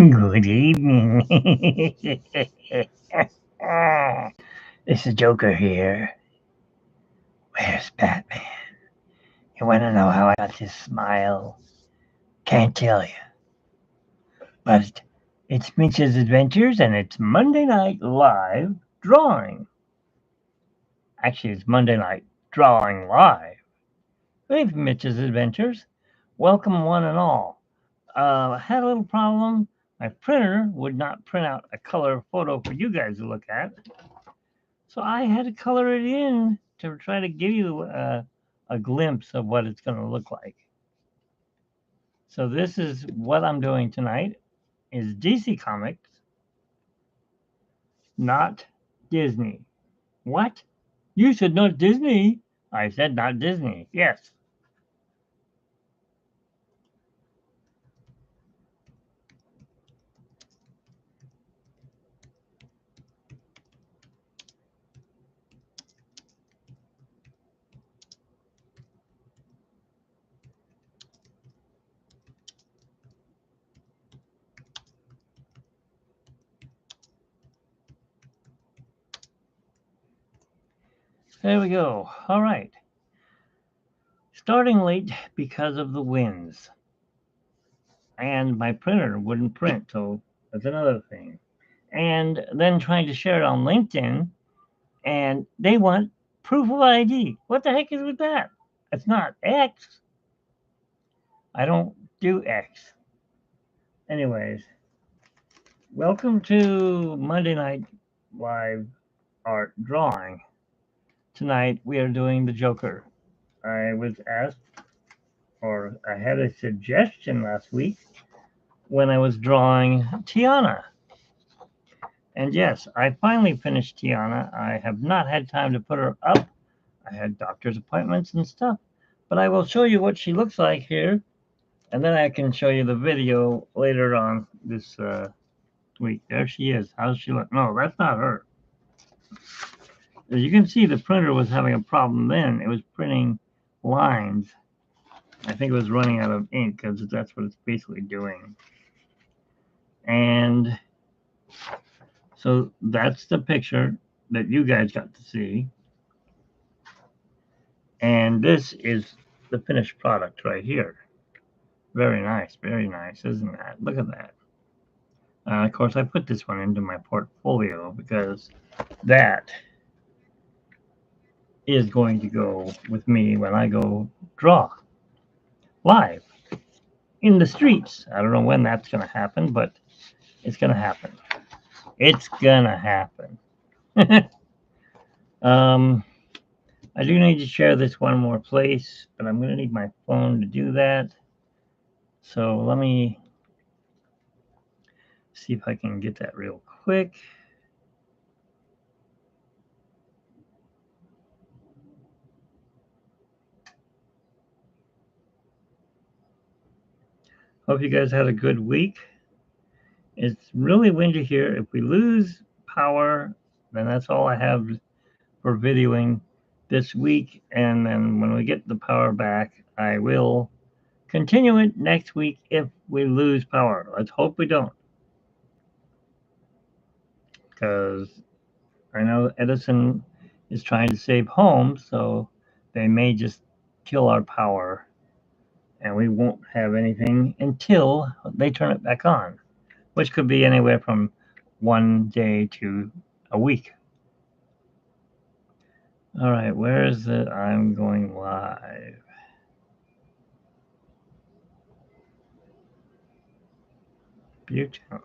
Good evening. It's the Joker here. Where's Batman? You want to know how I got this smile? Can't tell you. But it's Mitch's Adventures and it's Monday Night Live Drawing. Actually, it's Monday Night Drawing Live with Mitch's Adventures. Welcome, one and all. I had a little problem. My printer would not print out a color photo for you guys to look at. So I had to color it in to try to give you a glimpse of what it's going to look like. So this is what I'm doing tonight is DC Comics, not Disney. What? You said not Disney. I said not Disney. Yes. There we go. All right. Starting late because of the winds. And my printer wouldn't print, so that's another thing. And then trying to share it on LinkedIn, and they want proof of ID. What the heck is with that? It's not X. I don't do X. Anyways, welcome to Monday Night Live Art Drawing. Tonight we are doing the Joker. I was asked, or I had a suggestion last week when I was drawing Tiana. And yes, I finally finished Tiana. I have not had time to put her up. I had doctor's appointments and stuff. But I will show you what she looks like here. And then I can show you the video later on this week. There she is. How does she look? No, that's not her. As you can see, the printer was having a problem then. It was printing lines. I think it was running out of ink because that's what it's basically doing. And so that's the picture that you guys got to see. And this is the finished product right here. Very nice, isn't that? Look at that. Of course, I put this one into my portfolio because that is going to go with me when I go draw live in the streets. I don't know when that's going to happen, but it's going to happen. It's going to happen. I do need to share this one more place, but I'm going to need my phone to do that. So let me see if I can get that real quick. Hope you guys had a good week. It's really windy here. If we lose power, then that's all I have for videoing this week. And then when we get the power back, I will continue it next week if we lose power. Let's hope we don't. Because I know Edison is trying to save homes, so they may just kill our power and we won't have anything until they turn it back on, which could be anywhere from one day to a week. All right, where is it? I'm going live. Beautiful.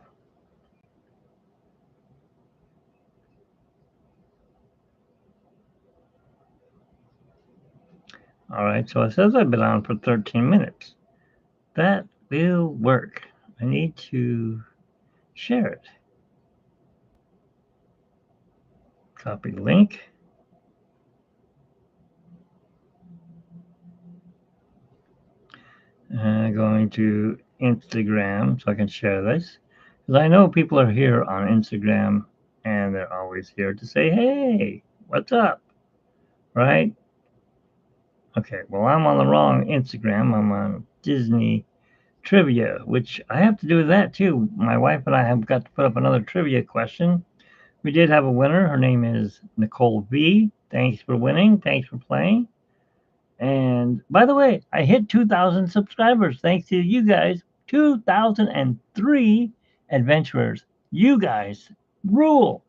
All right, so it says I've been on for 13 minutes. That will work. I need to share it. Copy link. Going to Instagram so I can share this. Because I know people are here on Instagram and they're always here to say, hey, what's up? Right? Okay, well, I'm on the wrong Instagram. I'm on Disney trivia, which I have to do that too. My wife and I have got to put up another trivia question. We did have a winner. Her name is Nicole V. Thanks for winning. Thanks for playing. And by the way, I hit 2,000 subscribers thanks to you guys. 2,003 adventurers. You guys rule.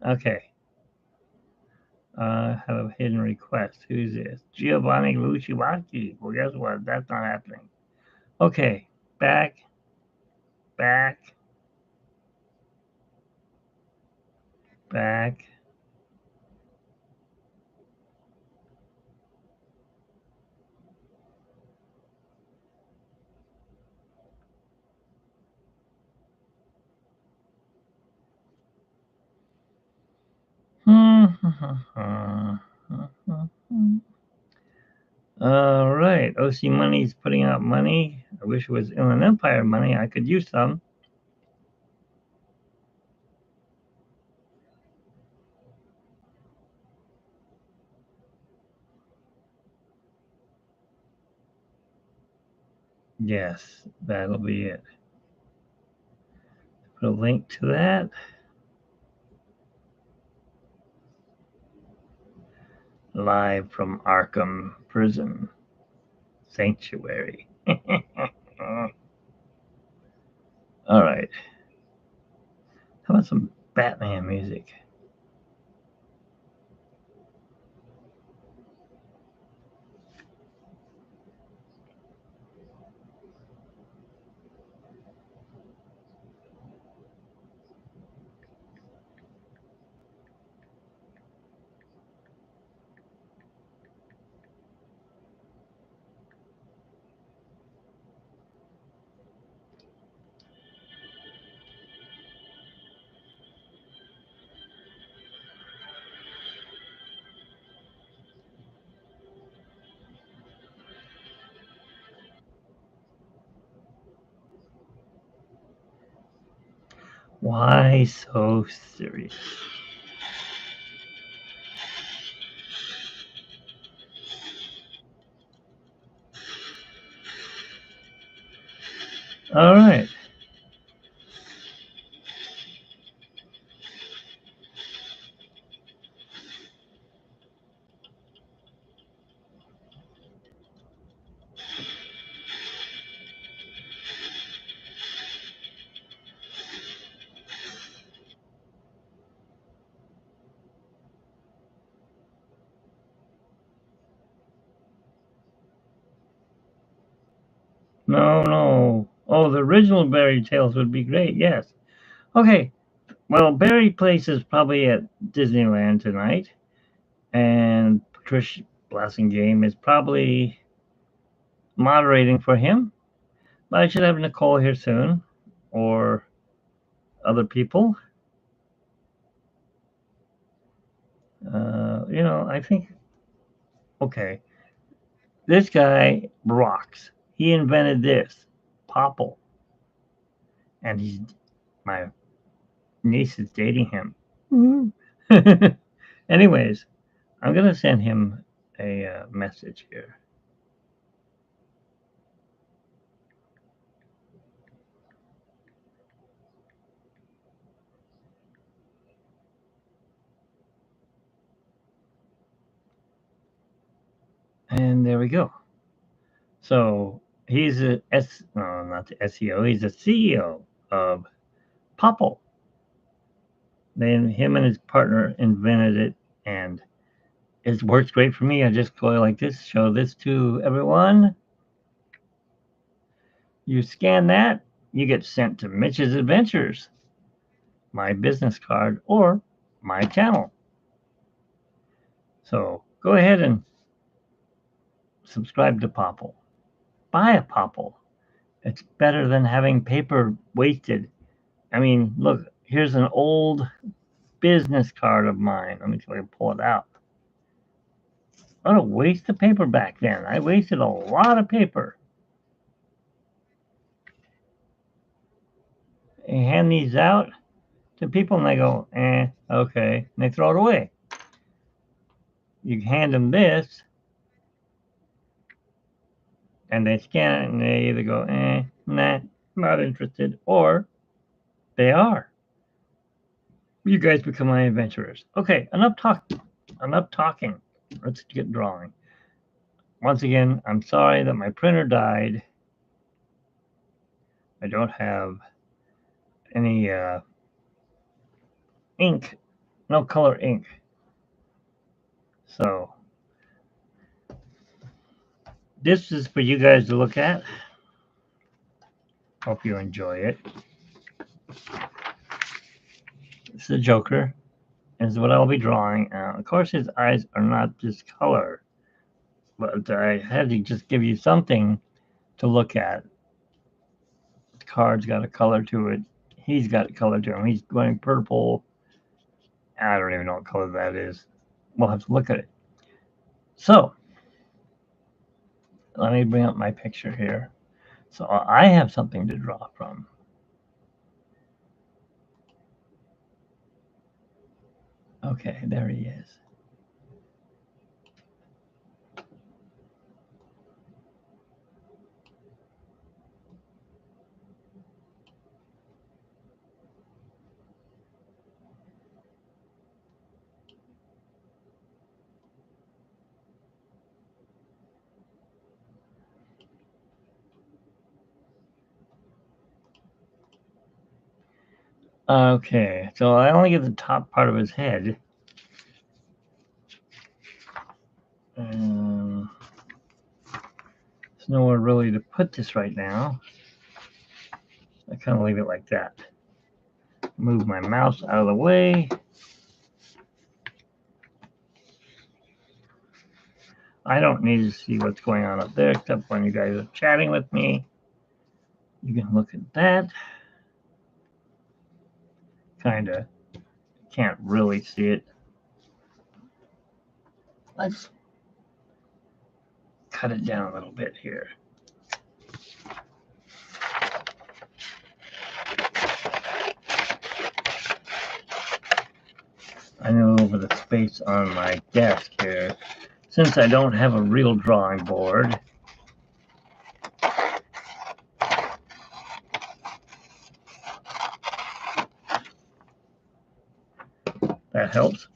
Okay. Have a hidden request. Who's this? Giovanni Luciwaki. Well, guess what? That's not happening. Okay. Back. Back. Back. All right. OC Money's putting out money. I wish it was Inland Empire money. I could use some. Yes, that'll be it. Put a link to that. Live from Arkham Prison Sanctuary. All right. How about some Batman music? Why so serious? All right. No. Oh, the original Barry Tales would be great. Yes. Okay. Well, Barry Place is probably at Disneyland tonight, and Patricia Blassingame is probably moderating for him. But I should have Nicole here soon, or other people. I think, okay, this guy rocks. He invented this, Popple, and my niece is dating him. Mm-hmm. Anyways, I'm gonna send him a message here. And there we go. So he's not the SEO. He's the CEO of Popple. Then him and his partner invented it, and it works great for me. I just go like this, show this to everyone. You scan that, you get sent to Mitch's Adventures, my business card, or my channel. So go ahead and subscribe to Popple. Buy a Popple. It's better than having paper wasted. I mean, look, here's an old business card of mine. Let me see if I can pull it out. What a waste of paper back then. I wasted a lot of paper. I hand these out to people and they go, okay. And they throw it away. You hand them this, and they scan it and they either go, nah, not interested, or they are. You guys become my adventurers. Okay, enough talking. Enough talking. Let's get drawing. Once again, I'm sorry that my printer died. I don't have any ink, no color ink. So this is for you guys to look at. Hope you enjoy it. It's the Joker. Is what I'll be drawing. Of course, his eyes are not this color, but I had to just give you something to look at. The card's got a color to it. He's got a color to him. He's going purple. I don't even know what color that is. We'll have to look at it. So, let me bring up my picture here. So I have something to draw from. Okay, there he is. Okay, so I only get the top part of his head. There's nowhere really to put this right now. I kind of leave it like that. Move my mouse out of the way. I don't need to see what's going on up there except when you guys are chatting with me. You can look at that. Kind of. Can't really see it. Let's cut it down a little bit here. I know over the space on my desk here, since I don't have a real drawing board, that helps.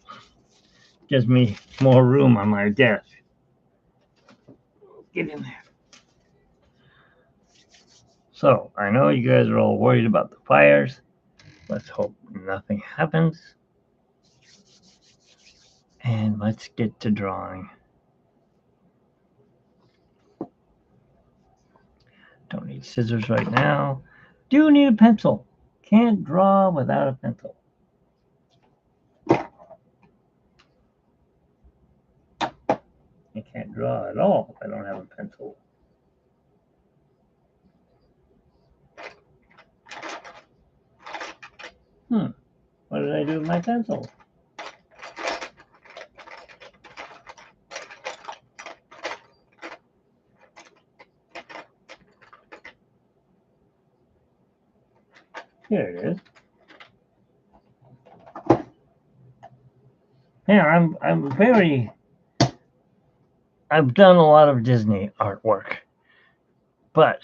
Gives me more room on my desk. Get in there. So, I know you guys are all worried about the fires. Let's hope nothing happens. And let's get to drawing. Don't need scissors right now. Do need a pencil. Can't draw without a pencil. I can't draw at all if I don't have a pencil. What did I do with my pencil? Here it is. Yeah, I've done a lot of Disney artwork, but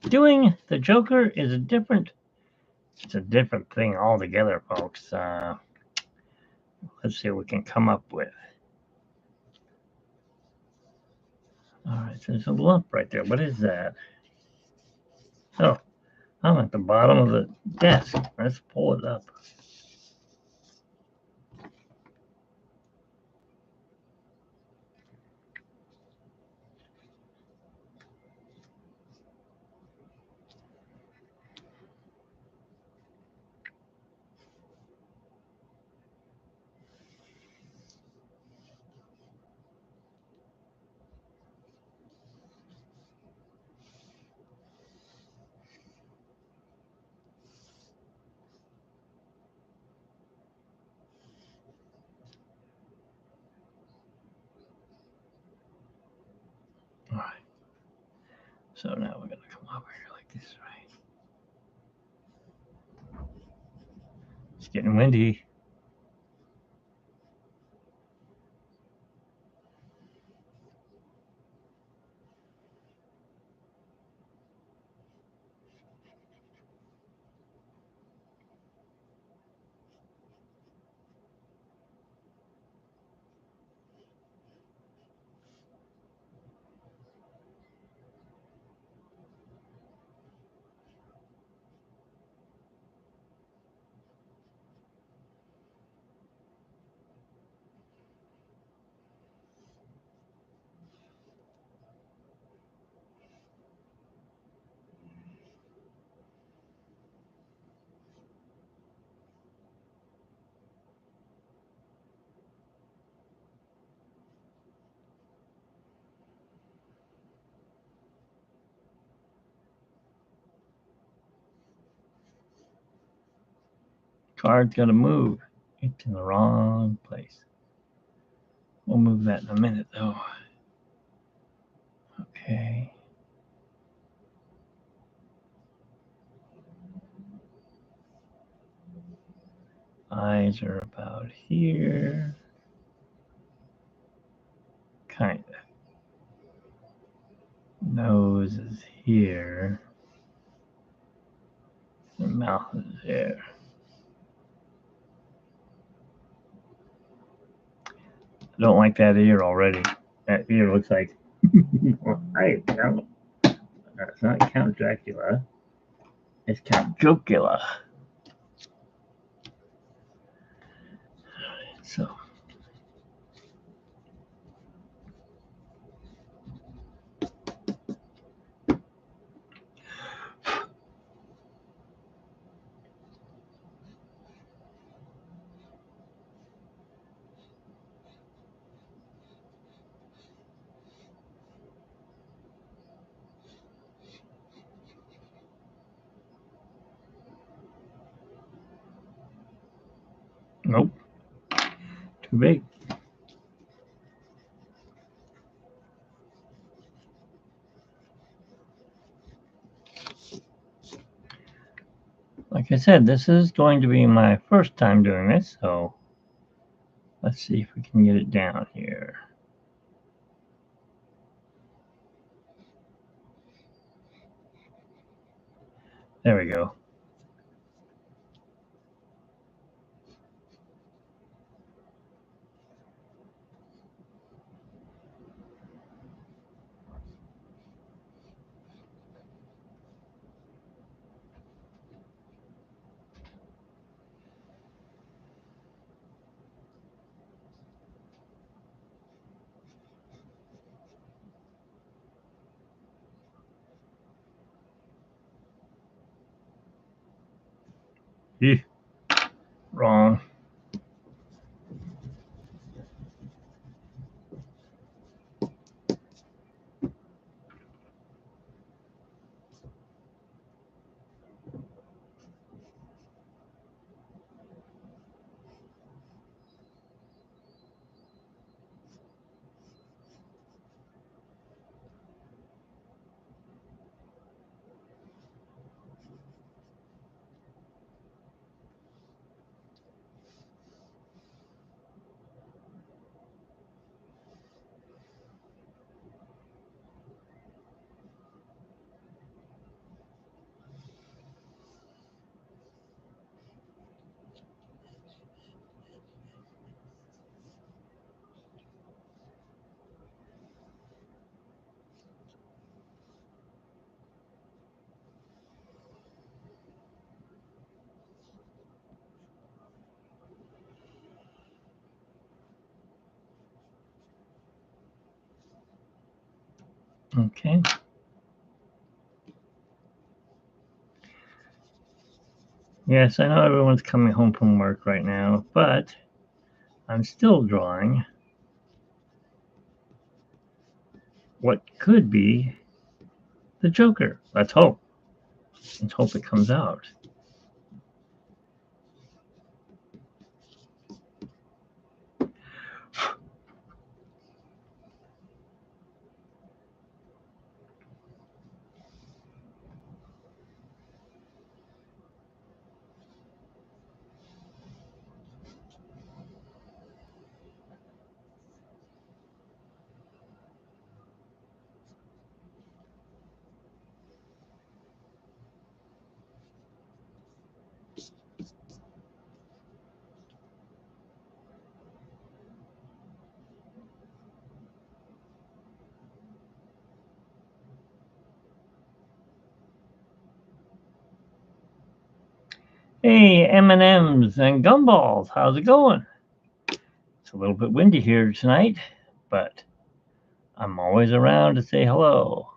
doing the Joker is it's a different thing altogether, folks. Let's see what we can come up with. All right, so there's a lump right there. What is that? Oh, I'm at the bottom of the desk. Let's pull it up. All right. So now we're going to come over here like this, right? It's getting windy. card's got to move. It's in the wrong place. We'll move that in a minute, though. Okay. Eyes are about here. Kind of. Nose is here. The mouth is there. I don't like that ear already. That ear looks like. Hey, no. That's not Count Dracula. It's Count Jokula. So. Nope. Too big. Like I said, this is going to be my first time doing this, so let's see if we can get it down here. There we go. Wrong. Okay. Yes, I know everyone's coming home from work right now, but I'm still drawing what could be the Joker. Let's hope. Let's hope it comes out. Hey, M&Ms and gumballs, how's it going? It's a little bit windy here tonight, but I'm always around to say hello.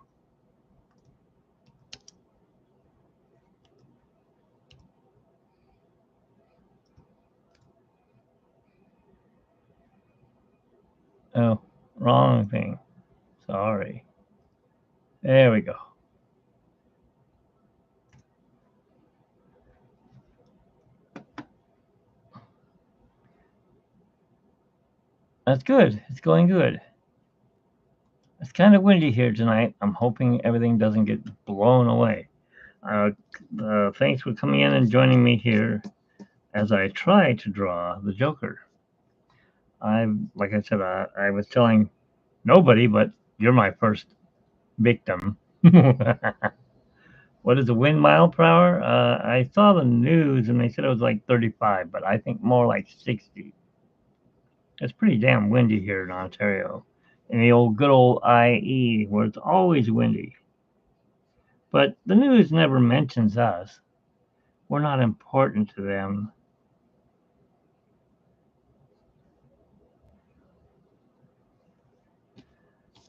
Oh, wrong thing. Sorry. There we go. That's good. It's going good. It's kind of windy here tonight. I'm hoping everything doesn't get blown away. Uh, Thanks for coming in and joining me here as I try to draw the Joker. Like I said, I was telling nobody, but you're my first victim. What is the wind mile per hour? I saw the news and they said it was like 35, but I think more like 60. It's pretty damn windy here in Ontario, in the old good old IE, where it's always windy. But the news never mentions us. We're not important to them.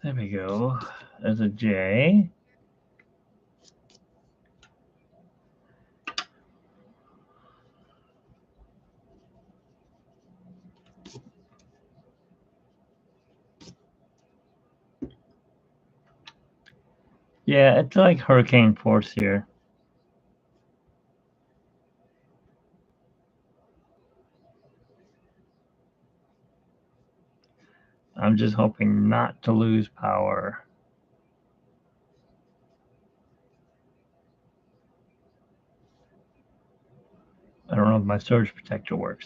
There we go. There's a J. Yeah, it's like hurricane force here. I'm just hoping not to lose power. I don't know if my surge protector works.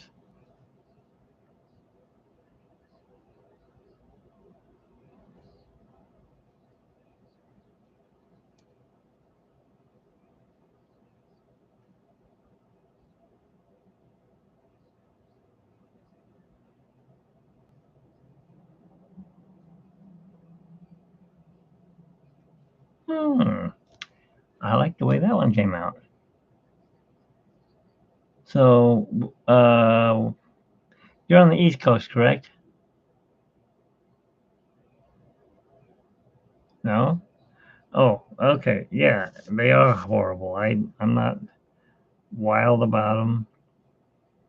Hmm. I like the way that one came out. So, you're on the East Coast, correct? No? Oh, okay. Yeah, they are horrible. I'm not wild about them.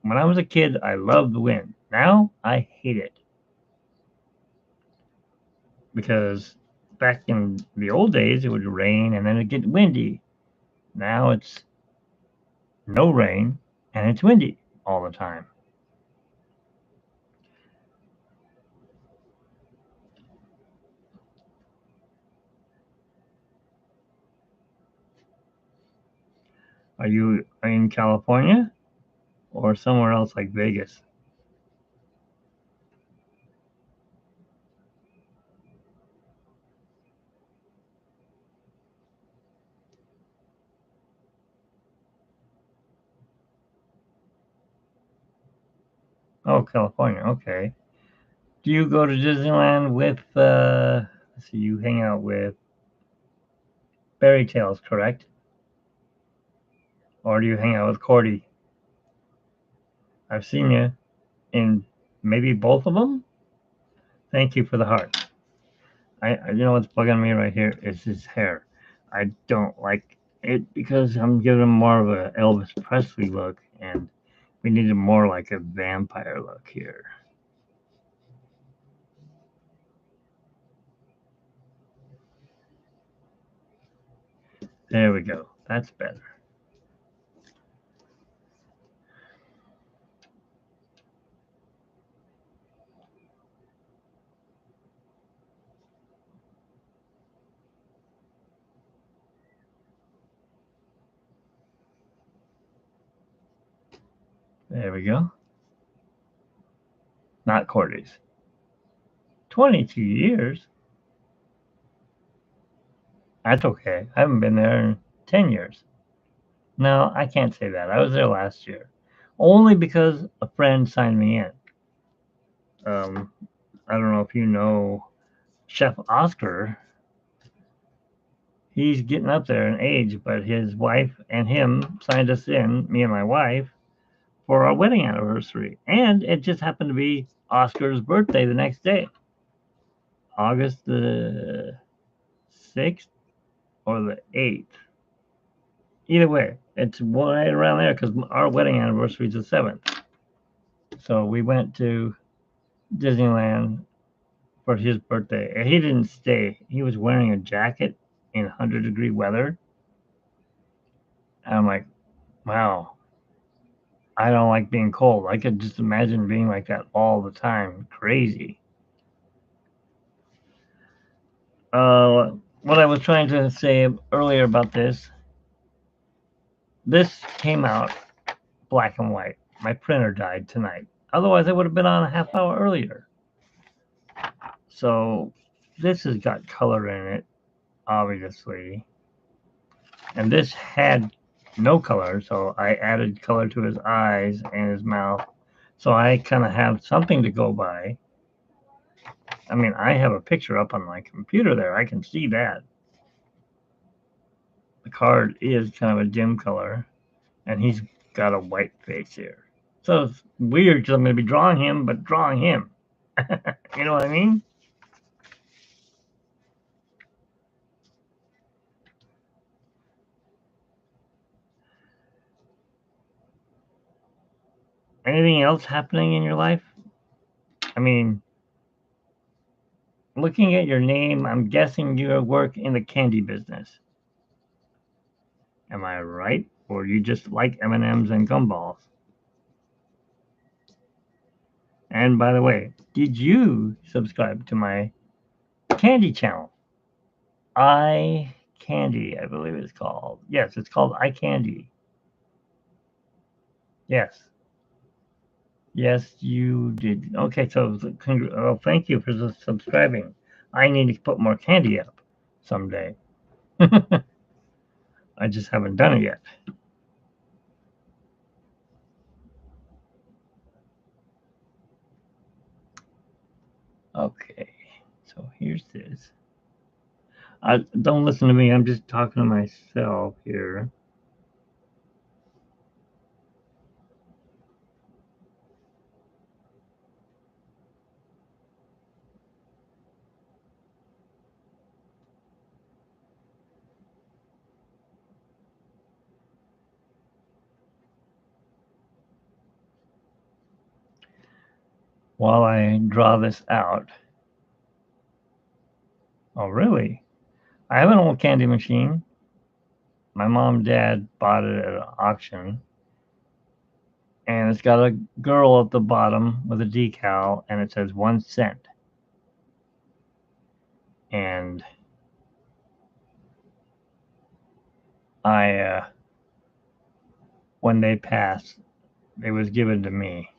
When I was a kid, I loved the wind. Now I hate it because back in the old days, it would rain and then it'd get windy. Now it's no rain and it's windy all the time. Are you in California or somewhere else like Vegas? Oh, California. Okay. Do you go to Disneyland with, let's see, you hang out with Fairy Tales, correct? Or do you hang out with Cordy? I've seen you in maybe both of them. Thank you for the heart. You know what's bugging me right here is his hair. I don't like it because I'm giving him more of a Elvis Presley look, and we needed more like a vampire look here. There we go. That's better. There we go. Not Cordy's. 22 years? That's okay. I haven't been there in 10 years. No, I can't say that. I was there last year. Only because a friend signed me in. Um, I don't know if you know Chef Oscar. He's getting up there in age, but his wife and him signed us in, me and my wife, for our wedding anniversary. And it just happened to be Oscar's birthday the next day, August the 6th or the 8th. Either way, it's right around there because our wedding anniversary is the 7th. So we went to Disneyland for his birthday. He didn't stay. He was wearing a jacket in 100-degree weather. And I'm like, wow, I don't like being cold. I could just imagine being like that all the time. Crazy. What I was trying to say earlier about this came out black and white. My printer died tonight. Otherwise, I would have been on a half hour earlier. So this has got color in it, obviously. And this had no color, so I added color to his eyes and his mouth. So I kind of have something to go by. I mean, I have a picture up on my computer there. I can see that. The card is kind of a dim color, and he's got a white face here. So it's weird because I'm going to be drawing him, but drawing him. You know what I mean? Anything else happening in your life? I mean, looking at your name, I'm guessing you work in the candy business. Am I right? Or you just like M&Ms and gumballs? And by the way, did you subscribe to my candy channel? I Candy, I believe it's called. Yes, it's called I Candy. Yes. Yes, you did. Okay, so thank you for subscribing. I need to put more candy up someday. I just haven't done it yet. Okay, so here's this. Don't listen to me. I'm just talking to myself here. While I draw this out. Oh, really? I have an old candy machine. My mom and dad bought it at an auction, and it's got a girl at the bottom with a decal, and it says 1 cent. And I, when they passed, it was given to me.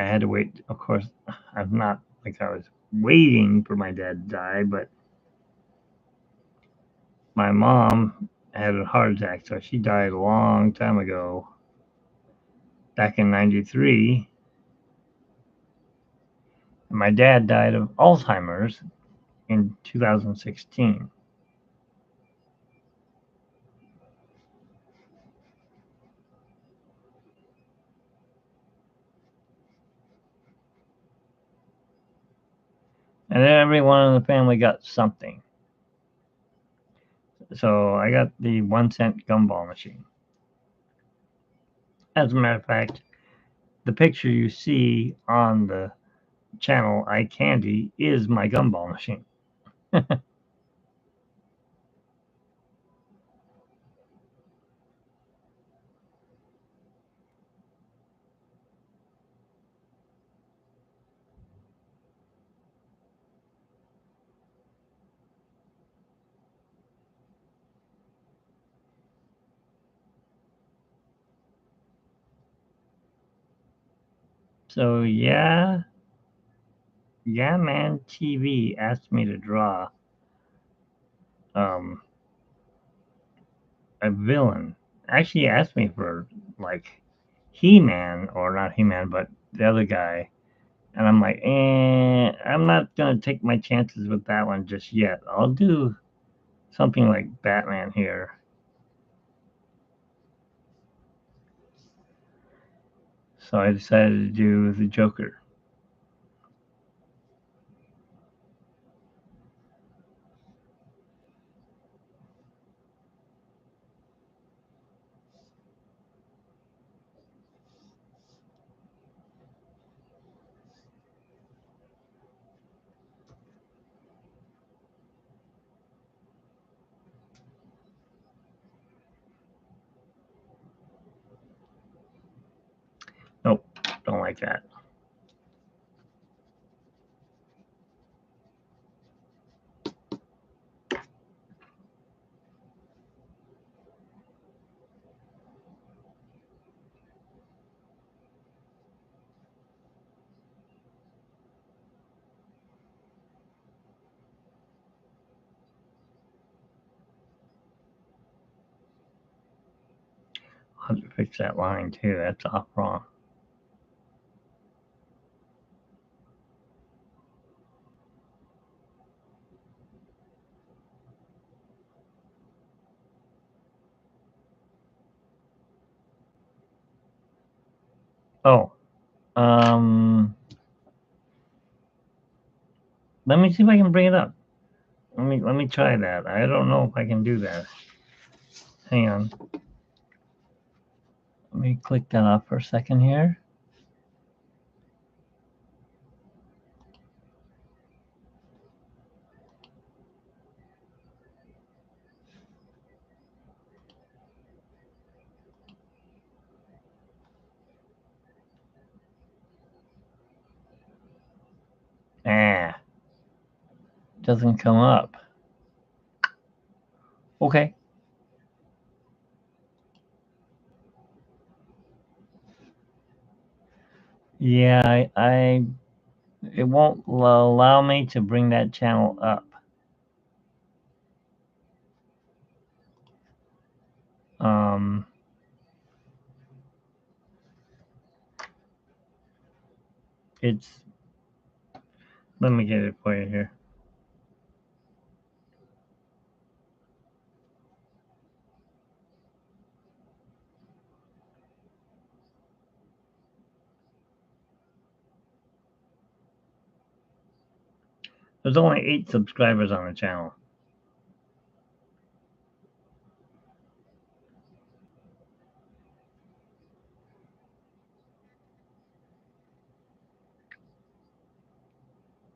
I had to wait. Of course, I'm not like I was waiting for my dad to die, but my mom had a heart attack, so she died a long time ago, back in '93. And my dad died of Alzheimer's in 2016. And everyone in the family got something. So I got the 1 cent gumball machine. As a matter of fact, the picture you see on the channel iCandy is my gumball machine. So yeah, man. TV asked me to draw um, a villain. Actually, asked me for like He-Man, or not He-Man, but the other guy. And I'm like, I'm not gonna take my chances with that one just yet. I'll do something like Batman here. So I decided to do the Joker. don't like that. I'll have to fix that line too. That's off wrong. Oh, let me see if I can bring it up. Let me try that. I don't know if I can do that. Hang on. Let me click that off for a second here. Ah, doesn't come up. Okay. Yeah, it won't allow me to bring that channel up. Um, it's, let me get it for you here. There's only 8 subscribers on the channel.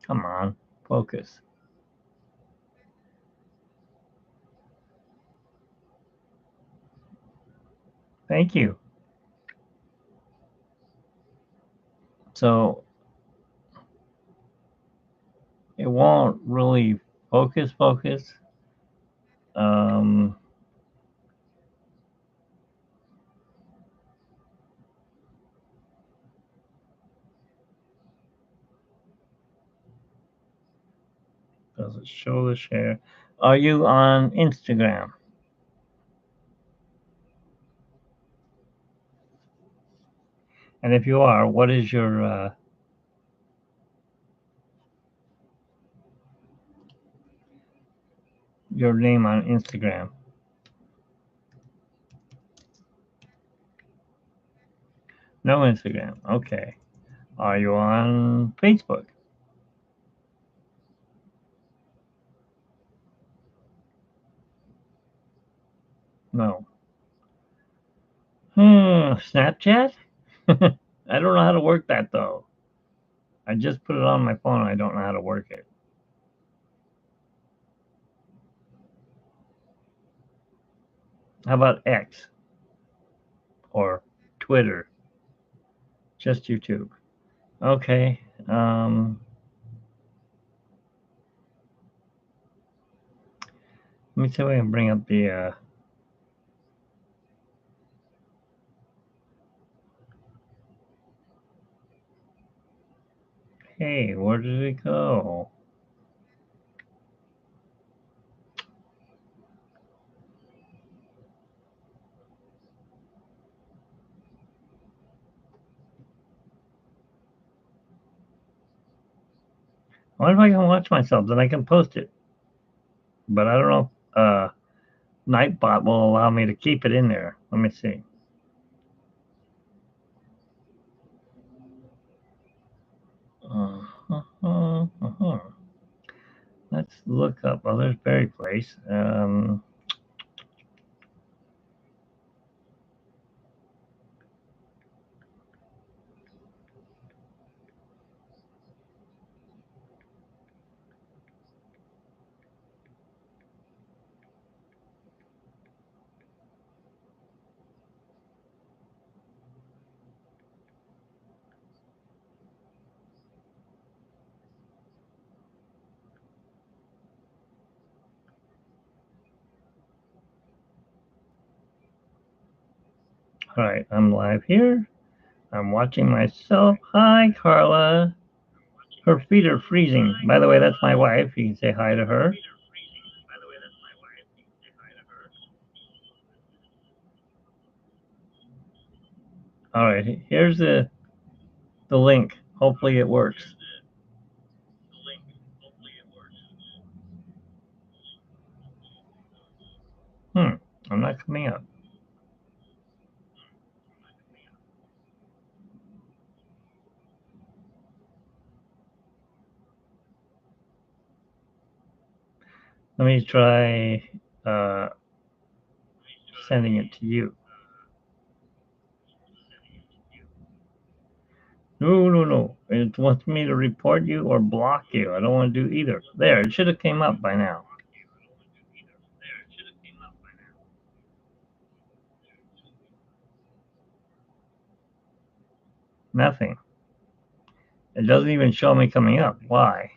Come on, focus. Thank you. So it won't really focus. Um, does it show the share? Are you on Instagram? And if you are, what is your name on Instagram? No Instagram. Okay. Are you on Facebook? No. Snapchat? I don't know how to work that though. I just put it on my phone. I don't know how to work it. How about X or Twitter? Just YouTube. Okay. Let me see if I can bring up the. Hey, where did it go? I wonder if I can watch myself, then I can post it. But I don't know if Nightbot will allow me to keep it in there. Let me see. Uh-huh. Let's look up. Oh, there's Berry Place. All right, I'm live here. I'm watching myself. Hi, Carla. Her feet are freezing. By the way, that's my wife. You can say hi to her. All right, here's the link. Hopefully it works. I'm not coming up. Let me try sending it to you. No. It wants me to report you or block you. I don't want to do either. There, it should have came up by now. Nothing. It doesn't even show me coming up. Why?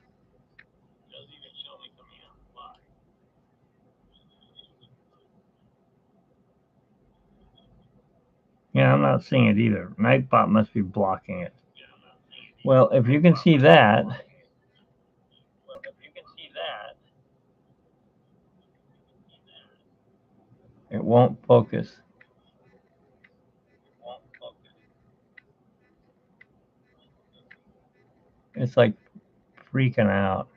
Yeah, I'm not seeing it either. Nightbot must be blocking it. Well, if you can see that, it won't focus. It's like freaking out.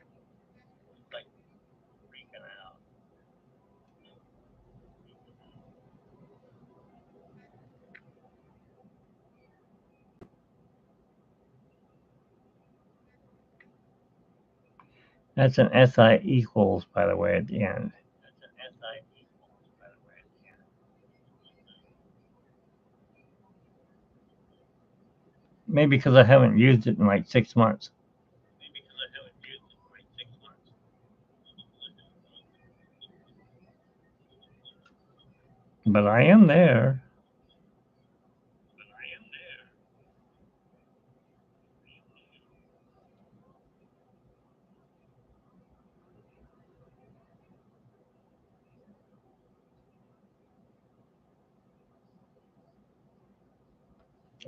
That's an SI equals, by the way, at the end. Maybe because I haven't used it in like 6 months. But I am there.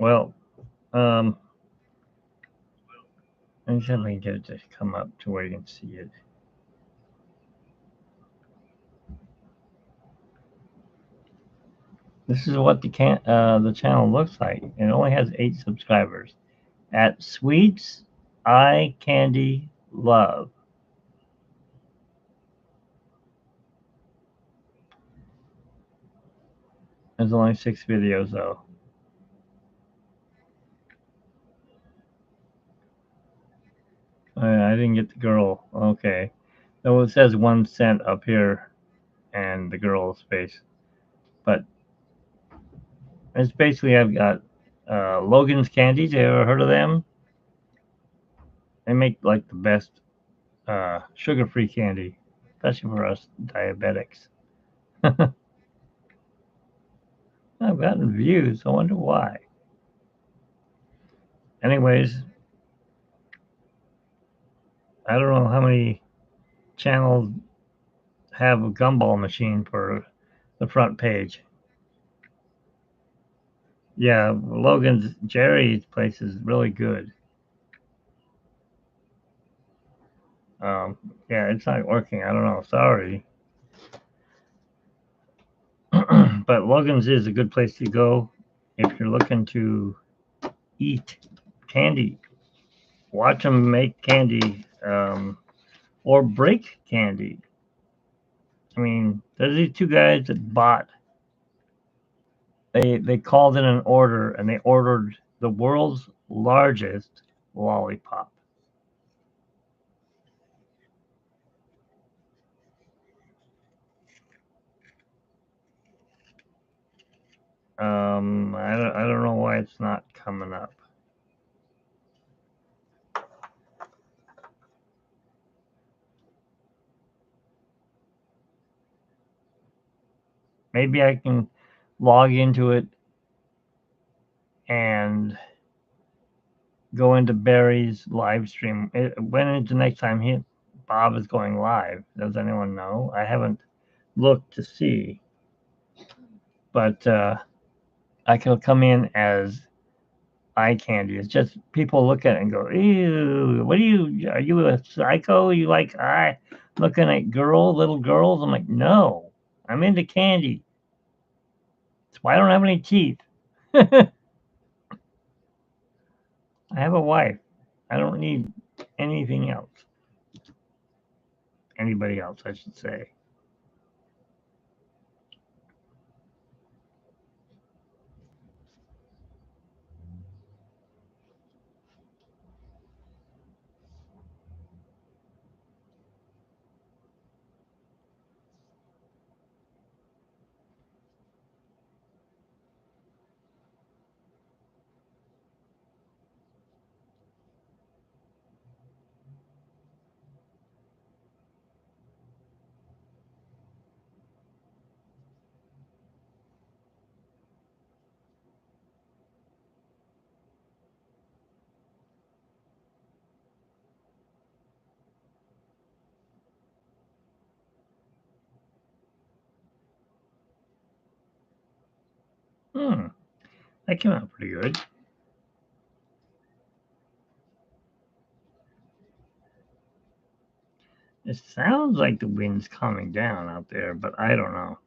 Well, let me see if I can get it to come up to where you can see it. This is what the channel looks like. It only has 8 subscribers. At Sweets Eye Candy Love. There's only 6 videos though. I didn't get the girl. Okay. So it says 1 cent up here and the girl's face. But it's basically I've got Logan's Candies. You ever heard of them? They make like the best sugar-free candy, especially for us diabetics. I've gotten views. I wonder why. Anyways, I don't know how many channels have a gumball machine for the front page. Yeah, Logan's Jerry's place is really good. Yeah, it's not working. I don't know. Sorry. But Logan's is a good place to go if you're looking to eat candy. Watch them make candy or break candy. I mean, there's these 2 guys that bought. They called in an order and they ordered the world's largest lollipop. I don't know why it's not coming up. Maybe I can log into it and go into Barry's live stream. When is the next time Bob is going live? Does anyone know? I haven't looked to see, but I like it'll come in as eye candy. It's just people look at it and go, "Ew, what are you a psycho? You like looking at little girls?" I'm like, "No, I'm into candy. That's why I don't have any teeth. I have a wife. I don't need anything else. Anybody else, I should say." Hmm, that came out pretty good. It sounds like the wind's calming down out there, but I don't know.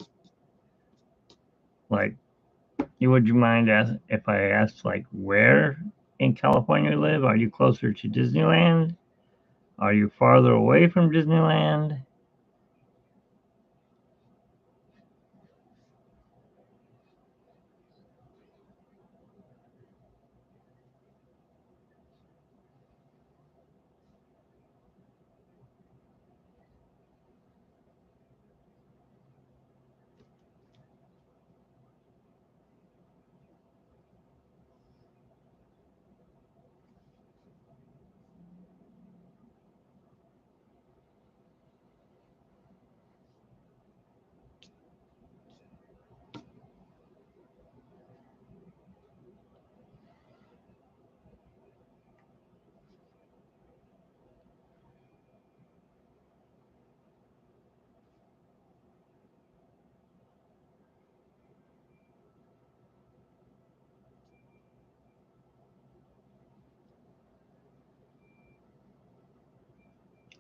Like, would you mind if I asked like where in California you live? Are you closer to Disneyland? Are you farther away from Disneyland?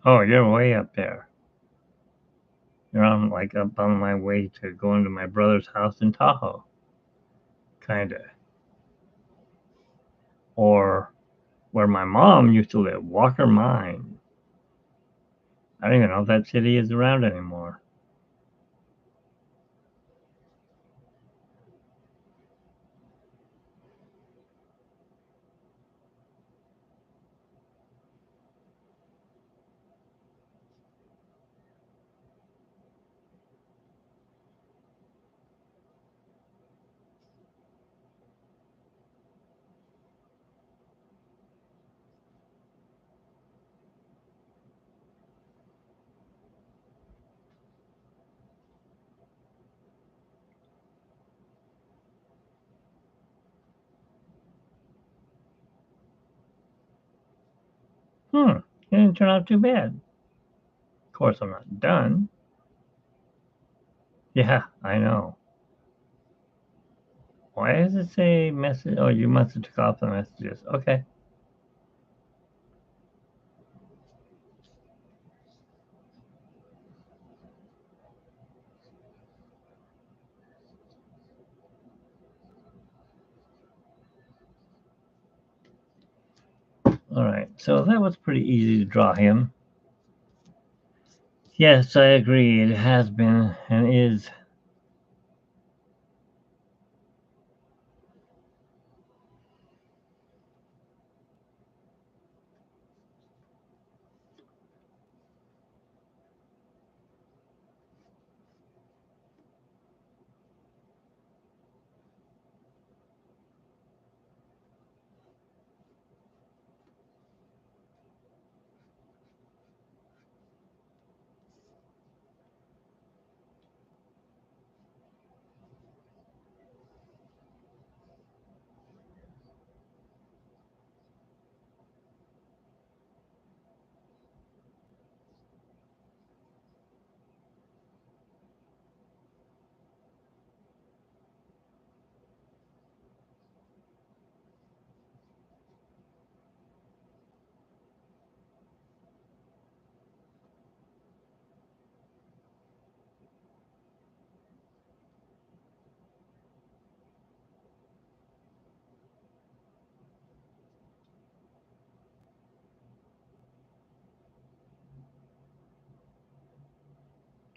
Oh, you're way up there. You're on like up on my way to going to my brother's house in Tahoe, kinda, or where my mom used to live, Walker Mine. I don't even know if that city is around anymore. Hmm, it didn't turn out too bad. Of course, I'm not done. Yeah, I know. Why does it say message? Oh, you must have took off the messages. Okay. All right. So that was pretty easy to draw him. Yes, I agree. It has been and is.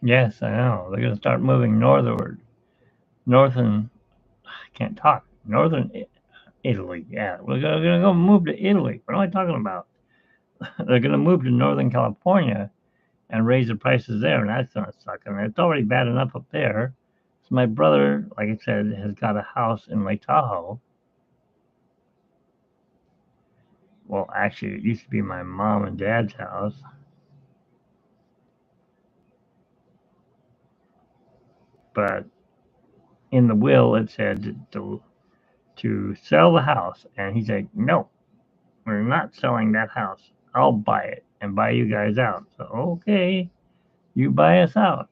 Yes, I know. They're going to start moving northward. Northern, I can't talk. Northern Italy. Yeah, we're going to go move to Italy. What am I talking about? They're going to move to Northern California and raise the prices there, and that's going to suck. And it's already bad enough up there. So my brother, like I said, has got a house in Lake Tahoe. Well, actually, it used to be my mom and dad's house, but in the will it said to sell the house, and he said, "No, we're not selling that house. I'll buy it and buy you guys out." So okay, you buy us out.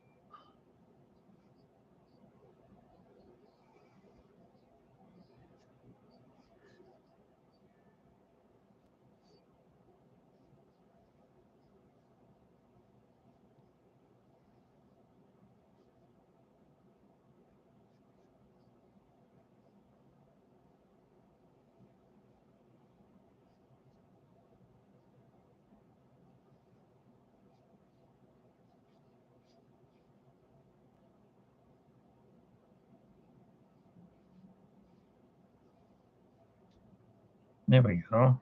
There we go.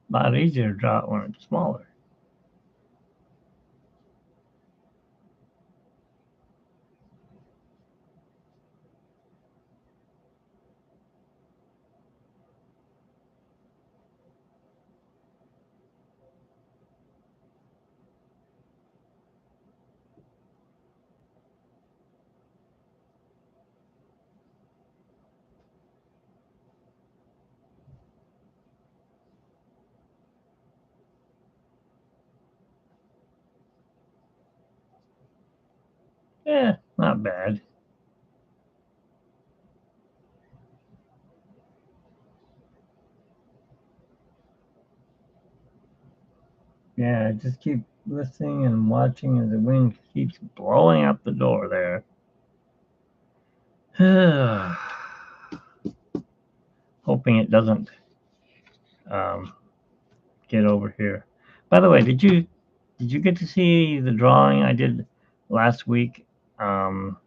A lot easier to draw it when it's smaller. Yeah, not bad. Yeah, just keep listening and watching as the wind keeps blowing out the door there. Hoping it doesn't um, get over here. By the way, did you get to see the drawing I did last week? Um,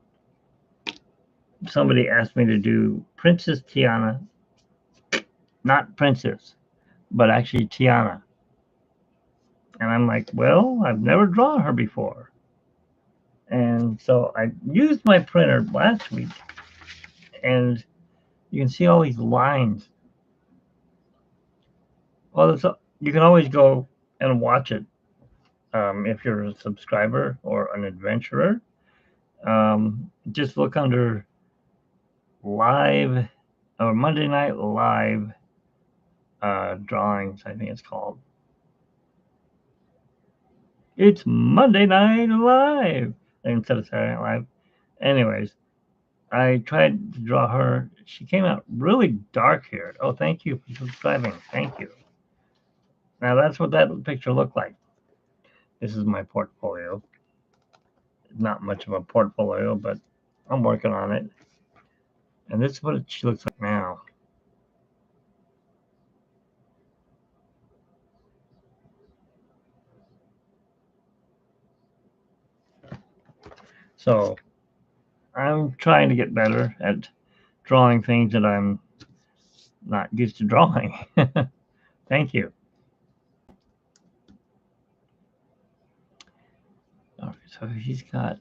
Somebody asked me to do Princess Tiana, not Princess, but actually Tiana, and I'm like, well, I've never drawn her before, and so I used my printer last week, and you can see all these lines. Well, you can always go and watch it if you're a subscriber or an adventurer. Just look under live or Monday Night Live drawings, I think it's called. It's Monday Night Live instead of Saturday Night Live. Anyways, I tried to draw her. She came out really dark here. Oh, thank you for subscribing. Thank you. Now that's what that picture looked like. This is my portfolio. Not much of a portfolio, but I'm working on it. And this is what it looks like now. So I'm trying to get better at drawing things that I'm not used to drawing. Thank you. Okay, so he's got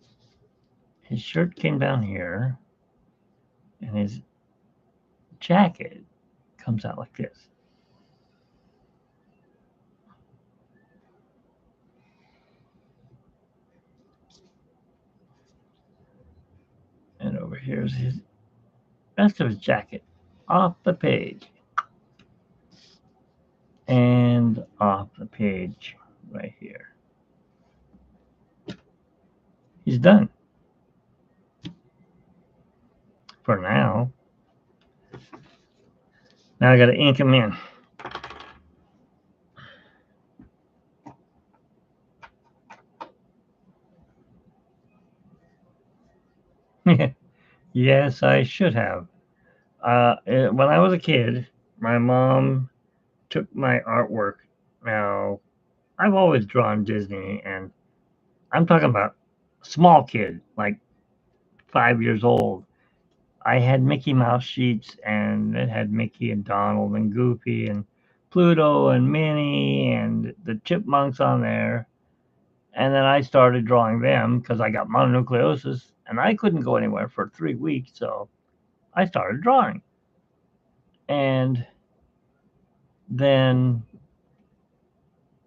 his shirt came down here, and his jacket comes out like this. And over here is his rest of his jacket off the page. And off the page right here. He's done. For now. Now I gotta ink him in. Yes, I should have. When I was a kid, my mom took my artwork. Now, I've always drawn Disney, and I'm talking about small kid, like 5 years old. I had Mickey Mouse sheets, and it had Mickey and Donald and Goofy and Pluto and Minnie and the chipmunks on there. And then I started drawing them because I got mononucleosis and I couldn't go anywhere for 3 weeks. So I started drawing. And then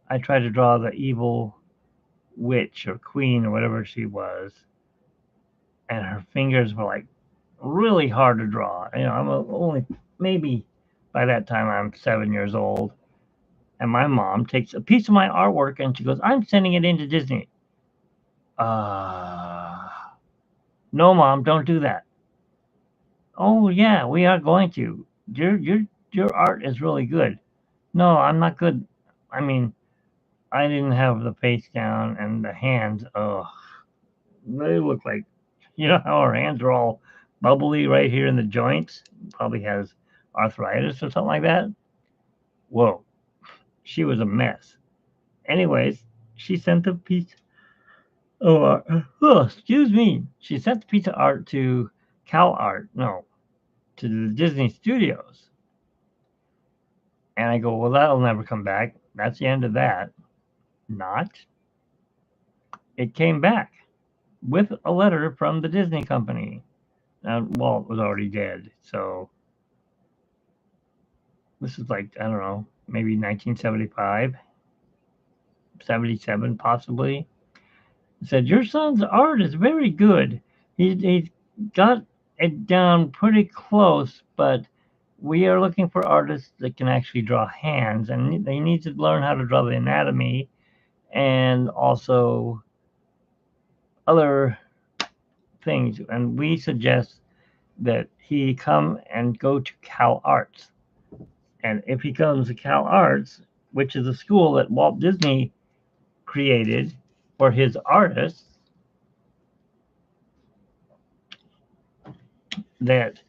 I tried to draw the evil witch or queen or whatever she was. And her fingers were like really hard to draw. I'm only maybe by that time I'm 7 years old. And my mom takes a piece of my artwork and she goes, I'm sending it into Disney. No, Mom, don't do that. Oh yeah, we are going to. Your art is really good. No, I'm not good. I mean, I didn't have the face down and the hands. Oh, they look like, how our hands are all bubbly right here in the joints. Probably has arthritis or something like that. Whoa, she was a mess. Anyways, she sent the piece. Excuse me. She sent the piece of art to Cal Art. No, to the Disney Studios. And I go, well, that'll never come back. That's the end of that. Not. It came back with a letter from the Disney company. Walt was already dead. So this is like, I don't know, maybe 1975, 77 possibly. It said, your son's art is very good. He's got it down pretty close, but we are looking for artists that can actually draw hands, and they need to learn how to draw the anatomy and also other things. And we suggest that he come and go to Cal Arts. And if he comes to Cal Arts, which is a school that Walt Disney created for his artists, that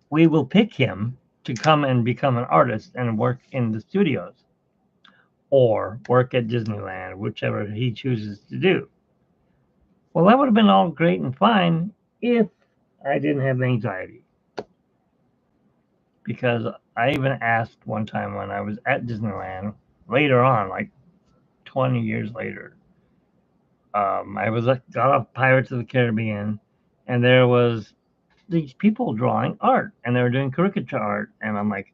we will pick him to come and become an artist and work in the studios or work at Disneyland, whichever he chooses to do. Well, that would have been all great and fine if I didn't have anxiety. Because I even asked one time when I was at Disneyland later on, like 20 years later, I was got off Pirates of the Caribbean, and there was these people drawing art, and they were doing caricature art, and I'm like,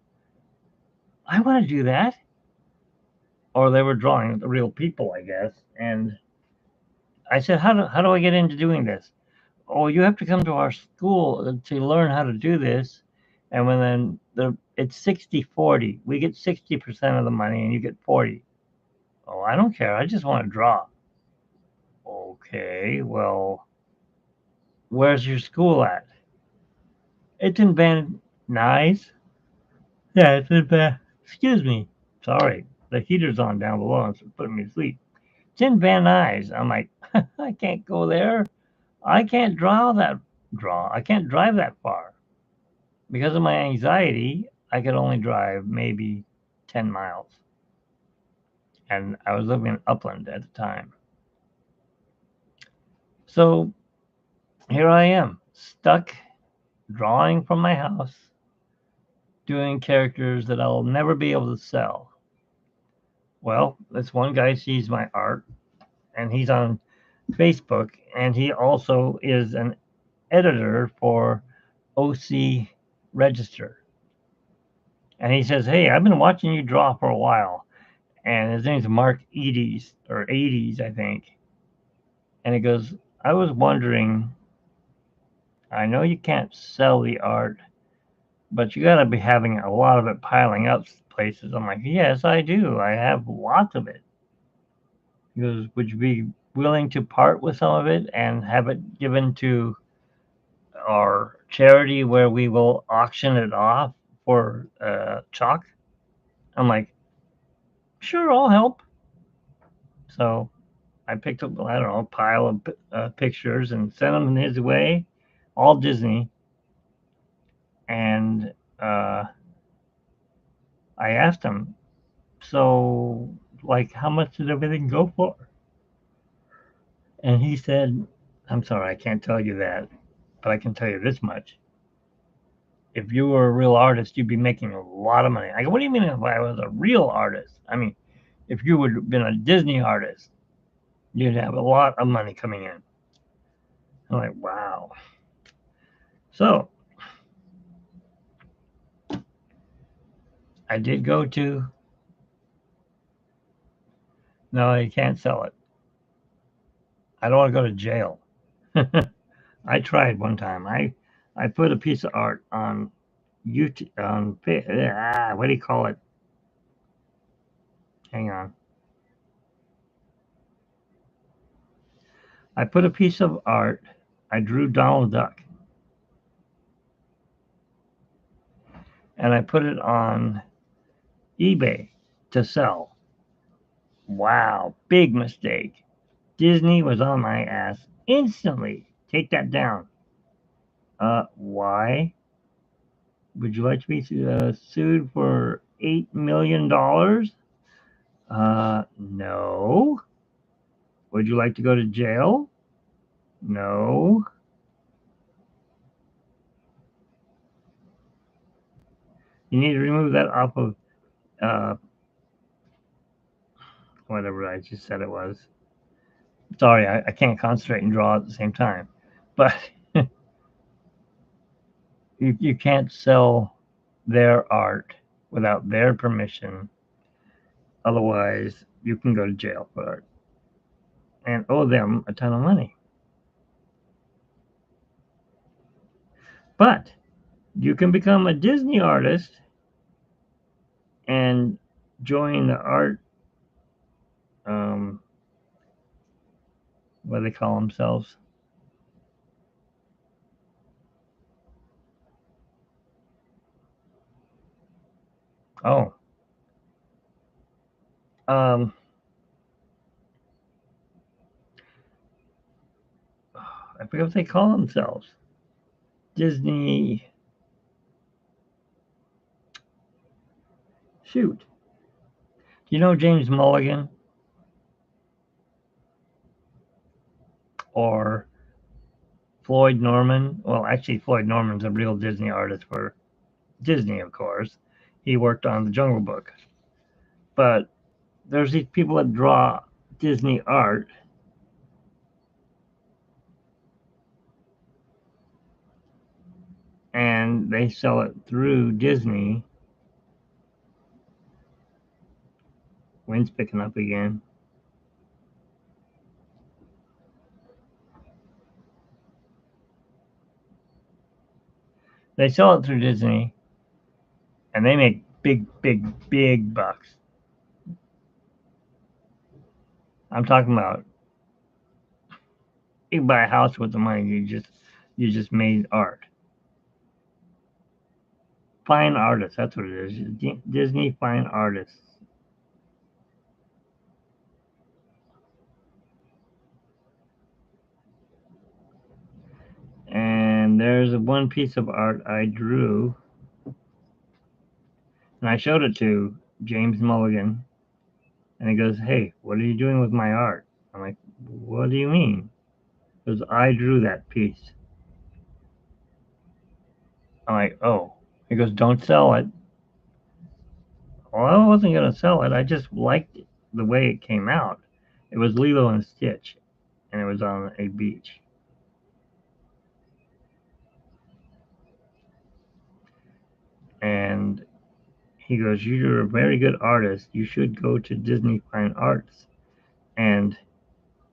I want to do that. Or they were drawing the real people, I guess. And I said, how do I get into doing this? Oh, you have to come to our school to learn how to do this. And it's 60-40. We get 60% of the money and you get 40. Oh, I don't care. I just want to draw. Okay, well, where's your school at? It's in Van Nuys. Yeah, it's in Van. Excuse me. Sorry. the heater's on down below and it's putting me to sleep. It's in Van Nuys. I'm like, I can't go there. I can't I can't drive that far. Because of my anxiety, I could only drive maybe 10 miles. And I was living in Upland at the time. So here I am, stuck drawing from my house, doing characters that I'll never be able to sell. Well, this one guy sees my art, and he's on Facebook, and he also is an editor for OC Register. And he says, "Hey, I've been watching you draw for a while." And his name's Mark Eades, or 80s, I think. And he goes, "I was wondering, I know you can't sell the art, but you got to be having a lot of it piling up places." I'm like, "Yes, I do. I have lots of it." He goes, "Would you be willing to part with some of it and have it given to our charity where we will auction it off for chalk?" I'm like, "Sure, I'll help." So I picked up, I don't know, a pile of pictures and sent them his way, all Disney. And I asked him, "So, like, how much did everything go for?" And he said, "I'm sorry, I can't tell you that, but I can tell you this much. If you were a real artist, you'd be making a lot of money." I go, "What do you mean if I was a real artist? I mean, if you would have been a Disney artist, you'd have a lot of money coming in." I'm like, wow. So I did go to, no, you can't sell it. I don't want to go to jail. I tried one time. I put a piece of art on YouTube, on what do you call it? Hang on. I put a piece of art. I drew Donald Duck, and I put it on eBay to sell. Wow, big mistake. Disney was on my ass instantly. Take that down. Why? Would you like to be sued for $8 million? No. Would you like to go to jail? No. You need to remove that off of uh, whatever I just said it was. Sorry, I can't concentrate and draw at the same time. But you can't sell their art without their permission. Otherwise, you can go to jail for it and owe them a ton of money. But you can become a Disney artist and join the art, um, what do they call themselves? Oh, um, I forget what they call themselves. Disney. Shoot. Do you know James Mulligan or Floyd Norman? Well, actually, Floyd Norman's a real Disney artist for Disney, of course. He worked on the Jungle Book. But there's these people that draw Disney art, and they sell it through Disney. Wind's picking up again. They sell it through Disney, and they make big, big, big bucks. I'm talking about you can buy a house with the money you just made art. Fine artists, that's what it is. Disney Fine Artists. And there's one piece of art I drew, and I showed it to James Mulligan, and he goes, "Hey, what are you doing with my art?" I'm like, "What do you mean?" He goes, "I drew that piece." I'm like, "Oh." He goes, "Don't sell it." Well, I wasn't going to sell it. I just liked the way it came out. It was Lilo and Stitch, and it was on a beach. And he goes, "You're a very good artist. You should go to Disney Fine Arts and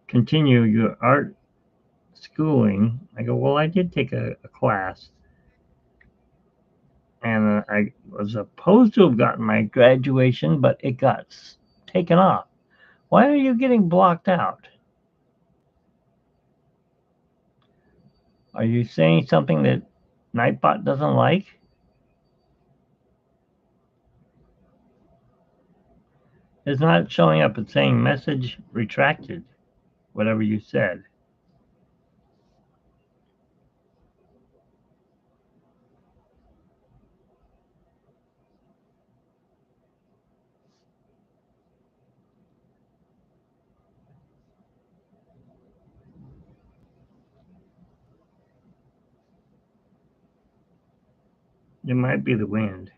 continue your art schooling." I go, "Well, I did take a class, and I was supposed to have gotten my graduation, but it got taken off. Why are you getting blocked out? Are you saying something that Nightbot doesn't like?" It's not showing up. It's saying message retracted, whatever you said. It might be the wind.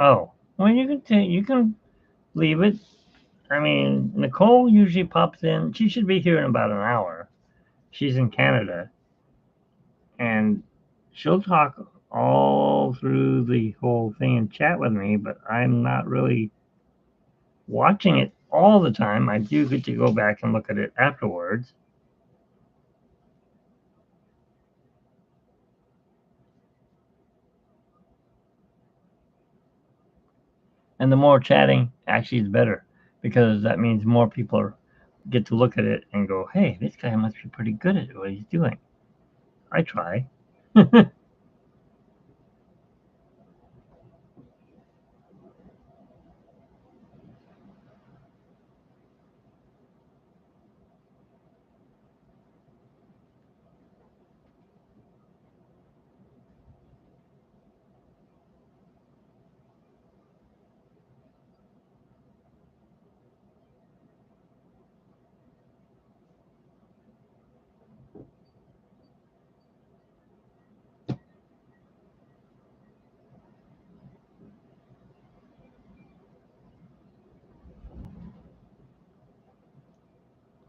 Oh, well, you can leave it. I mean, Nicole usually pops in. She should be here in about an hour. She's in Canada, and she'll talk all through the whole thing and chat with me, but I'm not really watching it all the time. I do get to go back and look at it afterwards. And the more chatting actually is better because that means more people get to look at it and go, "Hey, this guy must be pretty good at what he's doing." I try.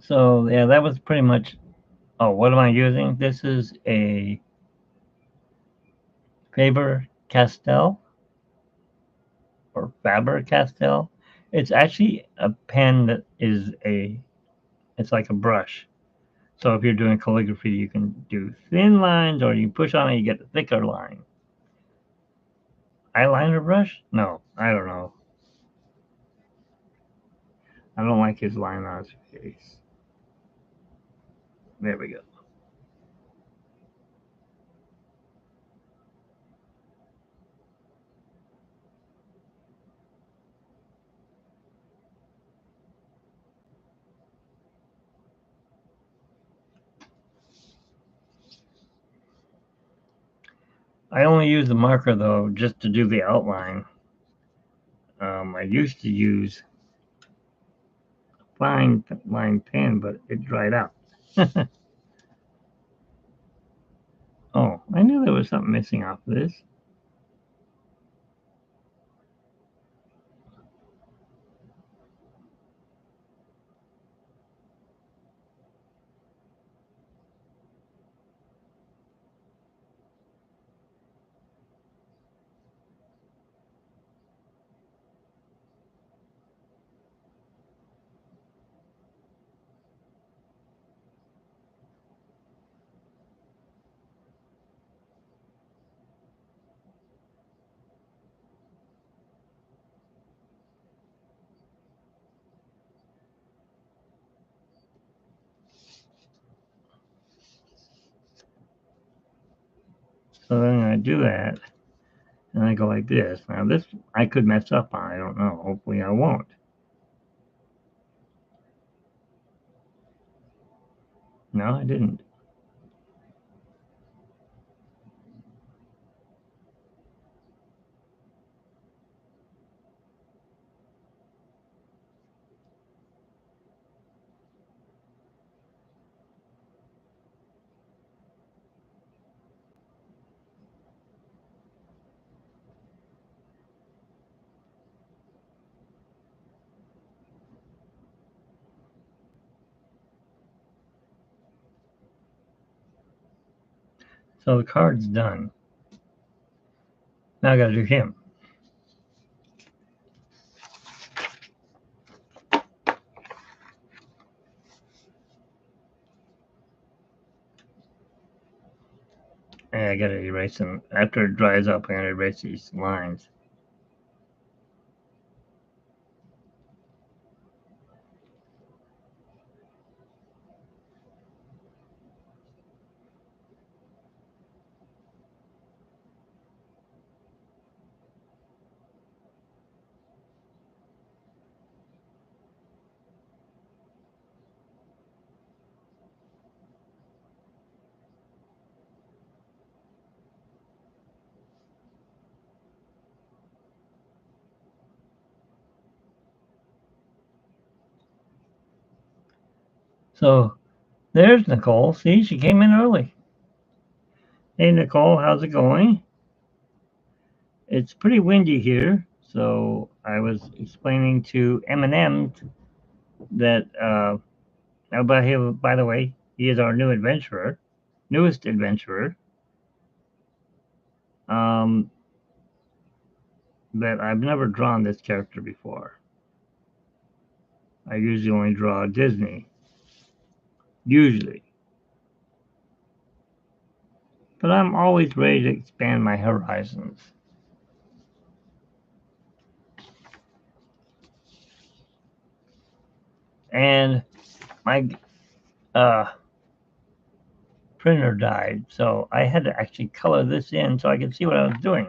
So yeah, that was pretty much. Oh, what am I using? This is a Faber Castell or Faber Castell. It's actually a pen that is a. It's like a brush. So if you're doing calligraphy, you can do thin lines, or you push on it, you get a thicker line. Eyeliner brush? No, I don't know. I don't like his line on his face. There we go. I only use the marker though just to do the outline. I used to use fine line pen, but it dried out. Oh, I knew there was something missing off this. So then I do that, and I go like this. Now this I could mess up on. I don't know. Hopefully I won't. No, I didn't. So the card's done. Now I gotta do him. And I gotta erase them. After it dries up, I'm gonna erase these lines. So there's Nicole. See, she came in early. Hey, Nicole, how's it going? It's pretty windy here, so I was explaining to Eminem that. By the way, he is our newest adventurer. Um, that I've never drawn this character before. I usually only draw Disney. Usually. But I'm always ready to expand my horizons. And my uh, printer died, so I had to actually color this in so I could see what I was doing.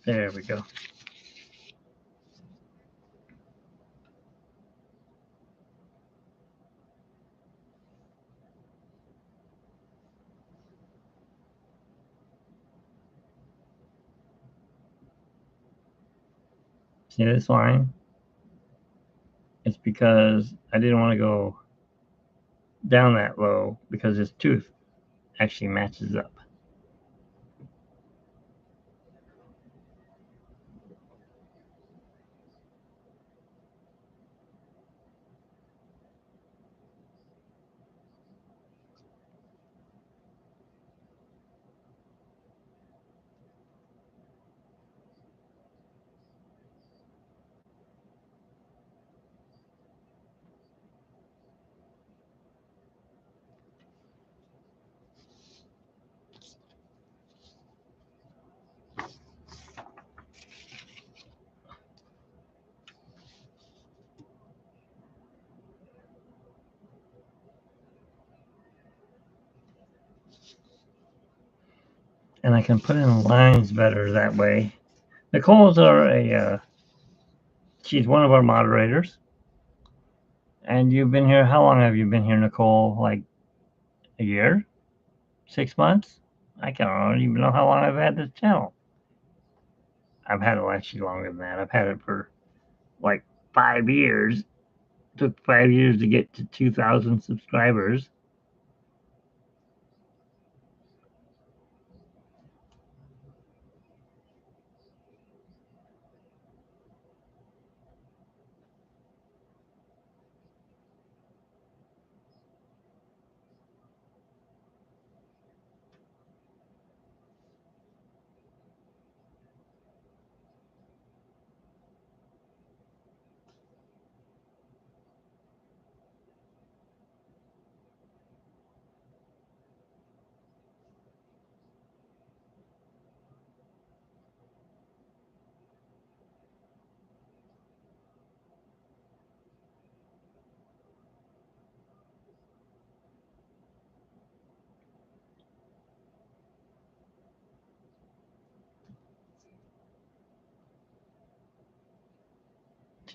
There we go. See this line? It's because I didn't want to go down that low because his tooth actually matches up. And I can put in lines better that way. Nicole's she's one of our moderators. And you've been here, how long have you been here, Nicole? Like a year? 6 months? I don't even know how long I've had this channel. I've had it actually longer than that. I've had it for like 5 years. Took 5 years to get to 2,000 subscribers.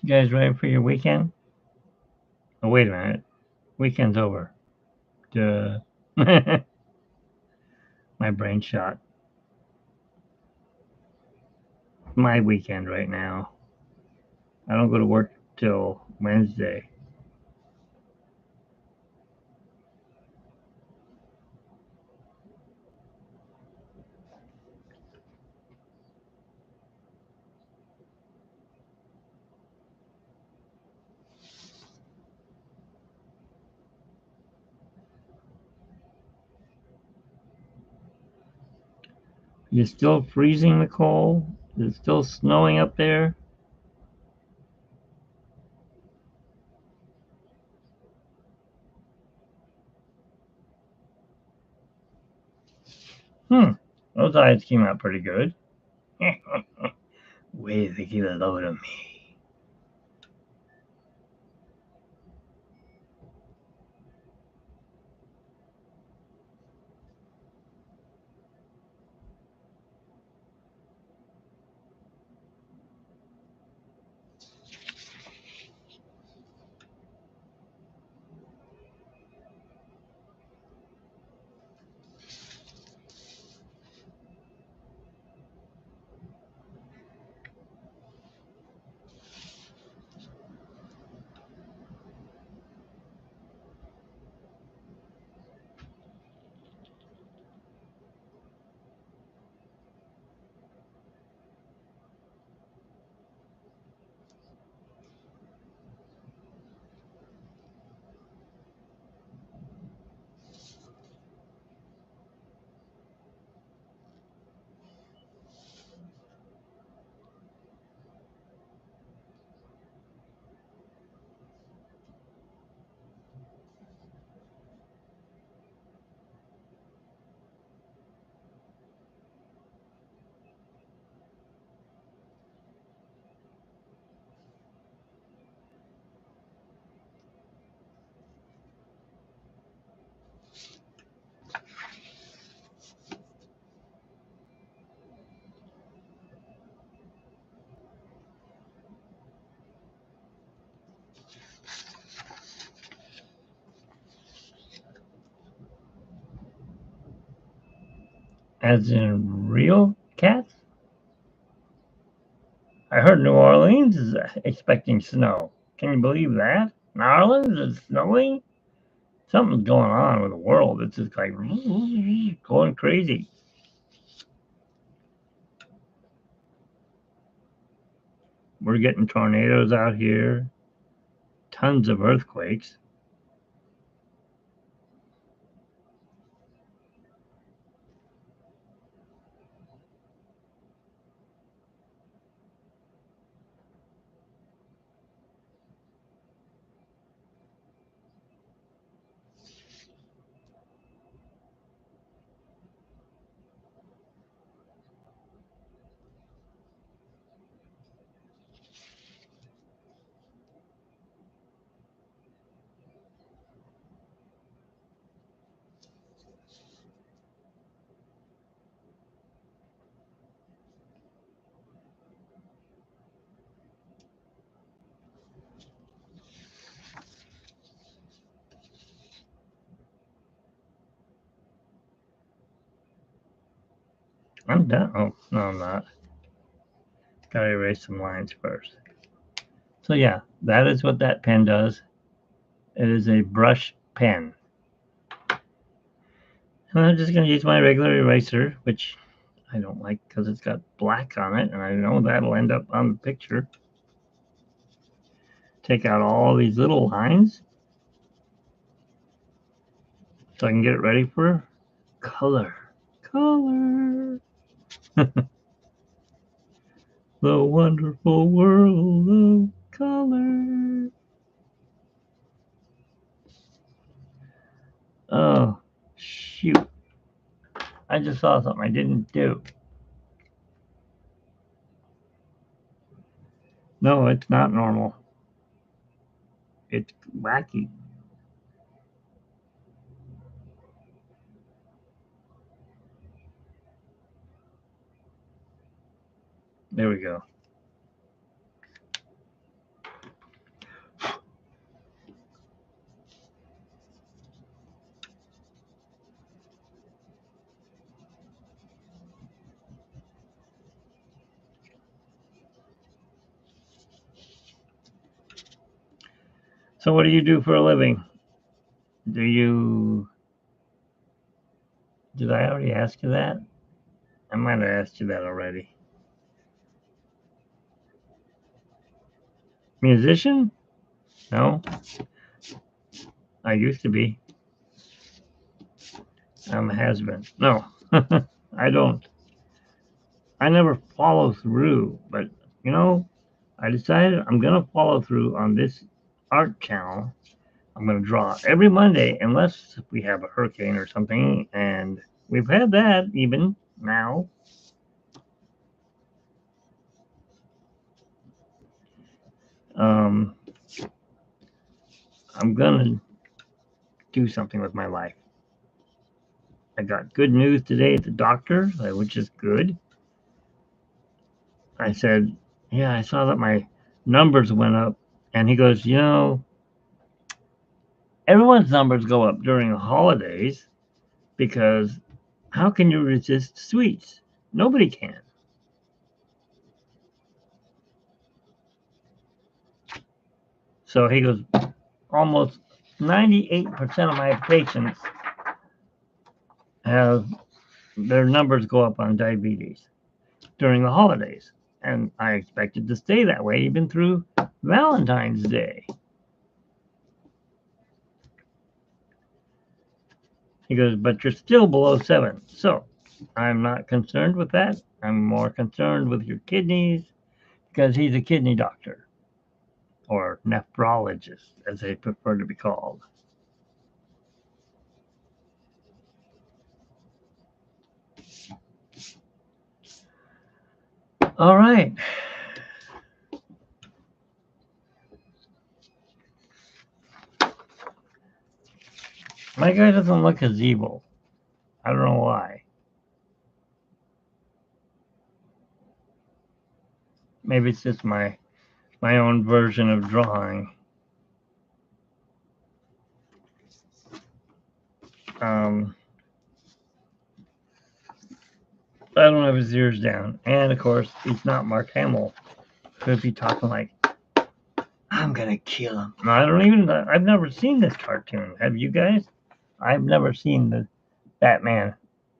You guys ready for your weekend? Oh, wait a minute. Weekend's over. Duh. My brain shot. My weekend right now. I don't go to work till Wednesday. You're still freezing, Nicole? Is it still snowing up there? Hmm. Those eyes came out pretty good. Way to get a load of me. As in real cats? I heard New Orleans is expecting snow. Can you believe that? New Orleans is snowing? Something's going on with the world. It's just like going crazy. We're getting tornadoes out here, tons of earthquakes. I'm done. Oh, no, I'm not. Gotta erase some lines first. So, yeah, that is what that pen does. It is a brush pen. And I'm just going to use my regular eraser, which I don't like because it's got black on it, and I know that'll end up on the picture. Take out all these little lines so I can get it ready for color. Color. The wonderful world of color. Oh, shoot. I just saw something I didn't do. No, it's not normal. It's wacky. There we go. So what do you do for a living? Did I already ask you that? I might have asked you that already. Musician? No. I used to be. I'm a has-been. No. I don't. I never follow through, but I decided I'm gonna follow through on this art channel. I'm gonna draw every Monday unless we have a hurricane or something, and we've had that even now. Um, I'm gonna do something with my life. I got good news today at the doctor, which is good. I said, yeah, I saw that my numbers went up. And he goes, everyone's numbers go up during the holidays because how can you resist sweets? Nobody can. So he goes, almost 98% of my patients have their numbers go up on diabetes during the holidays. And I expected to stay that way even through Valentine's Day. He goes, but you're still below 7. So I'm not concerned with that. I'm more concerned with your kidneys because he's a kidney doctor or nephrologist, as they prefer to be called. All right. My guy doesn't look as evil. I don't know why. Maybe it's just my own version of drawing. I don't have his ears down. And of course, he's not Mark Hamill. Could be talking like, I'm gonna kill him. No, I've never seen this cartoon. Have you guys? I've never seen the Batman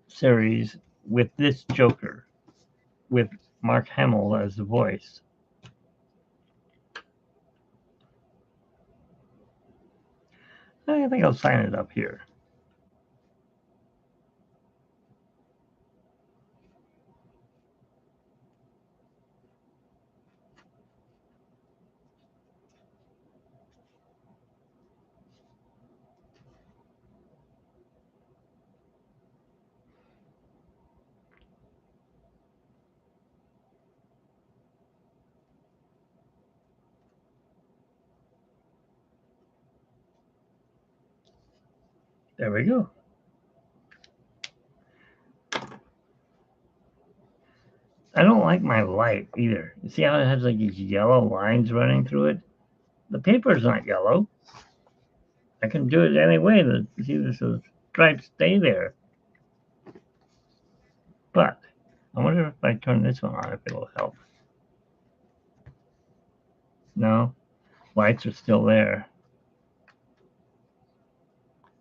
series with this Joker, with Mark Hamill as the voice. I think I'll sign it up here. There we go. I don't like my light either. You see how it has like these yellow lines running through it? The paper's not yellow. I can do it any way. See, the stripes stay there. But I wonder if I turn this one on, if it'll help. No, lights are still there.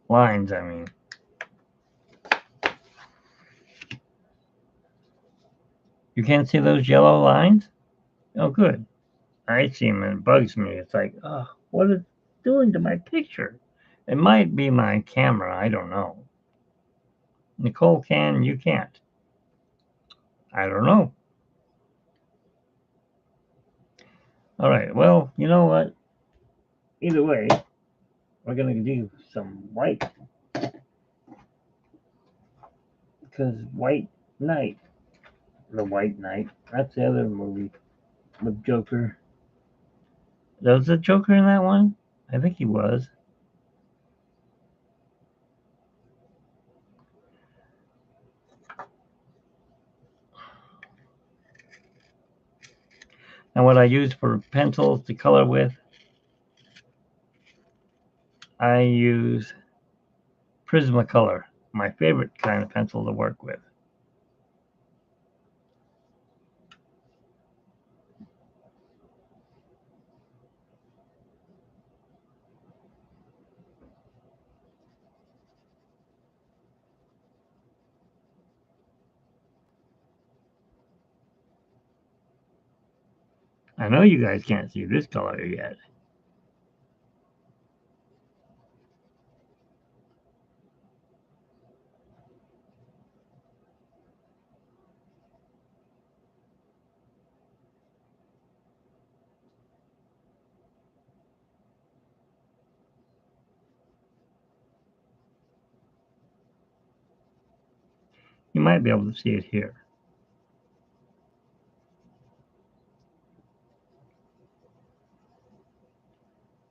Lines, I mean. You can't see those yellow lines? Oh, good. I see them and it bugs me. It's like, oh, what is it doing to my picture? It might be my camera. I don't know. Nicole can, you can't. I don't know. All right. Well, you know what? Either way, we're going to do some white because White Knight, the White Knight, that's the other movie with Joker. Was the Joker in that one? I think he was. And what I use for pencils to color with, I use Prismacolor, my favorite kind of pencil to work with. I know you guys can't see this color yet. You might be able to see it here.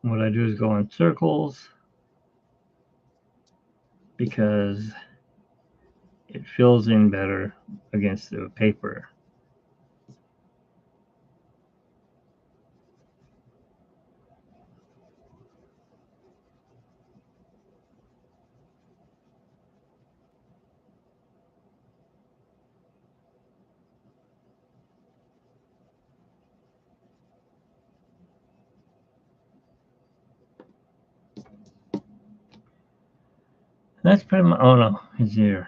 What I do is go in circles because it fills in better against the paper. That's pretty much, oh no, it's here.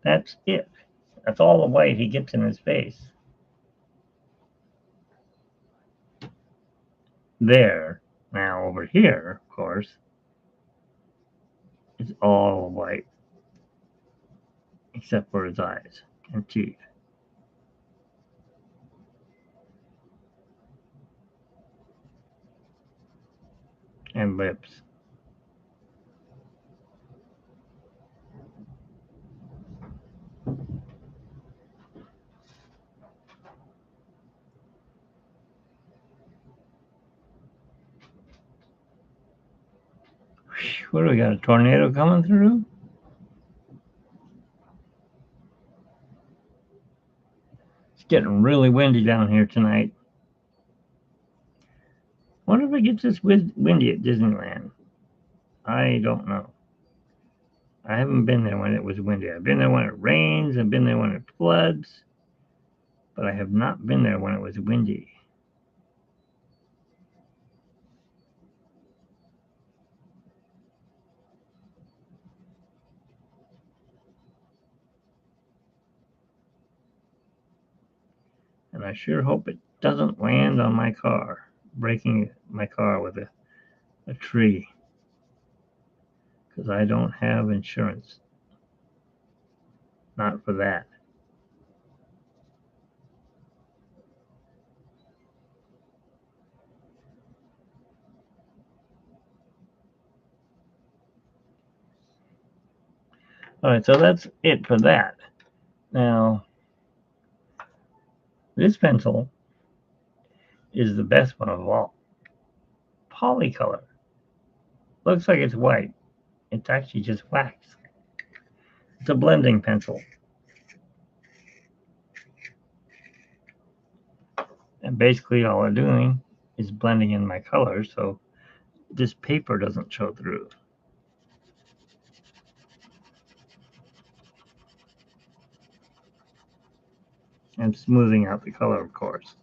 That's it. That's all the white he gets in his face. There. Now over here, of course, it's all white except for his eyes and teeth and lips. What do we got? A tornado coming through? It's getting really windy down here tonight. Wonder if it gets this windy at Disneyland. I don't know. I haven't been there when it was windy. I've been there when it rains. I've been there when it floods. But I have not been there when it was windy. And I sure hope it doesn't land on my car, breaking my car with a tree. Because I don't have insurance. Not for that. All right, so that's it for that. Now, this pencil is the best one of all. Polycolor. Looks like it's white. It's actually just wax. It's a blending pencil. And basically all I'm doing is blending in my colors so this paper doesn't show through. and smoothing out the color, of course.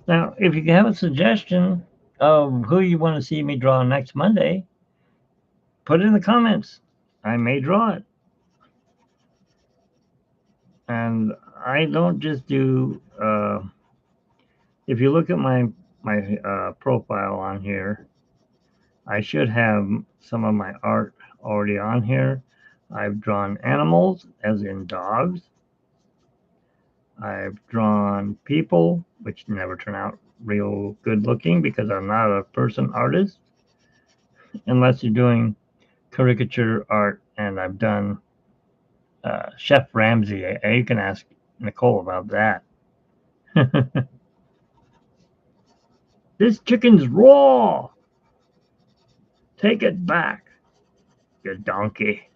Now, if you have a suggestion of who you want to see me draw next Monday, put it in the comments. I may draw it. And I don't just do, if you look at my profile on here, I should have some of my art already on here. I've drawn animals, as in dogs. I've drawn people, which never turn out real good looking because I'm not a person artist, unless you're doing caricature art. And I've done Chef Ramsay. You can ask Nicole about that. This chicken's raw. Take it back, you donkey.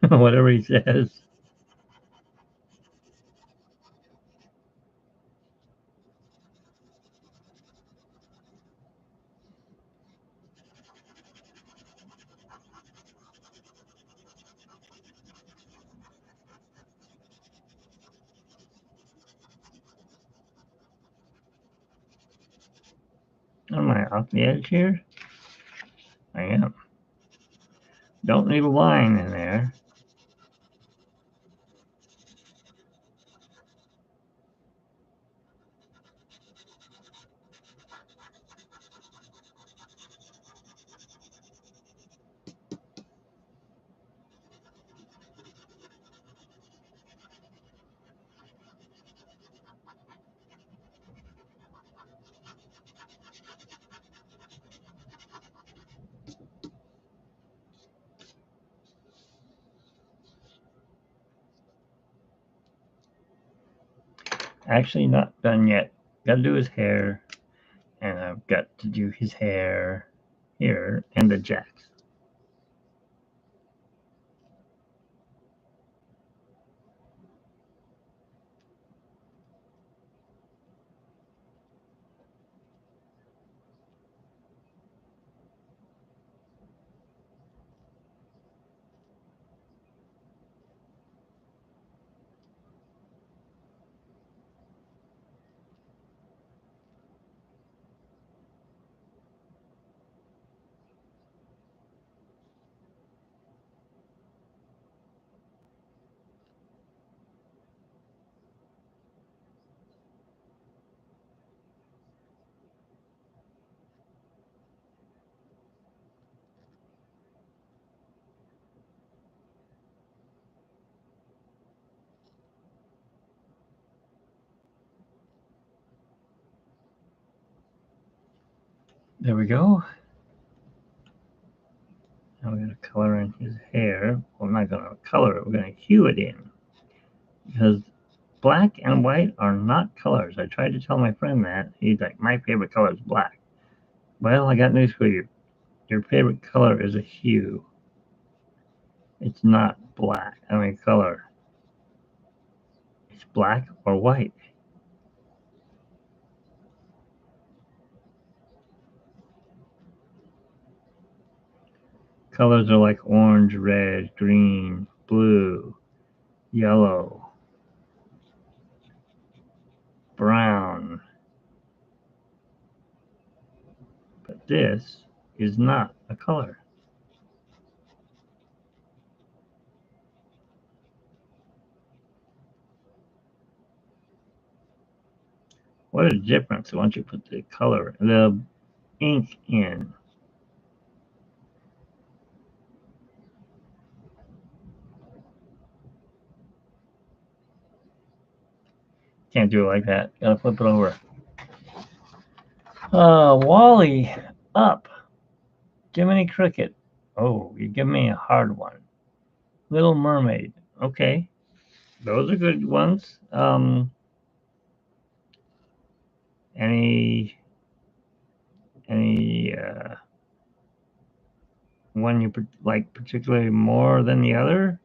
Whatever he says. Am I off the edge here? I am. Don't need a line in there. Actually, not done yet. Got to do his hair, and I've got to do his hair here and the jacks. There we go. Now we're going to color in his hair. Well, I'm not going to color it. We're going to hue it in. Because black and white are not colors. I tried to tell my friend that. He's like, my favorite color is black. Well, I got news for you. Your favorite color is a hue. It's not black. I mean, color. It's black or white. Colors are like orange, red, green, blue, yellow, brown. But this is not a color. What a difference once you put the color, the ink in. Can't do it like that. Gotta flip it over. Wally, up. Jiminy Cricket. Oh, you give me a hard one. Little Mermaid. Okay, those are good ones. Any one you like particularly more than the other?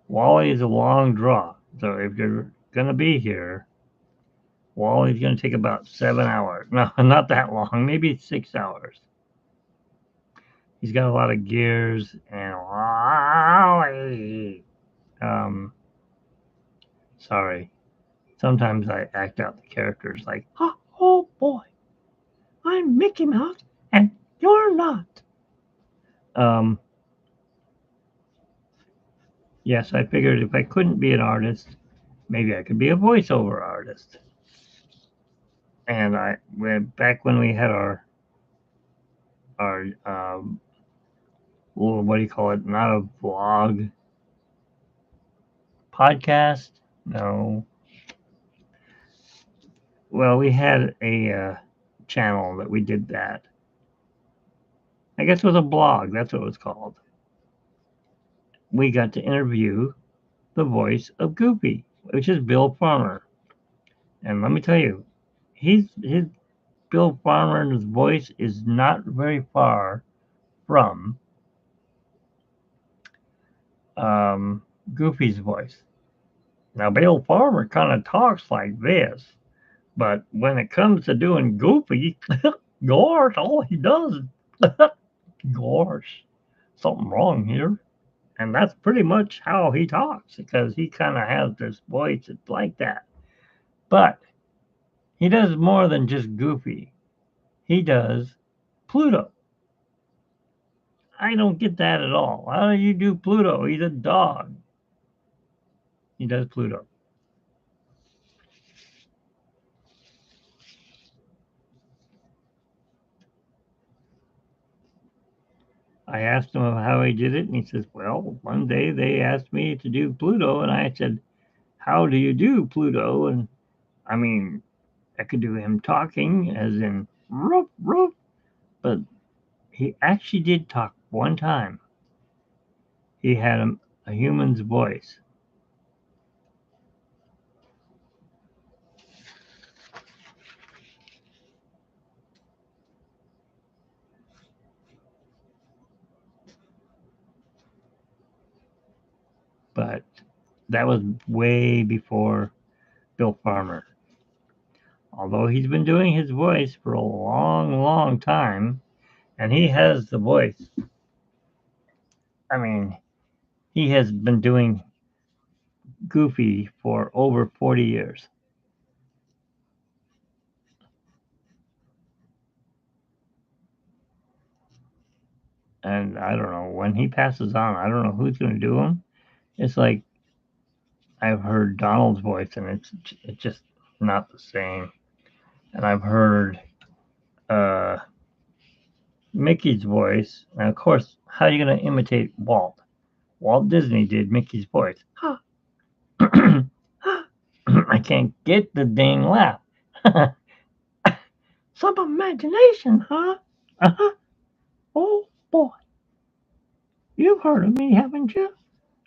Wally is a long draw. So if you're gonna be here, Wally's gonna take about 7 hours. No, not that long. Maybe 6 hours. He's got a lot of gears and Wally. Um, sorry. Sometimes I act out the characters like, oh boy, I'm Mickey Mouse and you're not. Um, yes, I figured if I couldn't be an artist, maybe I could be a voiceover artist. And back when we had our what do you call it? Not a vlog, podcast. No. Well, we had a channel that we did that. I guess it was a blog. That's what it was called. We got to interview the voice of Goofy, which is Bill Farmer. And let me tell you, his Bill Farmer's voice is not very far from Goofy's voice. Now, Bill Farmer kind of talks like this, but when it comes to doing Goofy, gosh, all he does, gosh, something wrong here. And that's pretty much how he talks because he kind of has this voice that's like that. But he does more than just Goofy. He does Pluto. I don't get that at all. How do you do Pluto? He's a dog. He does Pluto. I asked him how he did it, and he says, well, one day they asked me to do Pluto, and I said, how do you do Pluto? And I mean, I could do him talking, as in, roof, roof, but he actually did talk one time. He had a human's voice. But that was way before Bill Farmer. Although he's been doing his voice for a long, long time, and he has the voice. I mean, he has been doing Goofy for over 40 years. And I don't know, when he passes on, I don't know who's going to do him. It's like I've heard Donald's voice, and it's just not the same. And I've heard uh, Mickey's voice. And of course, how are you going to imitate Walt? Walt Disney did Mickey's voice. I can't get the dang laugh. Some imagination, huh? Uh-huh. Oh boy, you've heard of me, haven't you?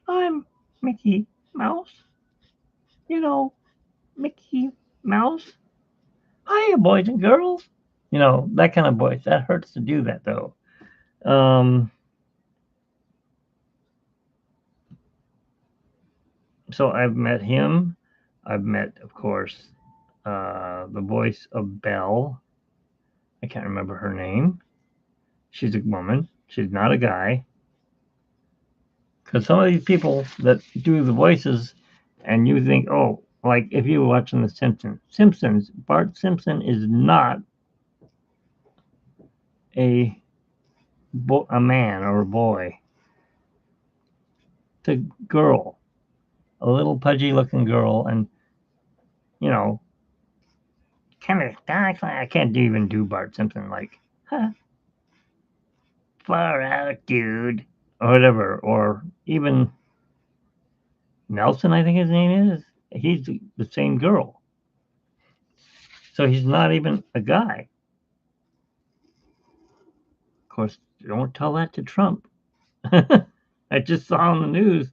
I'm Mickey Mouse. You know, Mickey Mouse. Hiya, boys and girls. You know, that kind of voice. That hurts to do that, though. Um, so I've met him. I've met, of course, the voice of Belle. I can't remember her name. She's a woman. She's not a guy. Because some of these people that do the voices, and you think, oh, like if you were watching The Simpsons, Bart Simpson is not a a man or a boy. It's a girl, a little pudgy looking girl, and you know, kind of I can't even do Bart Simpson like, huh, far out, dude, or whatever, or even Nelson, I think his name is. He's the same girl, so he's not even a guy. Of course, don't tell that to Trump. I just saw on the news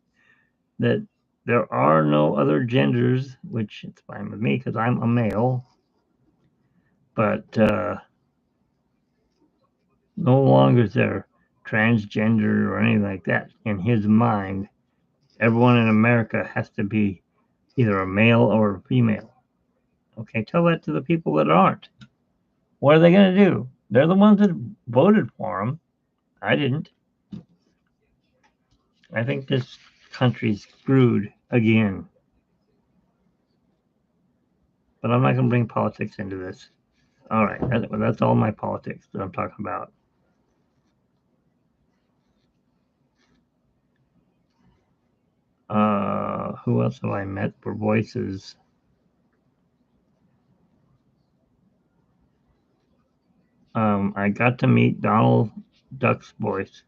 that there are no other genders, which it's fine with me because I'm a male, but no longer is there transgender or anything like that in his mind. everyone in America has to be either a male or a female. Okay, tell that to the people that aren't. What are they going to do? They're the ones that voted for them. I didn't. I think this country's screwed again. But I'm not going to bring politics into this. All right, that's all my politics that I'm talking about. Who else have I met for voices? I got to meet Donald Duck's voice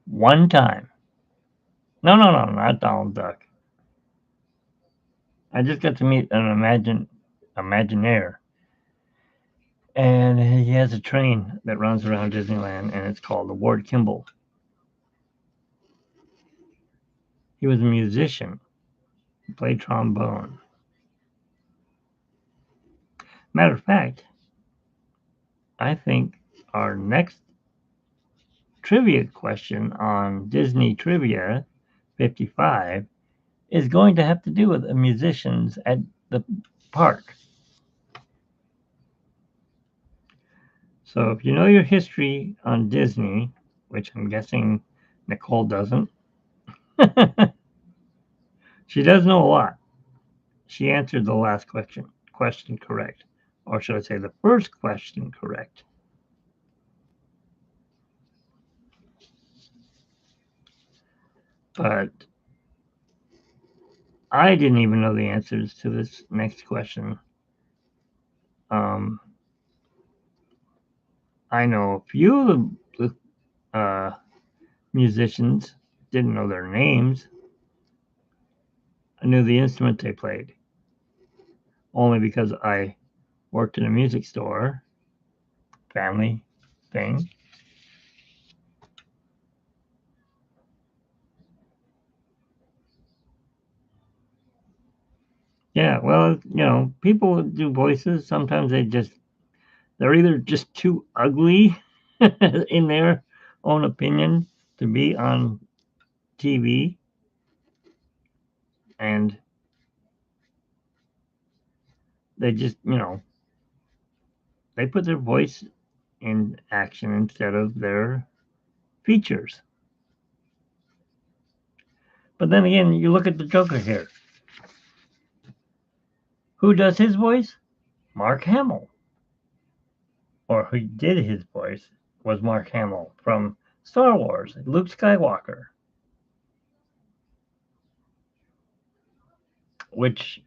one time. No, not Donald Duck. I just got to meet an Imagineer, and he has a train that runs around Disneyland, and it's called the Ward Kimball. He was a musician. He played trombone. Matter of fact, I think our next trivia question on Disney Trivia 55 is going to have to do with the musicians at the park. So if you know your history on Disney, which I'm guessing Nicole doesn't, she does know a lot. She answered the last question correct. Or should I say the first question correct? But I didn't even know the answers to this next question. I know a few of the musicians, didn't know their names. I knew the instrument they played, only because I worked in a music store, family thing. Yeah, well, people do voices. Sometimes they're either just too ugly in their own opinion to be on TV, and they just, they put their voice in action instead of their features. But then again, you look at the Joker here. Who does his voice? Mark Hamill. Or who did his voice was Mark Hamill from Star Wars, Luke Skywalker. Which,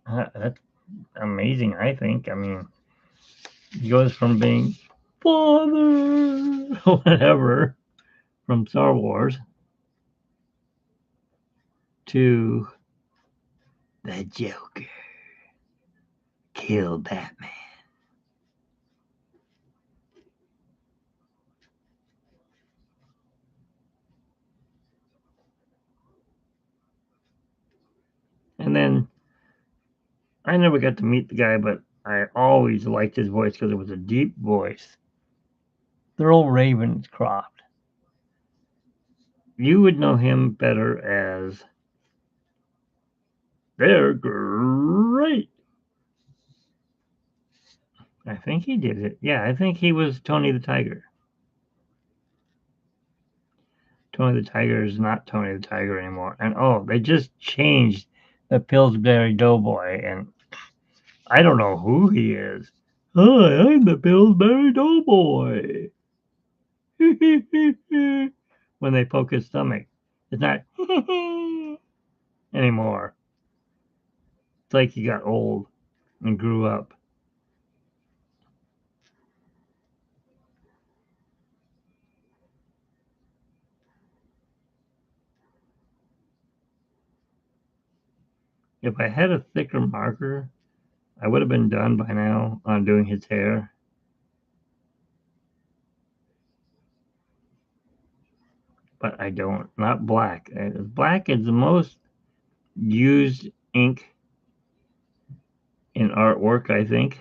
that's amazing, I think. I mean, he goes from being father, whatever, from Star Wars to the Joker. Kill Batman. And then I never got to meet the guy, but I always liked his voice because it was a deep voice. Thurl Ravenscroft. You would know him better as they're great. I think he did it. Yeah, I think he was Tony the Tiger. Tony the Tiger is not Tony the Tiger anymore. And they just changed the Pillsbury Doughboy, and I don't know who he is. Hi, I'm the Pillsbury Doughboy. When they poke his stomach, it's not anymore. It's like he got old and grew up. If I had a thicker marker, I would have been done by now on doing his hair. But I don't. Not black. Black is the most used ink in artwork, I think.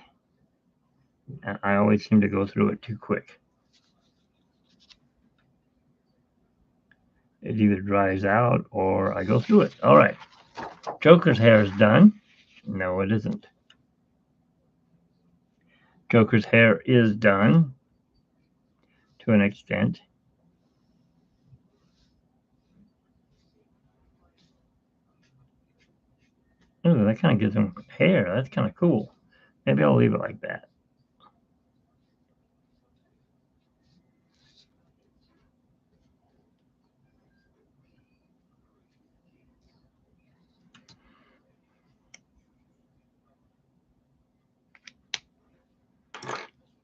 I always seem to go through it too quick. It either dries out or I go through it. All right. Joker's hair is done. No, it isn't. Joker's hair is done to an extent. Ooh, that kind of gives him hair. That's kind of cool. Maybe I'll leave it like that.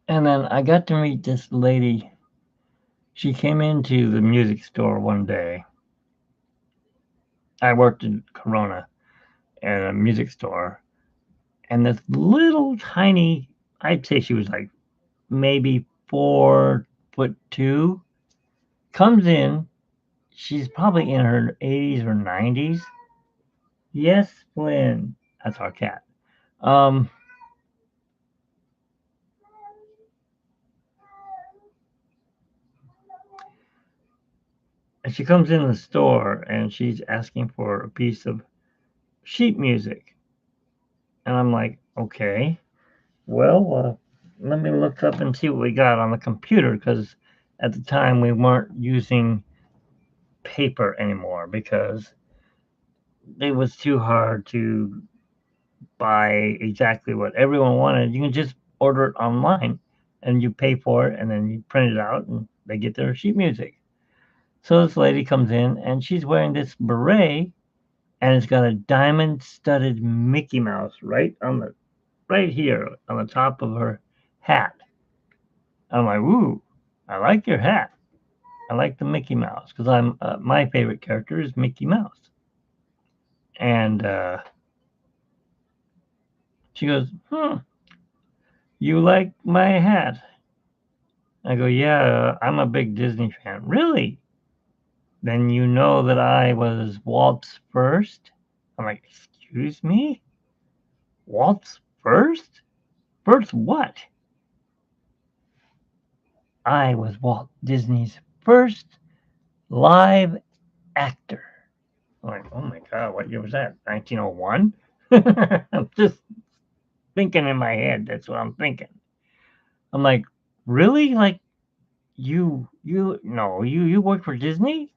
And then I got to meet this lady. She came into the music store one day. I worked in Corona at a music store, and this little tiny, I'd say she was like maybe 4'2", comes in. She's probably in her 80s or 90s. Yes, Flynn. That's our cat. Um, and she comes in the store and she's asking for a piece of sheet music. And I'm like, okay, well, let me look up and see what we got on the computer because at the time we weren't using paper anymore because it was too hard to buy exactly what everyone wanted. You can just order it online and you pay for it and then you print it out and they get their sheet music. So this lady comes in and she's wearing this beret and it's got a diamond studded Mickey Mouse right here on the top of her hat. I'm like, ooh, I like your hat. I like the Mickey Mouse because I'm my favorite character is Mickey Mouse. And she goes, you like my hat? I go, yeah, I'm a big Disney fan. Really? Then you know that I was Walt's first? I'm like, excuse me? Walt's first? First what? I was Walt Disney's first live actor. I'm like, oh my God, what year was that? 1901? I'm just thinking in my head. That's what I'm thinking. I'm like, really? Like, no, you work for Disney?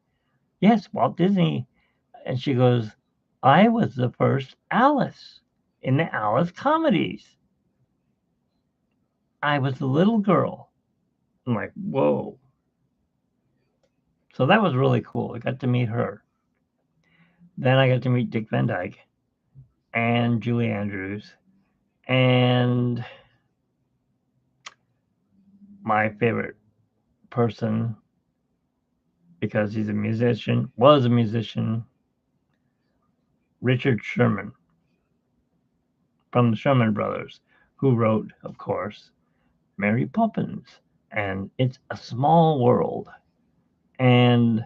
Yes, Walt Disney. And she goes, I was the first Alice in the Alice comedies. I was the little girl. I'm like, whoa. So that was really cool. I got to meet her. Then I got to meet Dick Van Dyke and Julie Andrews and my favorite person because he's a musician, was a musician, Richard Sherman from the Sherman Brothers, who wrote, of course, Mary Poppins and It's a Small World and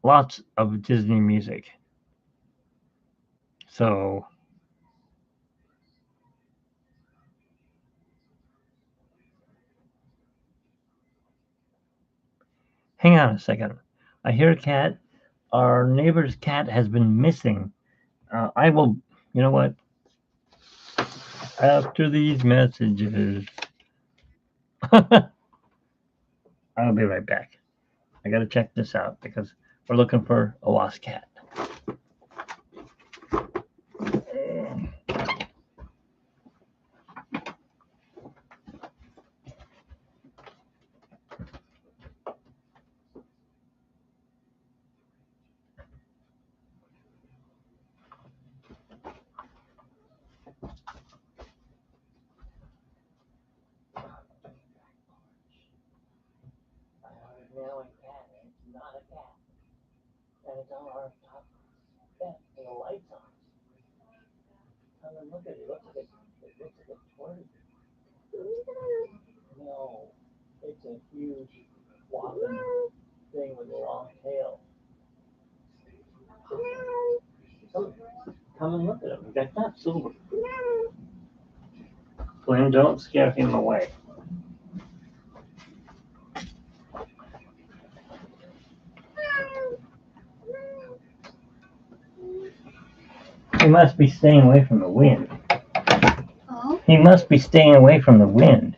lots of Disney music. So hang on a second. I hear a cat. Our neighbor's cat has been missing. I will, you know what? After these messages, I'll be right back. I gotta check this out because we're looking for a lost cat. It's not a cat, and it's on our top bed, and the lights on. Come and look at it. It looks like a tortoise. No, it's a huge flopping thing with a long tail. Come, come and look at him. That's not silver. Glenn, don't scare him away. He must be staying away from the wind. Oh? He must be staying away from the wind.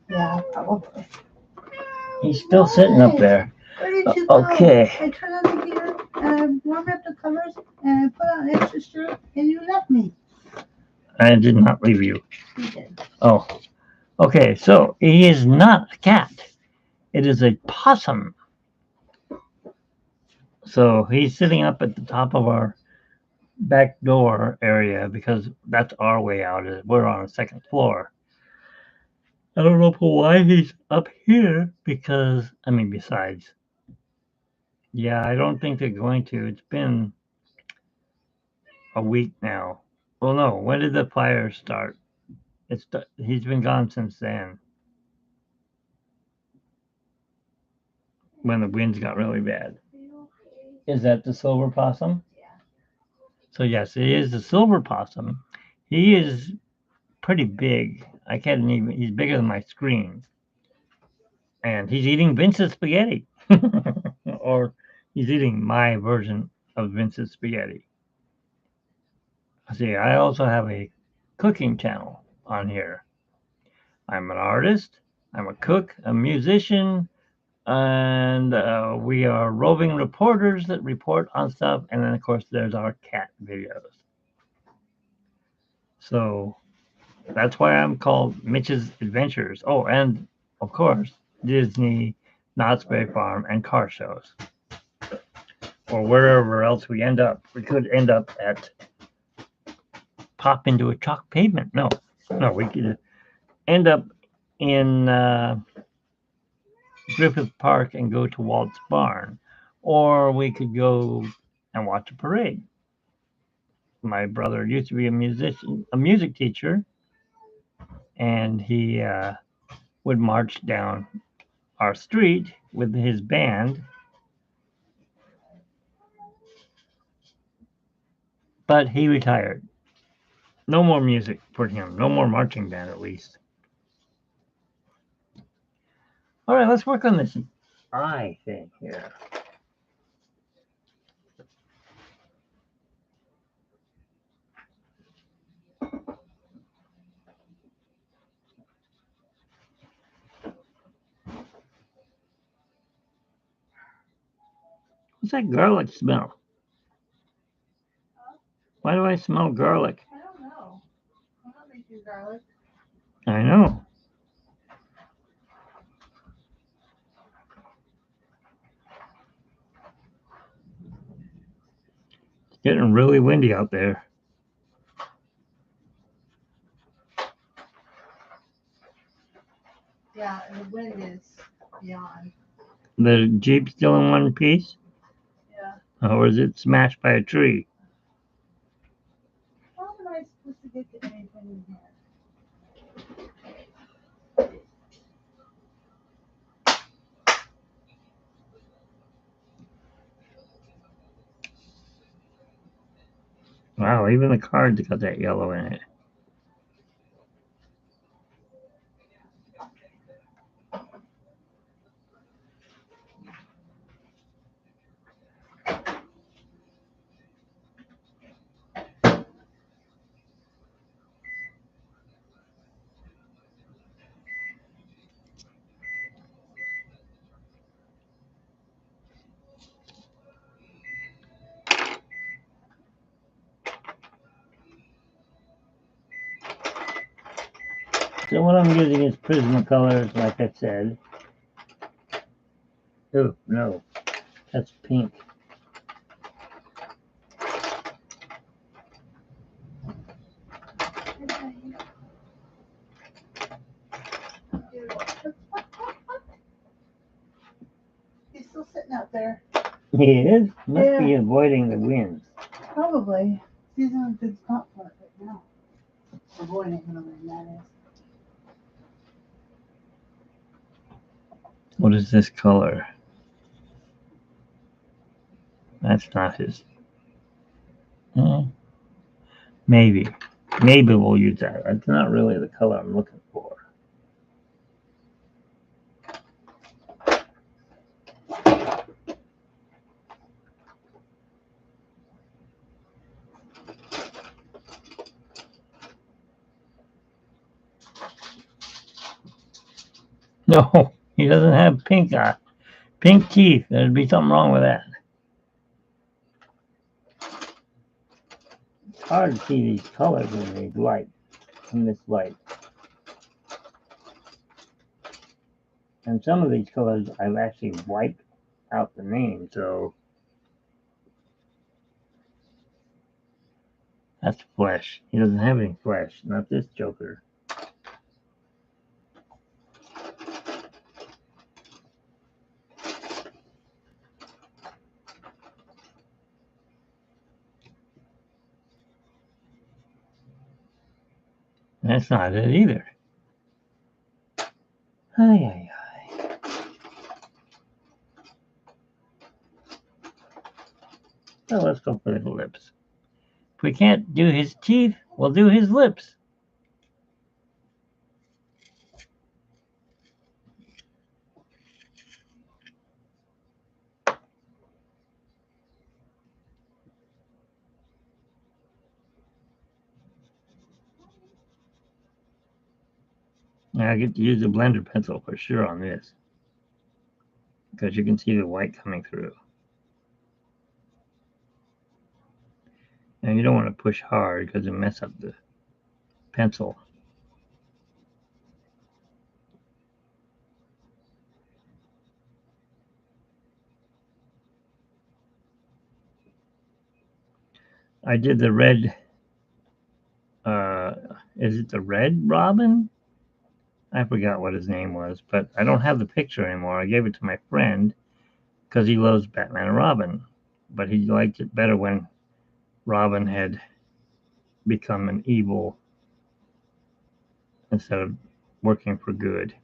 Yeah, probably. He's still sitting up there. Where did you go? Okay. I turned on the heater, warmed up the covers, and put on extra strip, and you left me. I did not leave you. You did. Oh. Okay, so he is not a cat. It is a possum. So he's sitting up at the top of our back door area because that's our way out. We're on the second floor. I don't know why he's up here because, I mean, besides, yeah, I don't think they're going to. It's been a week now. Well, no, when did the fire start? He's been gone since then when the winds got really bad. Is that the silver possum? Yeah. So yes, it is the silver possum. He is pretty big. I can't even. He's bigger than my screen, and he's eating Vince's spaghetti, or he's eating my version of Vince's spaghetti. See, I also have a cooking channel on here. I'm an artist. I'm a cook, a musician, and we are roving reporters that report on stuff. And then, of course, there's our cat videos. So that's why I'm called Mitch's Adventures. Oh, and of course, Disney, Knott's Berry Farm, and car shows. Or wherever else we end up. We could end up at Pop into a Chalk Pavement. No, we could end up in Griffith Park and go to Walt's Barn. Or we could go and watch a parade. My brother used to be a music teacher, and he would march down our street with his band. But he retired. No more music for him. No more marching band, at least. All right, let's work on this eye thing here. What's that garlic smell? Why do I smell garlic? I don't know. I'm not making garlic. I know. It's getting really windy out there. Yeah, the wind is beyond. The Jeep still in one piece? Yeah. Or is it smashed by a tree? How am I supposed to get to anything in here? Wow, even the cards got that yellow in it. So what I'm using is Prismacolors, like I said. Oh, no. That's pink. He's still sitting out there. He is? Must be Yeah. avoiding the winds. Probably. He's in a good spot for it right now. Avoiding whatever that is. What is this color? That's not his. Maybe. Maybe we'll use that. That's not really the color I'm looking for. No, he doesn't have pink teeth. There'd be something wrong with that. It's hard to see these colors in this light. And some of these colors I've actually wiped out the name, so that's flesh. He doesn't have any flesh, not this Joker. That's not it either. Ay, ay, ay. So let's go for the lips. If we can't do his teeth, we'll do his lips. Now I get to use the blender pencil for sure on this, because you can see the white coming through. And you don't want to push hard because it mess up the pencil. I did the red, is it the Red Robin? I forgot what his name was, but I don't have the picture anymore. I gave it to my friend because he loves Batman and Robin, but he liked it better when Robin had become an evil instead of working for good.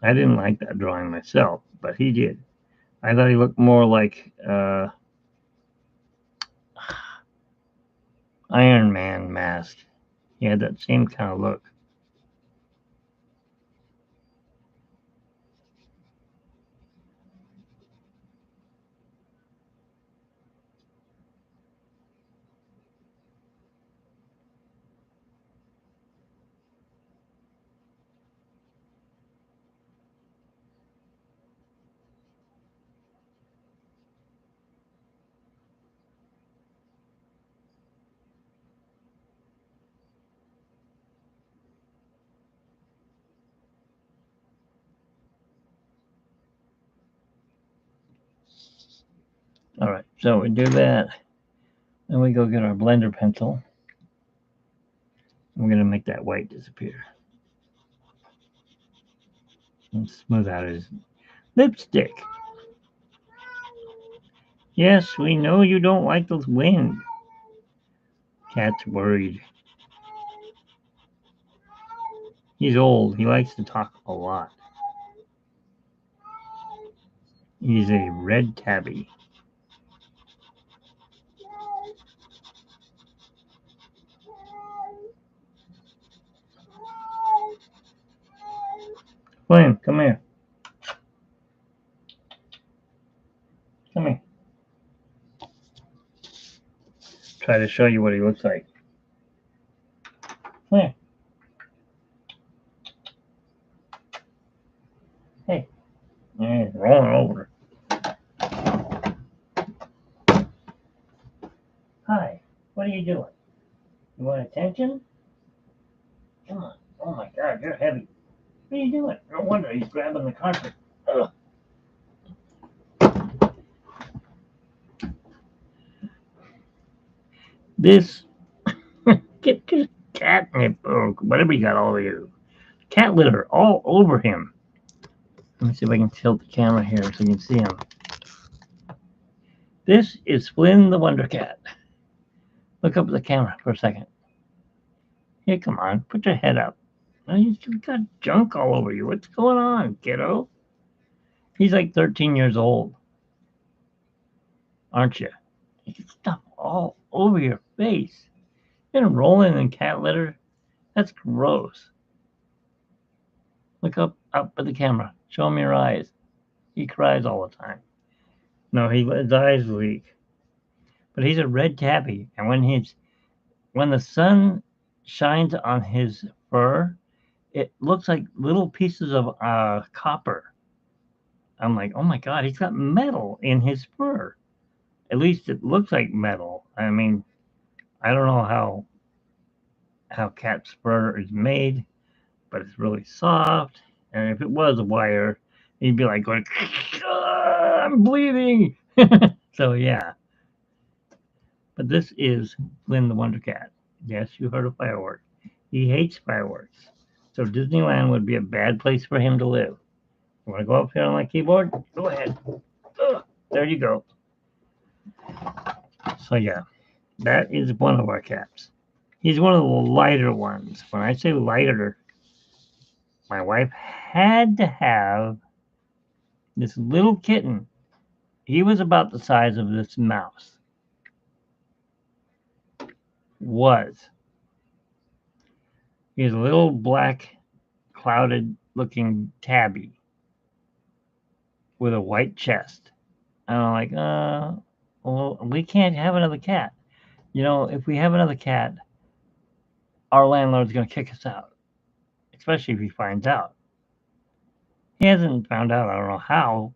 I didn't like that drawing myself, but he did. I thought he looked more like Iron Man mask. He had that same kind of look. All right, so we do that. Then we go get our blender pencil. We're going to make that white disappear. And smooth out his lipstick. Yes, we know you don't like the wind. Cat's worried. He's old. He likes to talk a lot. He's a red tabby. Flynn, come here. Come here. Try to show you what he looks like. Come here. Hey. Yeah, he's rolling over. Hi. What are you doing? You want attention? Come on. Oh my God, you're heavy. What are you doing? No wonder he's grabbing the carpet. Ugh. This get this catnip or whatever you got all over you. Cat litter all over him. Let me see if I can tilt the camera here so you can see him. This is Flynn the Wonder Cat. Look up at the camera for a second. Here, come on, put your head up. Oh, you've got junk all over you. What's going on, kiddo? He's like 13 years old, aren't you? You get stuff all over your face. You're rolling in cat litter. That's gross. Look up at the camera. Show him your eyes. He cries all the time. No, his eyes leak. but he's a red tabby, and when the sun shines on his fur, it looks like little pieces of copper. I'm like, oh my god, he's got metal in his fur. At least it looks like metal. I mean, I don't know how cat's fur is made, but it's really soft. And if it was wire, he'd be like going, "Ah, I'm bleeding." So yeah, but this is Flynn the Wonder Cat. Yes, you heard of fireworks. He hates fireworks. So Disneyland would be a bad place for him to live. You want to go up here on my keyboard? Go ahead. Ugh, there you go. So yeah, that is one of our cats. He's one of the lighter ones. When I say lighter, my wife had to have this little kitten. He was about the size of this mouse. Was. He's a little black, clouded looking tabby with a white chest. And I'm like, well, we can't have another cat. You know, if we have another cat, our landlord's going to kick us out, especially if he finds out. He hasn't found out, I don't know how.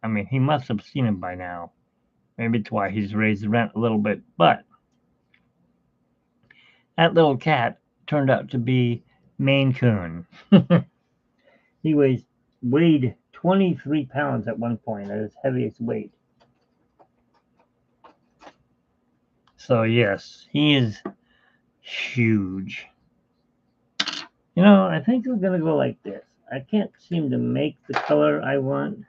I mean, he must have seen him by now. Maybe it's why he's raised the rent a little bit. But that little cat turned out to be Maine Coon. He weighed 23 pounds at one point at his heaviest weight. So yes, he is huge. You know, I think I'm gonna go like this. I can't seem to make the color I want.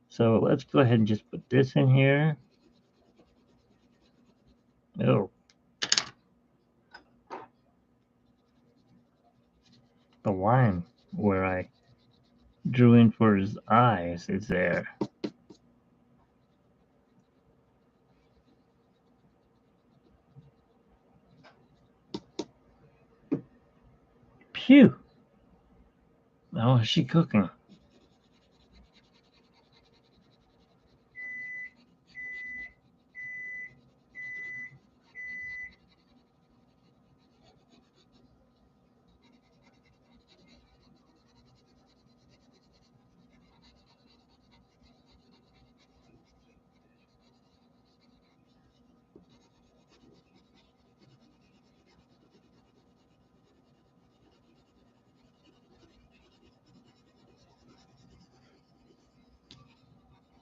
So let's go ahead and just put this in here. Oh. The line where I drew in for his eyes is there. Phew. How is she cooking?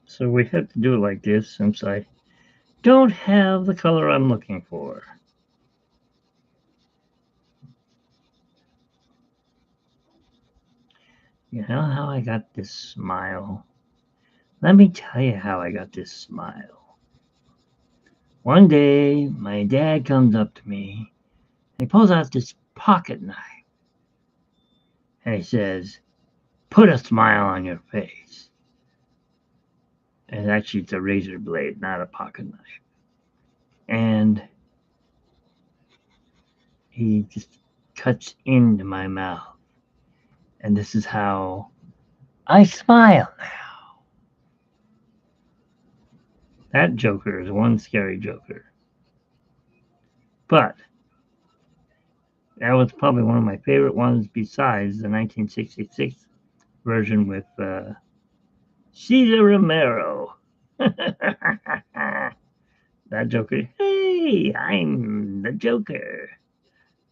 So we have to do it like this since I don't have the color I'm looking for. You know how I got this smile? Let me tell you how I got this smile. One day, my dad comes up to me and he pulls out this pocket knife and he says, "Put a smile on your face." And actually, it's a razor blade, not a pocket knife. And he just cuts into my mouth. And this is how I smile now. That Joker is one scary Joker. But that was probably one of my favorite ones besides the 1966 version with Cesar Romero. That Joker, hey, I'm the Joker.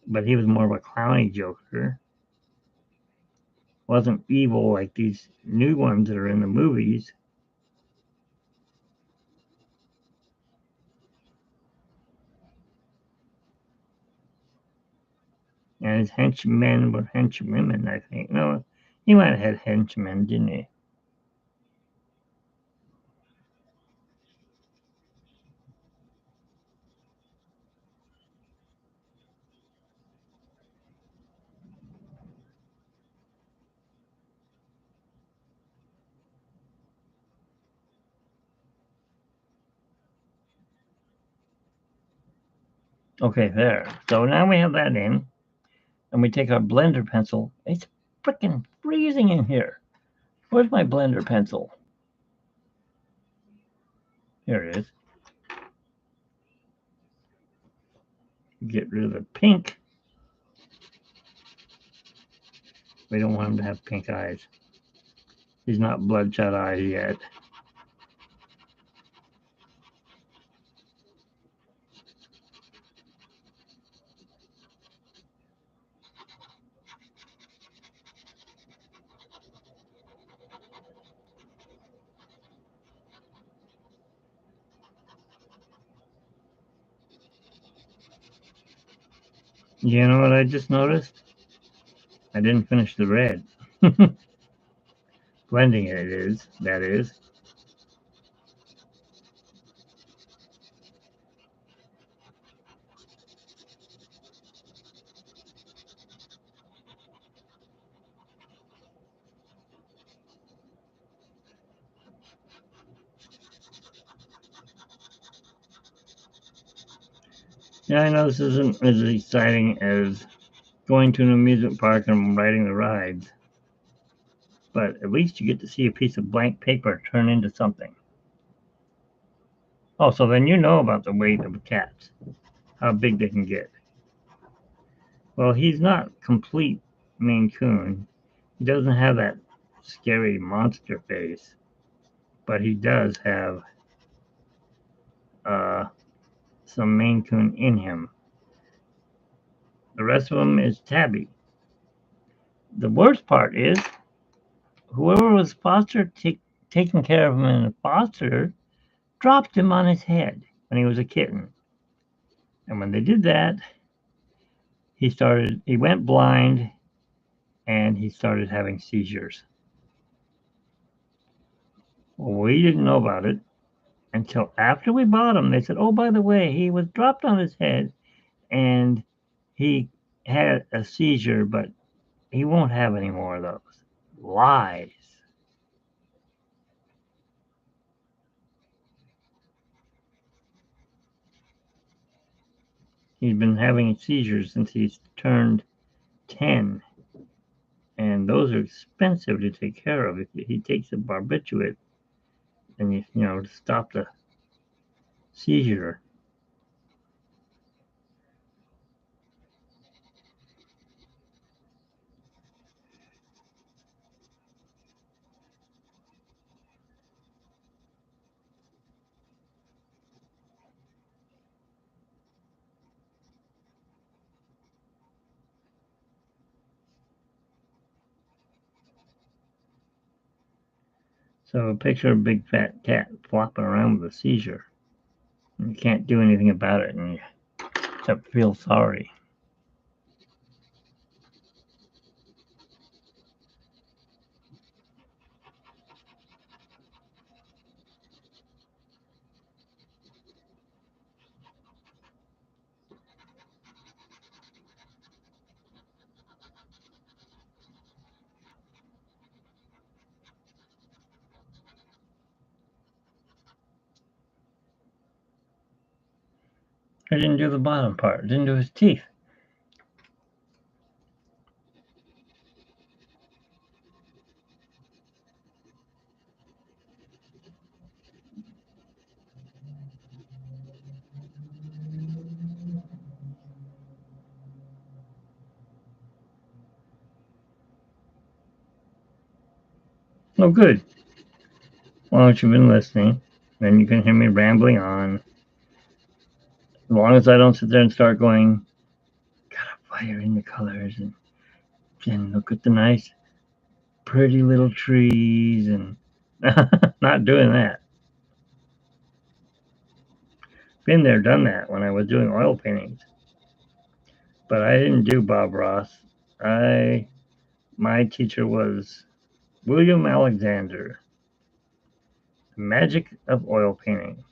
But he was more of a clowny Joker. Wasn't evil like these new ones that are in the movies. And his henchmen were henchwomen, I think. No, he might have had henchmen, didn't he? Okay, there. So now we have that in, and we take our blender pencil. It's freaking freezing in here. Where's my blender pencil? Here it is. Get rid of the pink. We don't want him to have pink eyes. He's not bloodshot eyes yet. You know what I just noticed? I didn't finish the red. Blending it is, that is. Yeah, I know this isn't as exciting as going to an amusement park and riding the rides, but at least you get to see a piece of blank paper turn into something. Oh, so then you know about the weight of cats, how big they can get. Well, he's not complete Maine Coon. He doesn't have that scary monster face, but he does have uh, some Maine Coon in him. The rest of him is tabby. The worst part is whoever was taking care of him in a foster dropped him on his head when he was a kitten. And when they did that, he went blind and he started having seizures. Well, we didn't know about it until after we bought him. They said, oh, by the way, he was dropped on his head and he had a seizure, but he won't have any more of those. Lies. He's been having seizures since he's turned 10, and those are expensive to take care of. If he takes a barbiturate and to stop the seizure. So picture a big fat cat flopping around with a seizure. And you can't do anything about it, and you have to feel sorry. I didn't do the bottom part. I didn't do his teeth. Oh, good. Well, don't you've been listening, then you can hear me rambling on. As long as I don't sit there and start going, gotta fire in the colors and look at the nice, pretty little trees and not doing that. Been there, done that when I was doing oil paintings. But I didn't do Bob Ross. My teacher was William Alexander, The Magic of Oil Painting.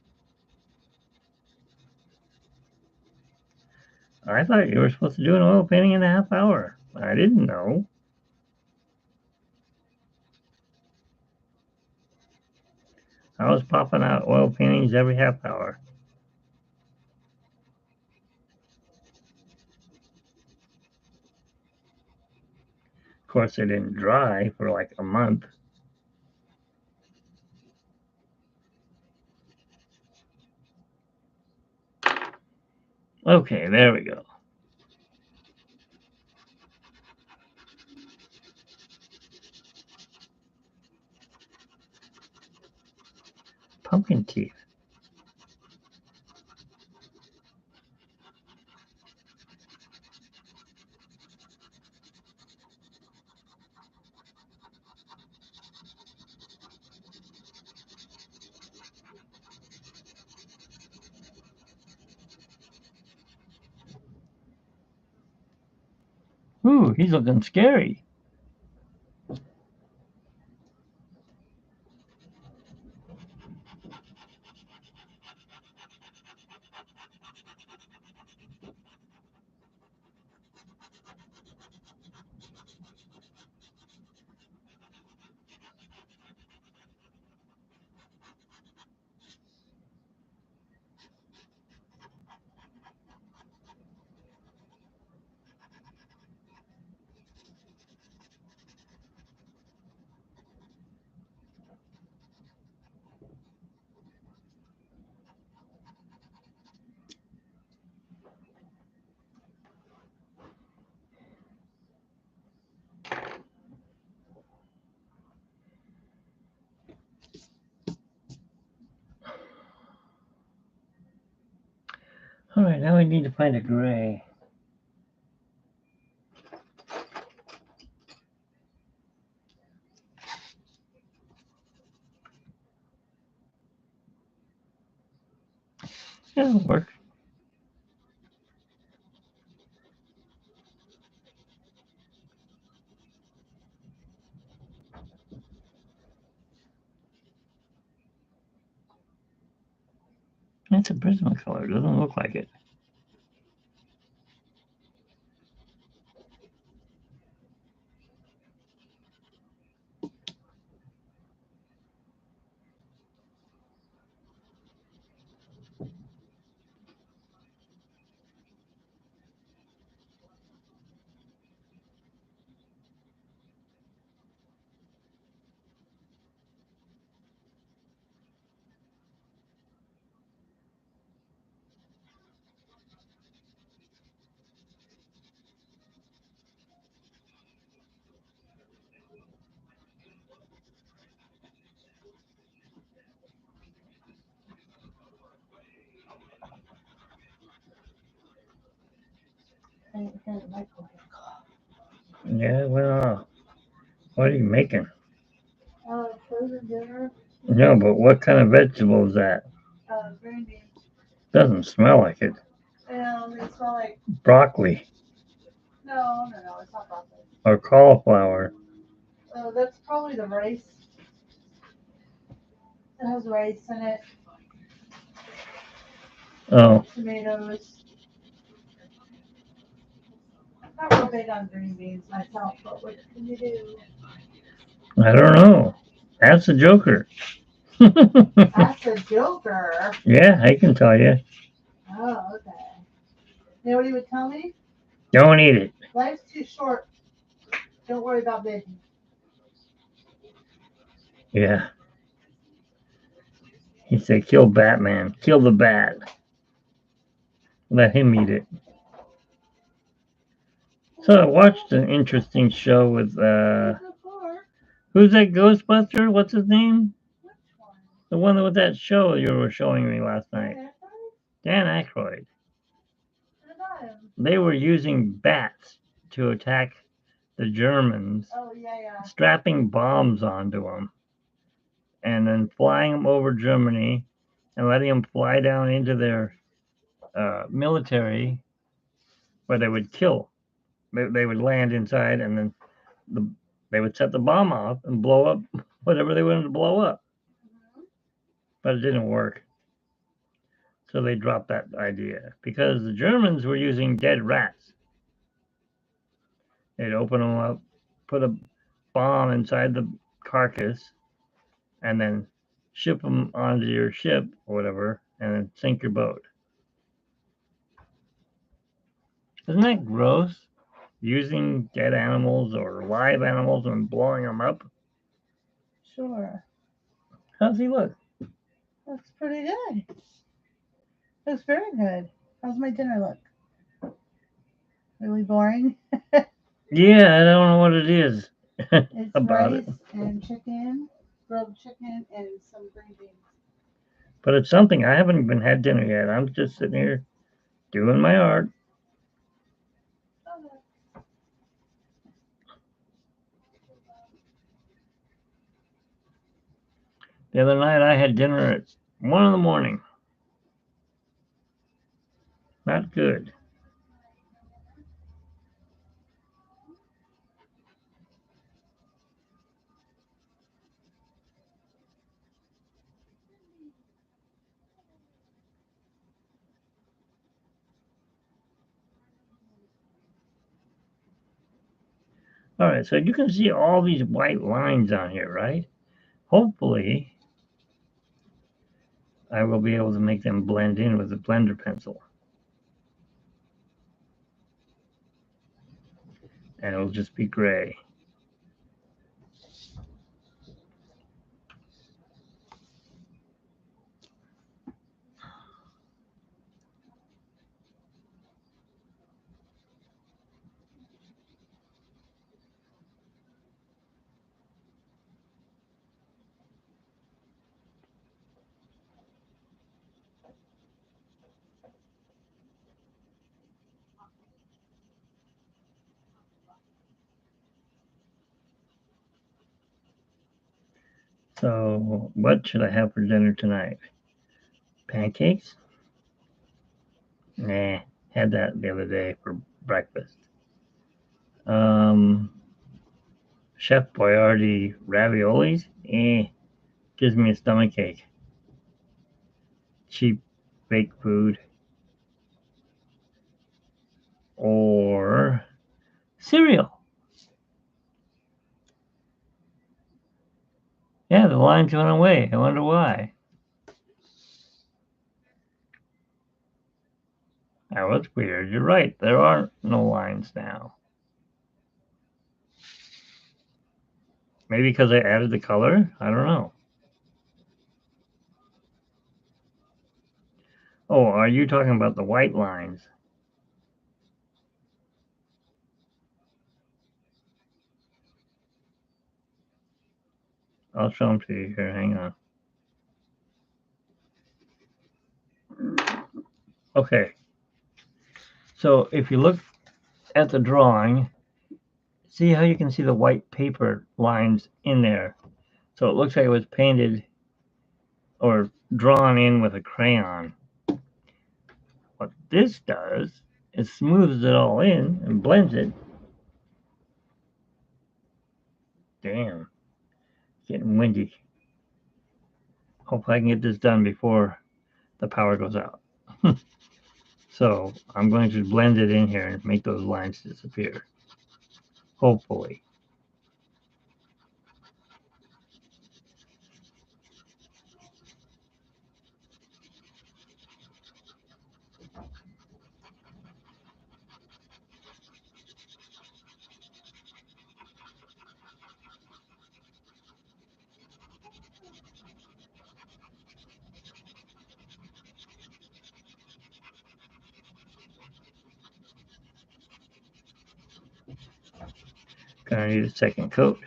I thought you were supposed to do an oil painting in a half hour. I didn't know. I was popping out oil paintings every half hour. Of course, they didn't dry for like a month. Okay, there we go. Pumpkin teeth. Ooh, he's looking scary. All right, now we need to find a gray. That'll work. That's a Prismacolor. Doesn't look like it. I didn't hear the microwave. Yeah, well, what are you making? Frozen dinner. No, but what kind of vegetable is that? Green beans. Doesn't smell like it. They smell like, Broccoli no, it's not broccoli. or cauliflower. That's probably the rice. It has rice in it, Oh, tomatoes. I'm not real big on green beans myself, but what can you do? I don't know. That's the Joker. That's a joker. Yeah, I can tell you. Oh, okay. You know what he would tell me? Don't eat it. Life's too short. Don't worry about vision. Yeah. He said, kill Batman. Kill the bat. Let him eat it. So I watched an interesting show with, who's that Ghostbuster? What's his name? Which one? The one with that show you were showing me last night. Dan Aykroyd. What about him? They were using bats to attack the Germans, Oh, yeah. strapping bombs onto them, and then flying them over Germany and letting them fly down into their military where they would kill. They would land inside and then they would set the bomb off and blow up whatever they wanted to blow up. Mm-hmm. But it didn't work. So they dropped that idea because the Germans were using dead rats. They'd open them up, put a bomb inside the carcass, and then ship them onto your ship or whatever, and then sink your boat. Isn't that gross? Using dead animals or live animals and blowing them up? Sure. How's he look? That's pretty good. That's very good. How's my dinner look? Really boring? Yeah, I don't know what it is It's about rice it, and chicken, grilled chicken, and some green beans. but it's something. I haven't even had dinner yet. I'm just sitting here doing my art. The other night I had dinner at 1 in the morning. Not good. All right, so you can see all these white lines on here, right? Hopefully, I will be able to make them blend in with the blender pencil. And it'll just be gray. So, what should I have for dinner tonight? Pancakes? Nah, had that the other day for breakfast. Chef Boyardee raviolis? Gives me a stomachache. Cheap fake food. Or cereal. Yeah, the lines went away. I wonder why. That was weird. You're right. There are no lines now. Maybe because I added the color? I don't know. Oh, are you talking about the white lines? I'll show them to you here. Hang on. Okay. So if you look at the drawing, see how you can see the white paper lines in there. So it looks like it was painted or drawn in with a crayon. What this does is smooths it all in and blends it. Damn, getting windy. Hopefully I can get this done before the power goes out. So I'm going to blend it in here and make those lines disappear. Hopefully. Gonna need a second coat.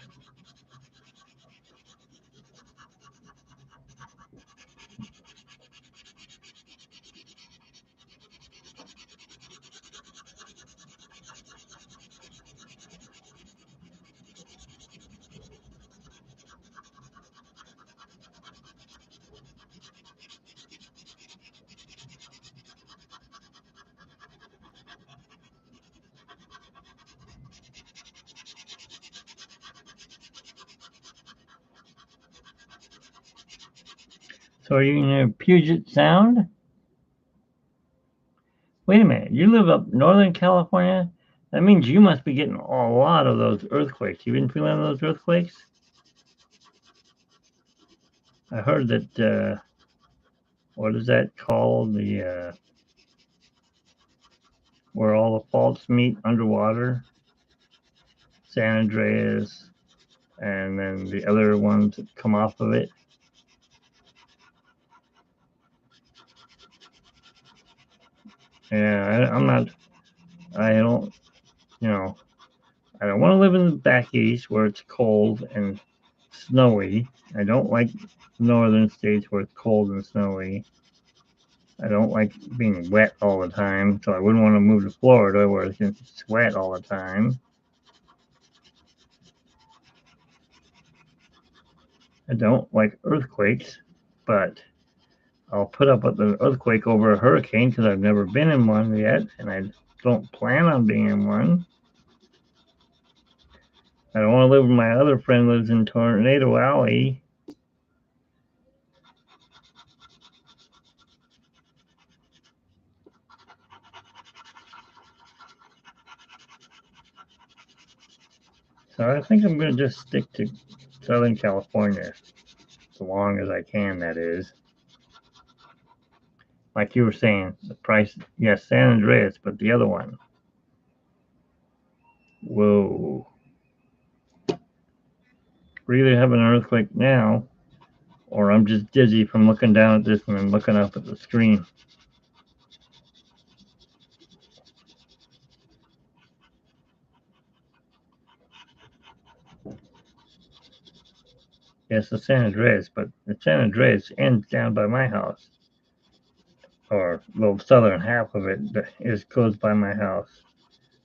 So are you in Puget Sound? Wait a minute, you live up Northern California? That means you must be getting a lot of those earthquakes. You been feeling those earthquakes? I heard that, what is that called? Where all the faults meet underwater? San Andreas, and then the other ones that come off of it. Yeah, I'm not. I don't. You know, I don't want to live in the back east where it's cold and snowy. I don't like northern states where it's cold and snowy. I don't like being wet all the time, so I wouldn't want to move to Florida where it's going to sweat all the time. I don't like earthquakes, but I'll put up with the earthquake over a hurricane because I've never been in one yet, and I don't plan on being in one. I don't want to live where my other friend lives in Tornado Alley. So I think I'm going to just stick to Southern California as long as I can, that is. Like you were saying, the price, yes, San Andreas, but the other one. Whoa. We're either having an earthquake now, or I'm just dizzy from looking down at this and then looking up at the screen. Yes, the San Andreas, but the San Andreas ends down by my house. Or the southern half of it is goes by my house,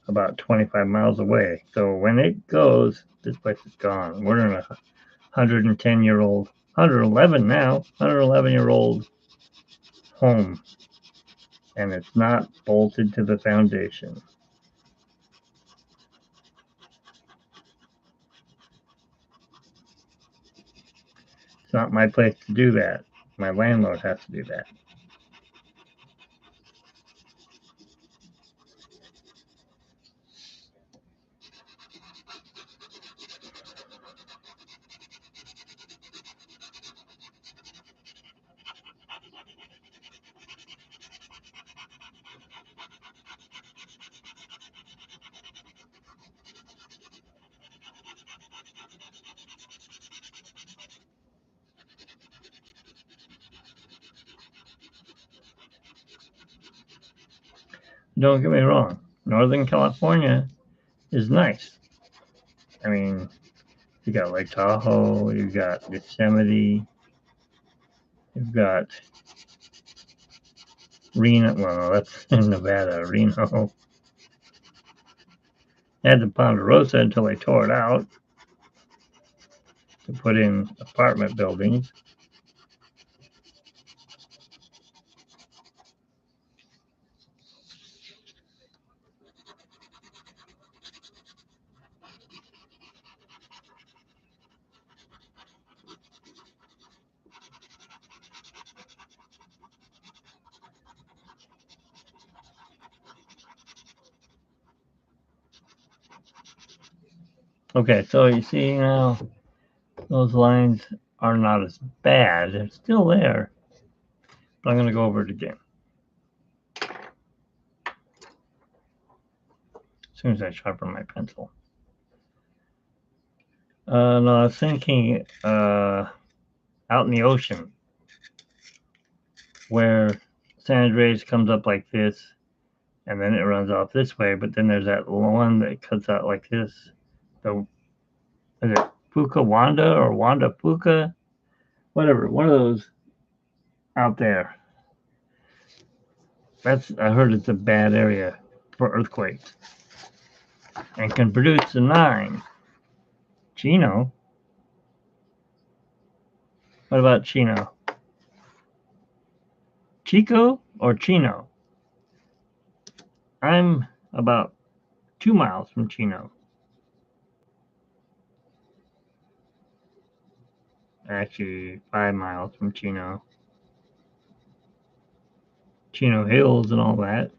about 25 miles away. So when it goes, this place is gone. We're in a 110-year-old, 111 now, 111-year-old home, and it's not bolted to the foundation. It's not my place to do that. My landlord has to do that. Don't get me wrong, Northern California is nice. I mean, you got Lake Tahoe, you got Yosemite, you've got Reno. Well, no, that's in Nevada, Reno. They had the Ponderosa until they tore it out to put in apartment buildings. Okay, so you see now those lines are not as bad. They're still there. But I'm going to go over it again. As soon as I sharpen my pencil. No, I was thinking out in the ocean where San Andreas comes up like this and then it runs off this way, but then there's that one that cuts out like this. Is it Puka Wanda or Wanda Puka? Whatever, one of those out there. I heard it's a bad area for earthquakes and can produce a 9. Chino? What about Chino? Chico or Chino? I'm about 2 miles from Chino. Actually, 5 miles from Chino. Chino Hills and all that.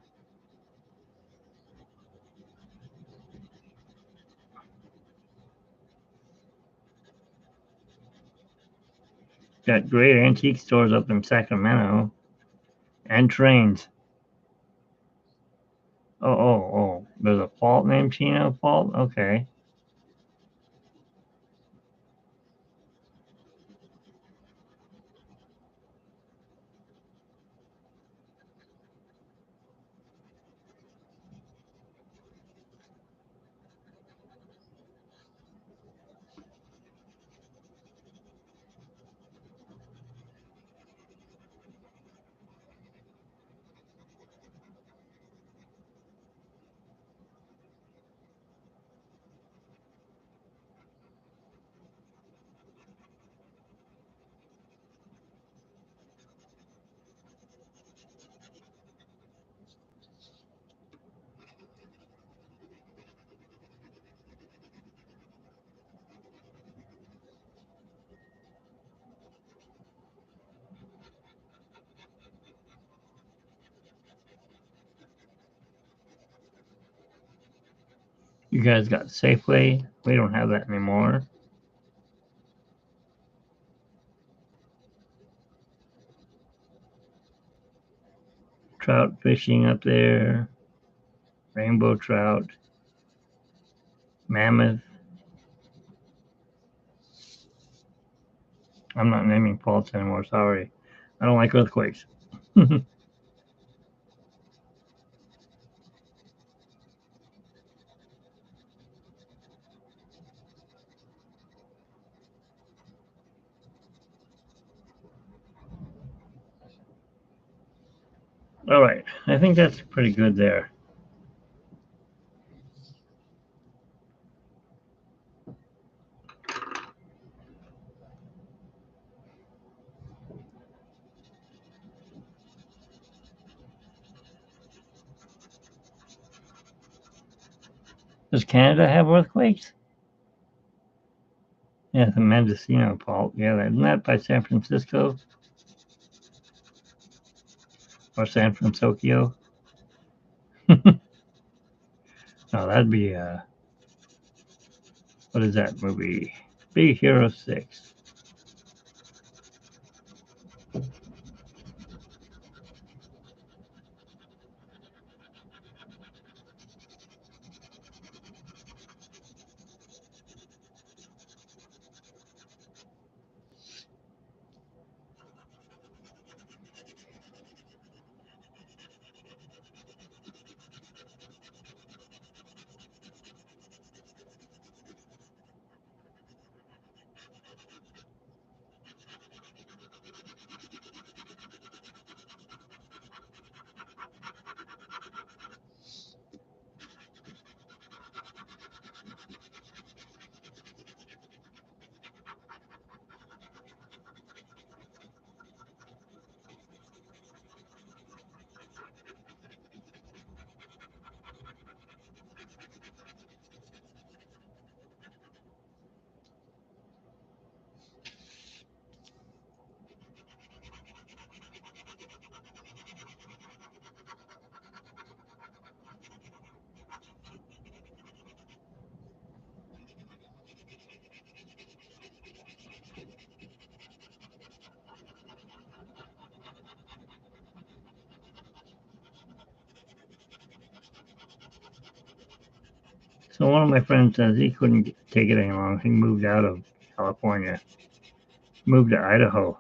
Got great antique stores up in Sacramento and trains. Oh, there's a fault named Chino Fault? Okay. guys got Safeway. We don't have that anymore. Trout fishing up there. Rainbow trout. Mammoth. I'm not naming faults anymore, sorry. I don't like earthquakes. All right, I think that's pretty good there. Does Canada have earthquakes? Yeah, the Mendocino fault. Yeah, isn't that by San Francisco? Or San Francisco? No, that'd be, what is that movie? Big Hero 6. So one of my friends says he couldn't take it any longer. He moved out of California, moved to Idaho.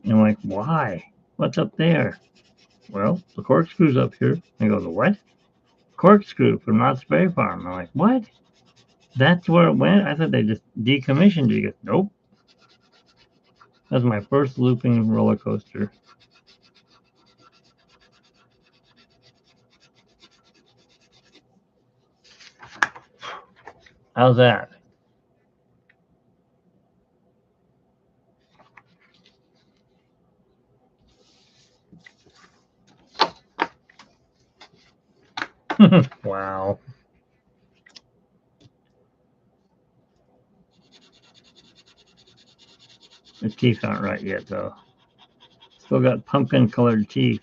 And I'm like, why? What's up there? Well, the corkscrew's up here. I go, the what? Corkscrew from Knott's Berry Farm. I'm like, what? That's where it went? I thought they just decommissioned it. He goes, nope. That was my first looping roller coaster. How's that? Wow. His teeth aren't right yet, though. Still got pumpkin colored teeth.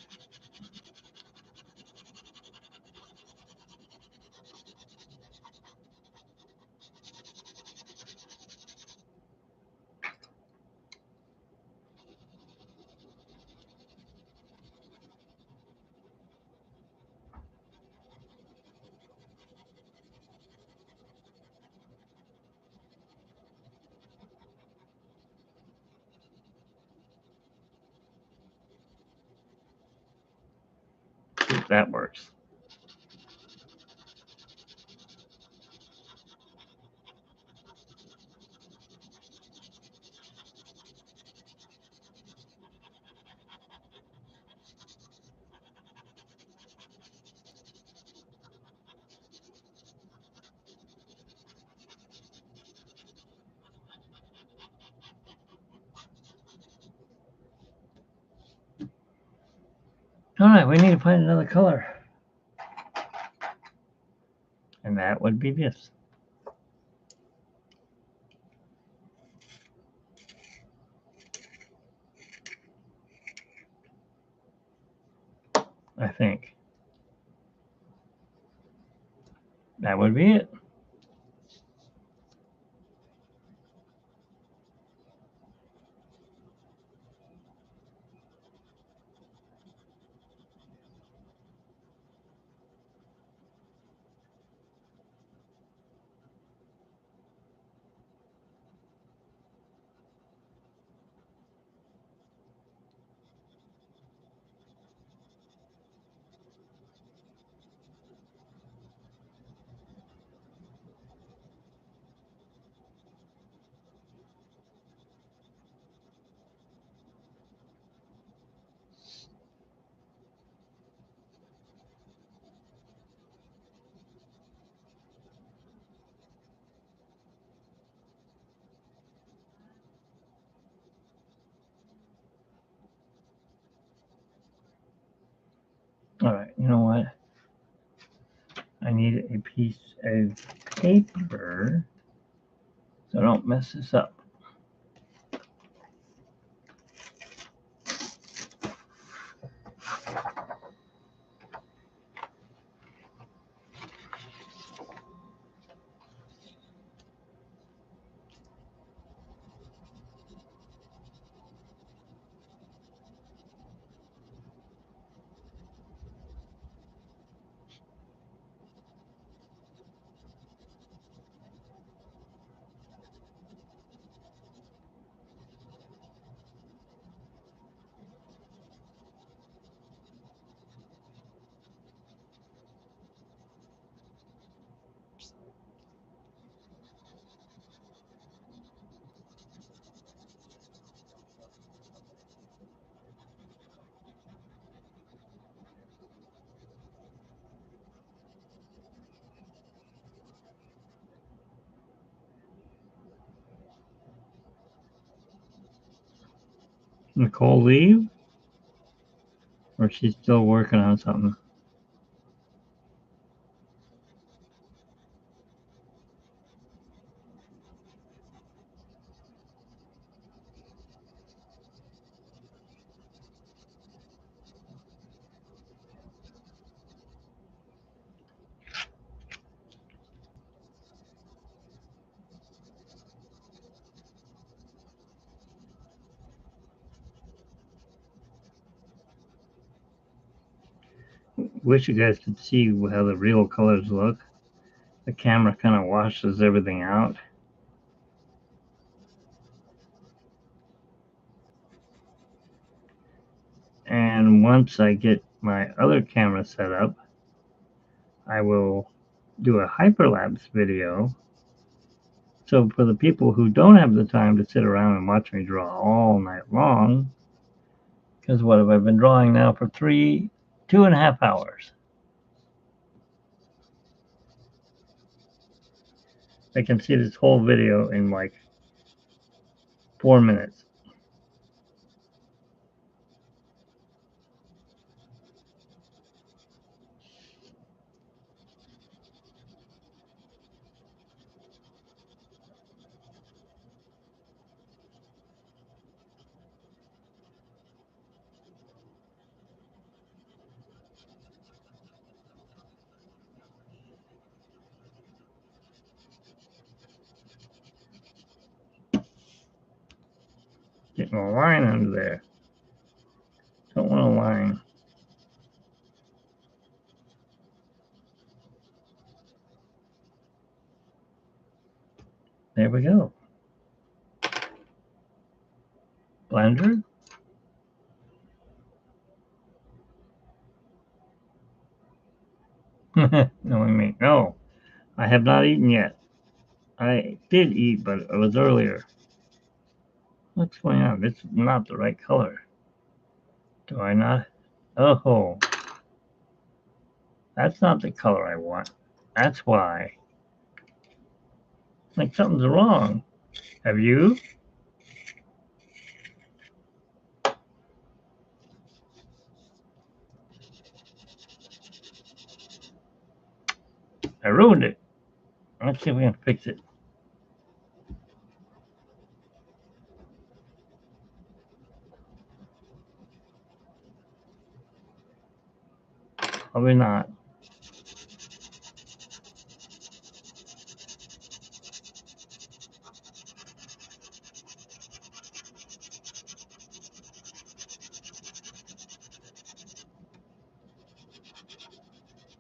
See if that works. All right, we need to find another color. And that would be this. I think. That would be it. All right, you know what? I need a piece of paper so I don't mess this up. Nicole leave? Or she's still working on something? Wish you guys could see how the real colors look. The camera kind of washes everything out. And once I get my other camera set up, I will do a hyperlapse video. So for the people who don't have the time to sit around and watch me draw all night long, because what have I been drawing now for 2.5 hours? I can see this whole video in like 4 minutes. Getting a line under there. Don't want a line. There we go. Blender. Knowing me. No, I have not eaten yet. I did eat, but it was earlier. What's going on? This is not the right color. Do I not? Oh, that's not the color I want. That's why. Like something's wrong. Have you? I ruined it. Let's see if we can fix it. Probably not.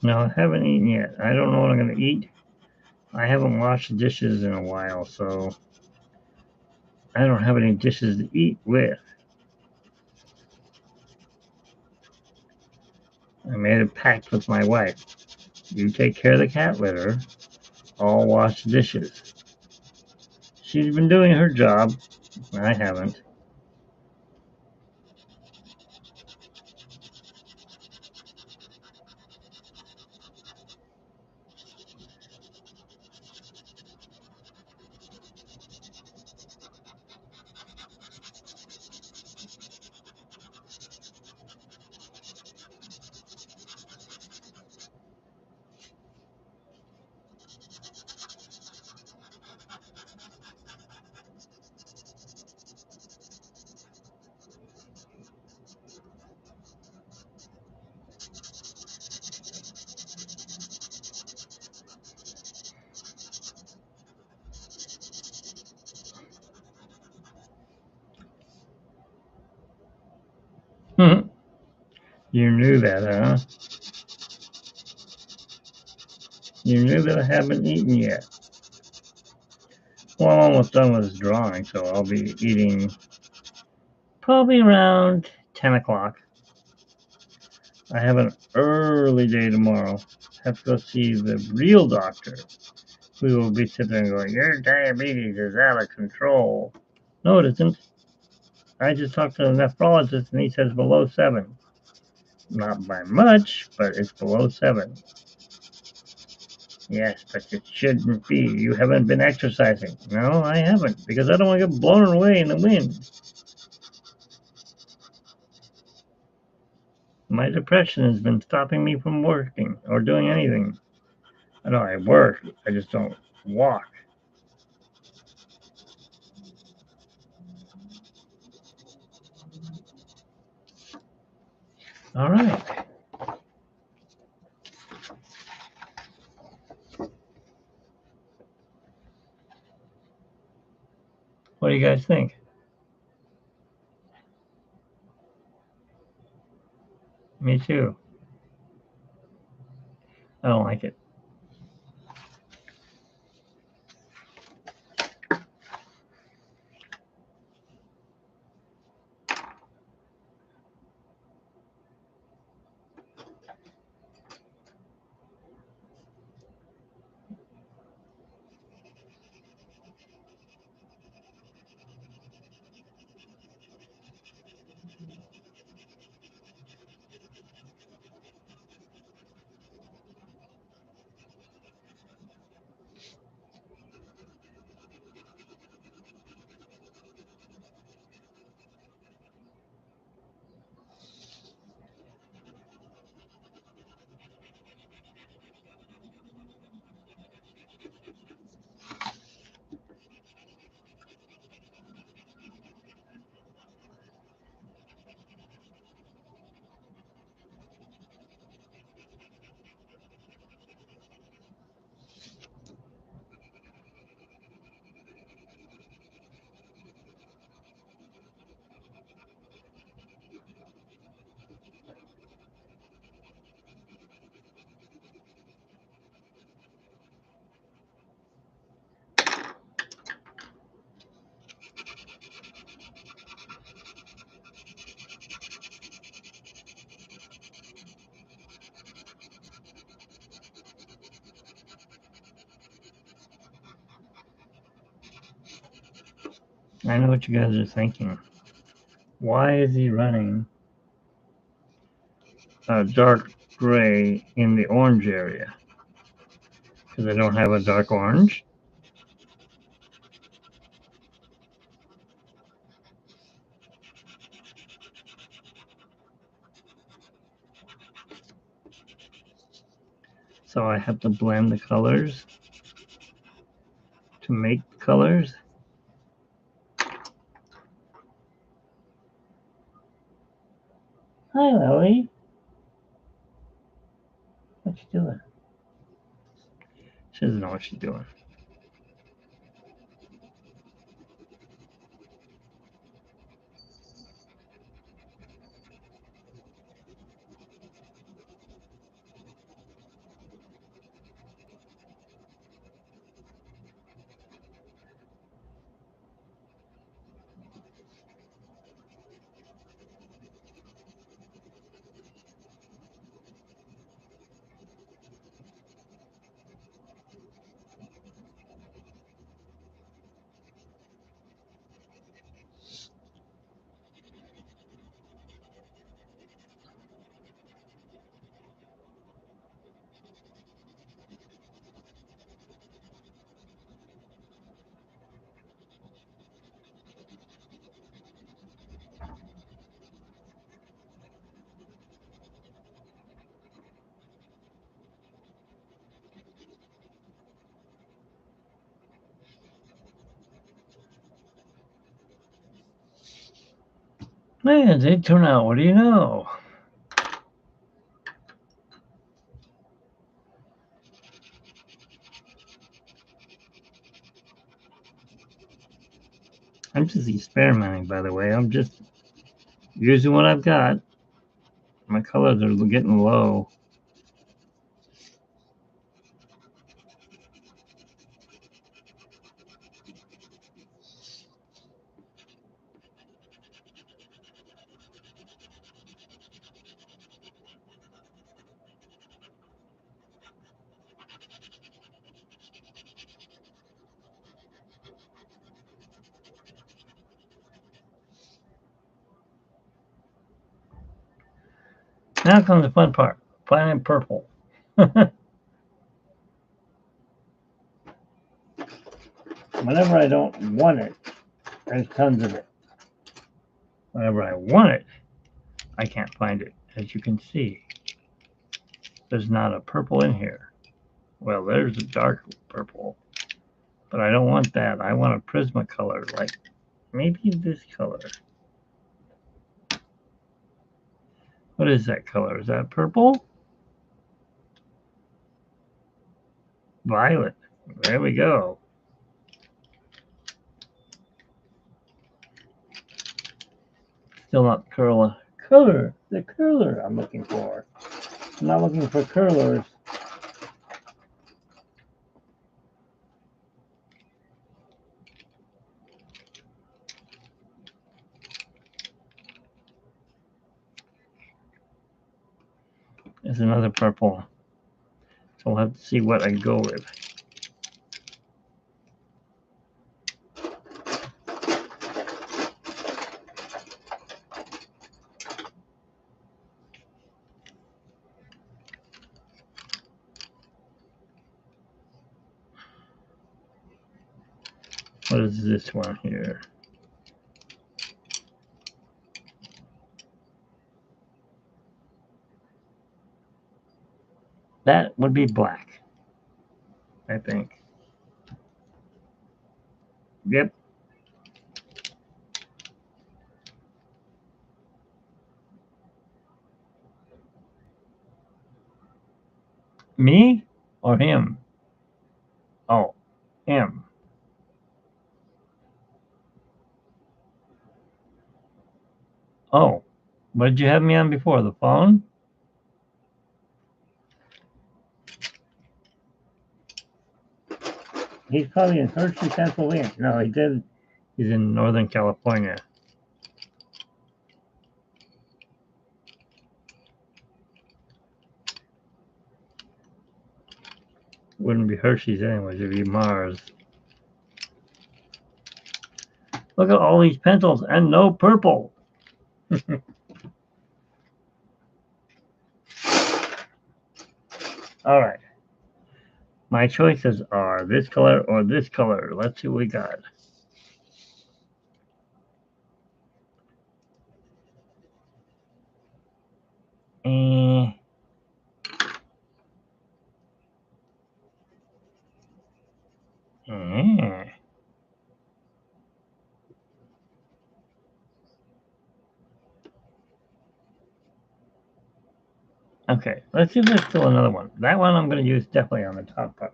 No, I haven't eaten yet. I don't know what I'm going to eat. I haven't washed dishes in a while, so I don't have any dishes to eat with. I made a pact with my wife. You take care of the cat litter, I'll wash dishes. She's been doing her job. I haven't. You knew that, huh? You knew that I haven't eaten yet. Well, I'm almost done with this drawing, so I'll be eating probably around 10 o'clock. I have an early day tomorrow. Have to go see the real doctor, who will be sitting there going, your diabetes is out of control. No, it isn't. I just talked to the nephrologist and he says below 7. Not by much, but it's below 7. Yes, but it shouldn't be. You haven't been exercising. No, I haven't, because I don't want to get blown away in the wind. My depression has been stopping me from working or doing anything. I know I work, I just don't walk. All right. What do you guys think? Me too. I don't like it. I know what you guys are thinking. Why is he running a dark gray in the orange area? Because I don't have a dark orange? So I have to blend the colors to make the colors. Hi, Lily. What you doing? She doesn't know what she's doing. Man, they turn out. What do you know? I'm just experimenting, by the way. I'm just using what I've got. My colors are getting low. Now comes the fun part. Finding purple. Whenever I don't want it, there's tons of it. Whenever I want it, I can't find it. As you can see, there's not a purple in here. Well, there's a dark purple, but I don't want that. I want a Prismacolor, like maybe this color. What is that color? Is that purple? Violet. There we go. Still not curler. The curler I'm looking for. I'm not looking for curlers. There's another purple. So we'll have to see what I go with. What is this one here? That would be black, I think. Yep. Me or him? Oh, him. Oh, what did you have me on before? The phone? He's probably in Hershey, Pennsylvania. No, he did. He's in Northern California. Wouldn't be Hershey's anyways, it'd be Mars. Look at all these pencils and no purple. All right. My choices are this color or this color. Let's see what we got. Eh. Eh. Okay, let's see if there's still another one. That one I'm going to use definitely on the top part.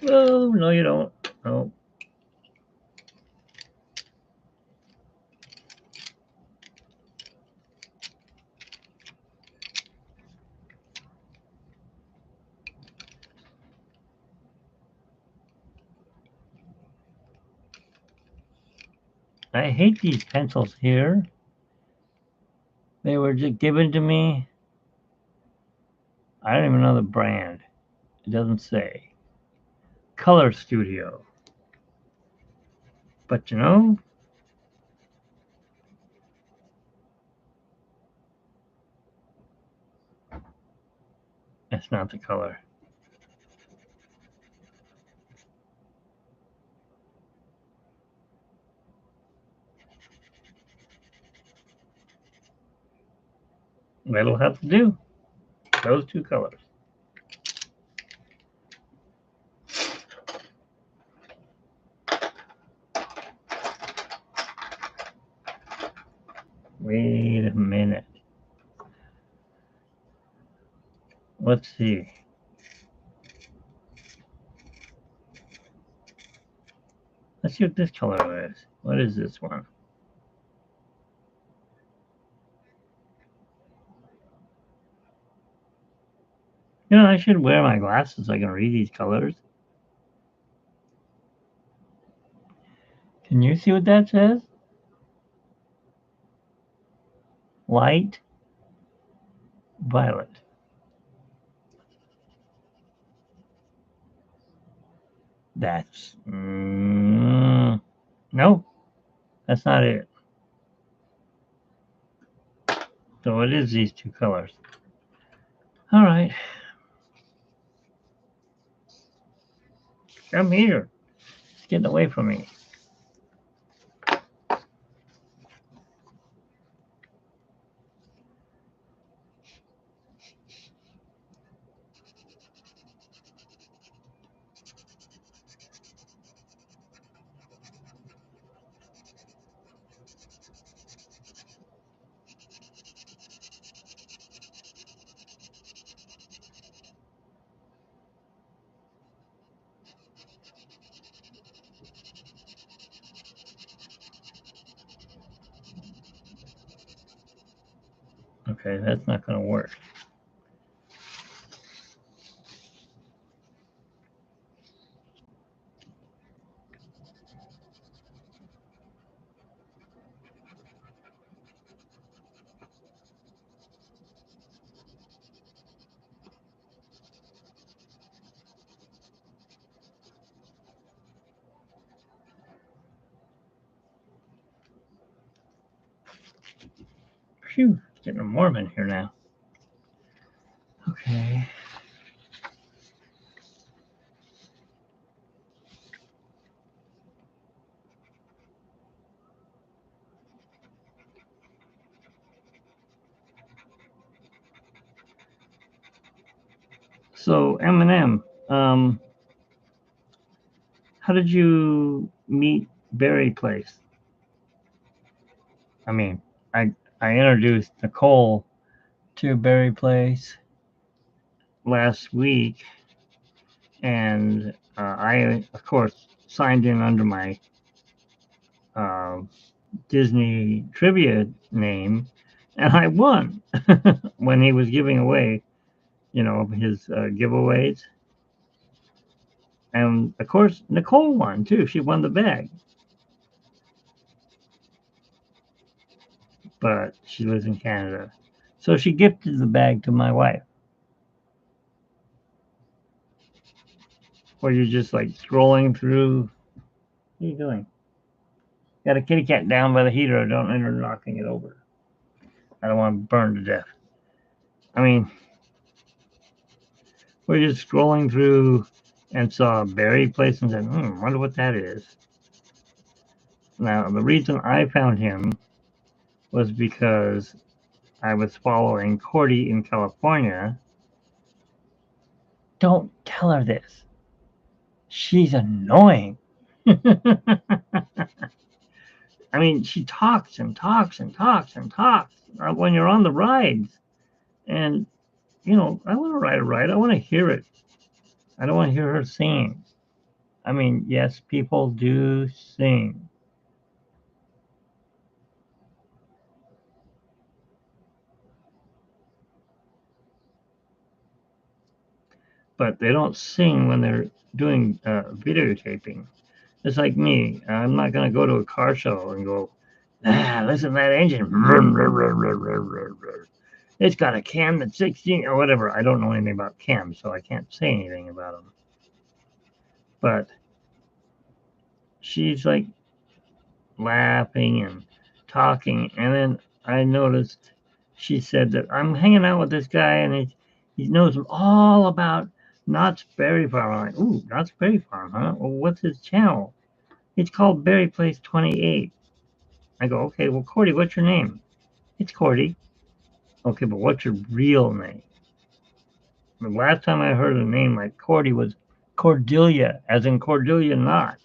Oh, no, you don't. No. I hate these pencils here. They were just given to me. I don't even know the brand. It doesn't say. Color Studio. But you know, that's not the color. That'll have to do. Those two colors. Wait a minute. Let's see. Let's see what this color is. What is this one? You know, I should wear my glasses so I can read these colors. Can you see what that says? Light violet. That's no, that's not it. So it is these two colors. All right, come here. It's getting away from me. Okay, that's not going to work. Phew, it's getting warm in here now. Okay. So Eminem, how did you meet Barry Place? I mean, I introduced Nicole to Barry Place last week, and I, of course, signed in under my uh, Disney trivia name, and I won when he was giving away, you know, his giveaways. And of course, Nicole won too. She won the bag, but she lives in Canada, so she gifted the bag to my wife. Or you're just like scrolling through. What are you doing? Got a kitty cat down by the heater. Don't enter knocking it over. I don't want to burn to death. I mean, we're just scrolling through and saw Barry Place and said, wonder what that is. Now, the reason I found him was because I was following Cordy in California. Don't tell her this. She's annoying. I mean, she talks and talks and talks and talks when you're on the rides. And, you know, I want to ride a ride. I want to hear it. I don't want to hear her singing. I mean, yes, people do sing. But they don't sing when they're doing videotaping. It's like me. I'm not going to go to a car show and go, listen to that engine. It's got a cam that's 16 or whatever. I don't know anything about cams, so I can't say anything about them. But she's like laughing and talking. And then I noticed she said that I'm hanging out with this guy and he knows all about Knott's Berry Farm. I'm like, ooh, Knott's Berry Farm, huh? Well, what's his channel? It's called Berry Place 28. I go, okay, well, Cordy, what's your name? It's Cordy. Okay, but what's your real name? The last time I heard a name like Cordy was Cordelia, as in Cordelia Knott.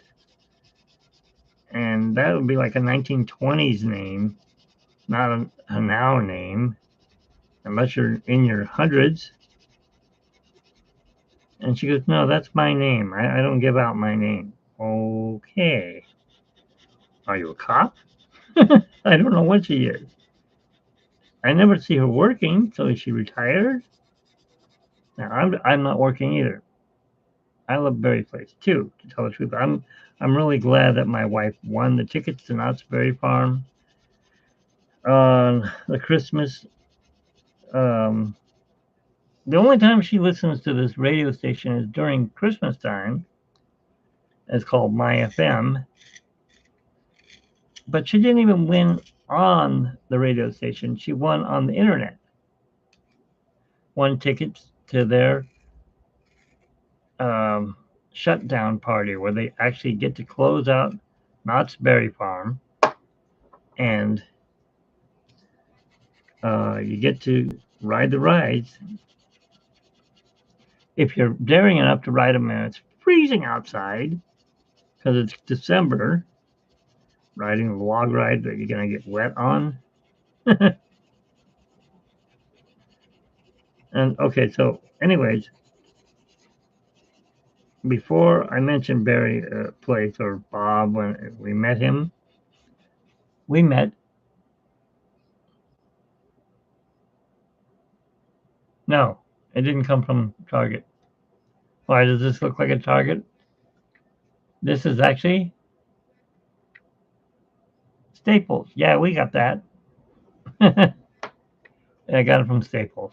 And that would be like a 1920s name, not a now name, unless you're in your hundreds. And she goes, no, that's my name. I don't give out my name. Okay. Are you a cop? I don't know what she is. I never see her working, so is she retired? Now, I'm not working either. I love Berry Place too, to tell the truth. I'm really glad that my wife won the tickets to Knott's Berry Farm on the Christmas. Um, the only time she listens to this radio station is during Christmas time. It's called My FM. But she didn't even win on the radio station. She won on the internet. Won tickets to their um, shutdown party where they actually get to close out Knott's Berry Farm, and you get to ride the rides. If you're daring enough to ride them and it's freezing outside because it's December, riding a log ride that you're going to get wet on. And okay, so anyways, before I mentioned Barry Place or Bob when we met him, we met. No, it didn't come from Target. Why does this look like a Target? This is actually Staples. Yeah, we got that. I got it from Staples.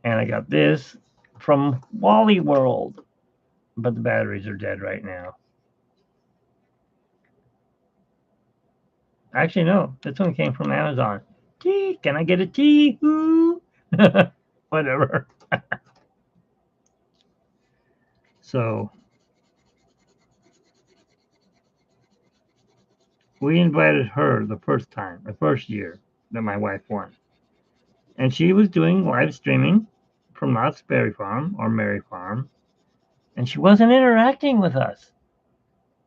And I got this from Wally World. But the batteries are dead right now. Actually, no. This one came from Amazon. Tea, can I get a tea? Whatever. So we invited her the first year that my wife won. And she was doing live streaming from Knott's Berry Farm or Mary Farm. And she wasn't interacting with us.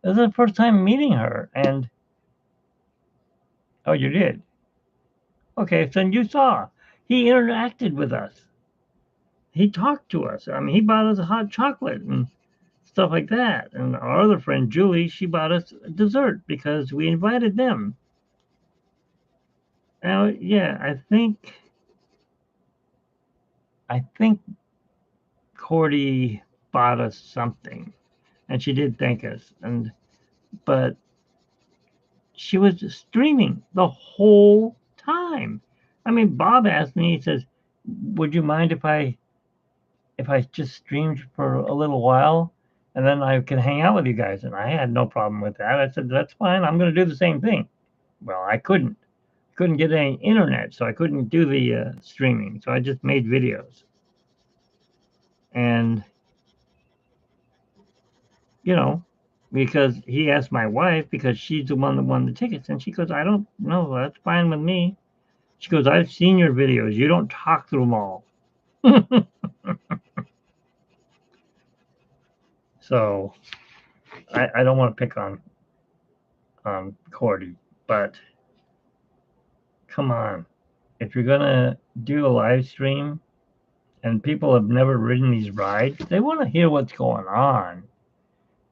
This is the first time meeting her. And oh, you did? Okay, so you saw. He interacted with us. He talked to us. I mean, he bought us a hot chocolate and stuff like that. And our other friend Julie, she bought us dessert because we invited them. Now, yeah, I think Cordy bought us something, and she did thank us. But she was streaming the whole time. I mean, Bob asked me. He says, "Would you mind if I just streamed for a little while, and then I can hang out with you guys?" And I had no problem with that. I said, "That's fine. I'm going to do the same thing." Well, I couldn't get any internet, so I couldn't do the streaming. So I just made videos, and you know, because he asked my wife because she's the one that won the tickets, and she goes, "I don't know. That's fine with me." She goes, "I've seen your videos. You don't talk through them all." So I don't want to pick on Cordy, but come on, if you're gonna do a live stream and people have never ridden these rides, they want to hear what's going on.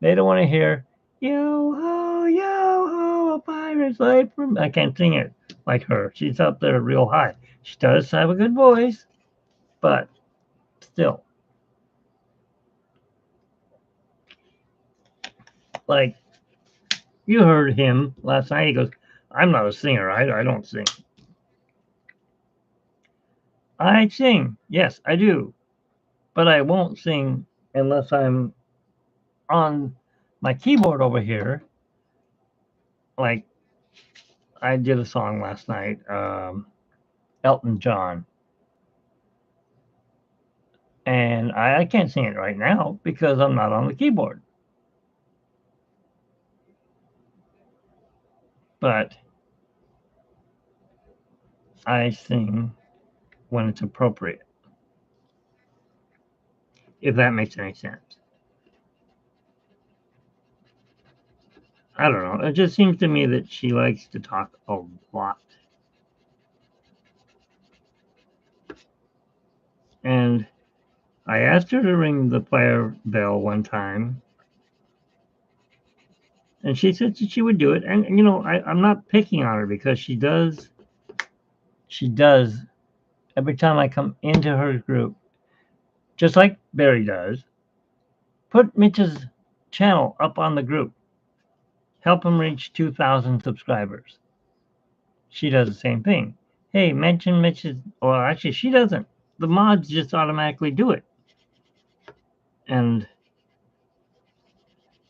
They don't want to hear yo ho, a pirate's life from. I can't sing it like her. She's up there real high. She does have a good voice, but still, like you heard him last night. He goes, "I'm not a singer. I don't sing." I sing, yes, I do, but I won't sing unless I'm on my keyboard over here. Like I did a song last night, Elton John, and I can't sing it right now because I'm not on the keyboard. But I sing when it's appropriate. if that makes any sense. I don't know. It just seems to me that she likes to talk a lot. And I asked her to ring the fire bell one time, and she said that she would do it. And you know, I'm not picking on her because she does. She does every time I come into her group, just like Barry does. Put Mitch's channel up on the group. Help him reach 2,000 subscribers. She does the same thing. Hey, mention Mitch's. Well, actually, she doesn't. The mods just automatically do it. And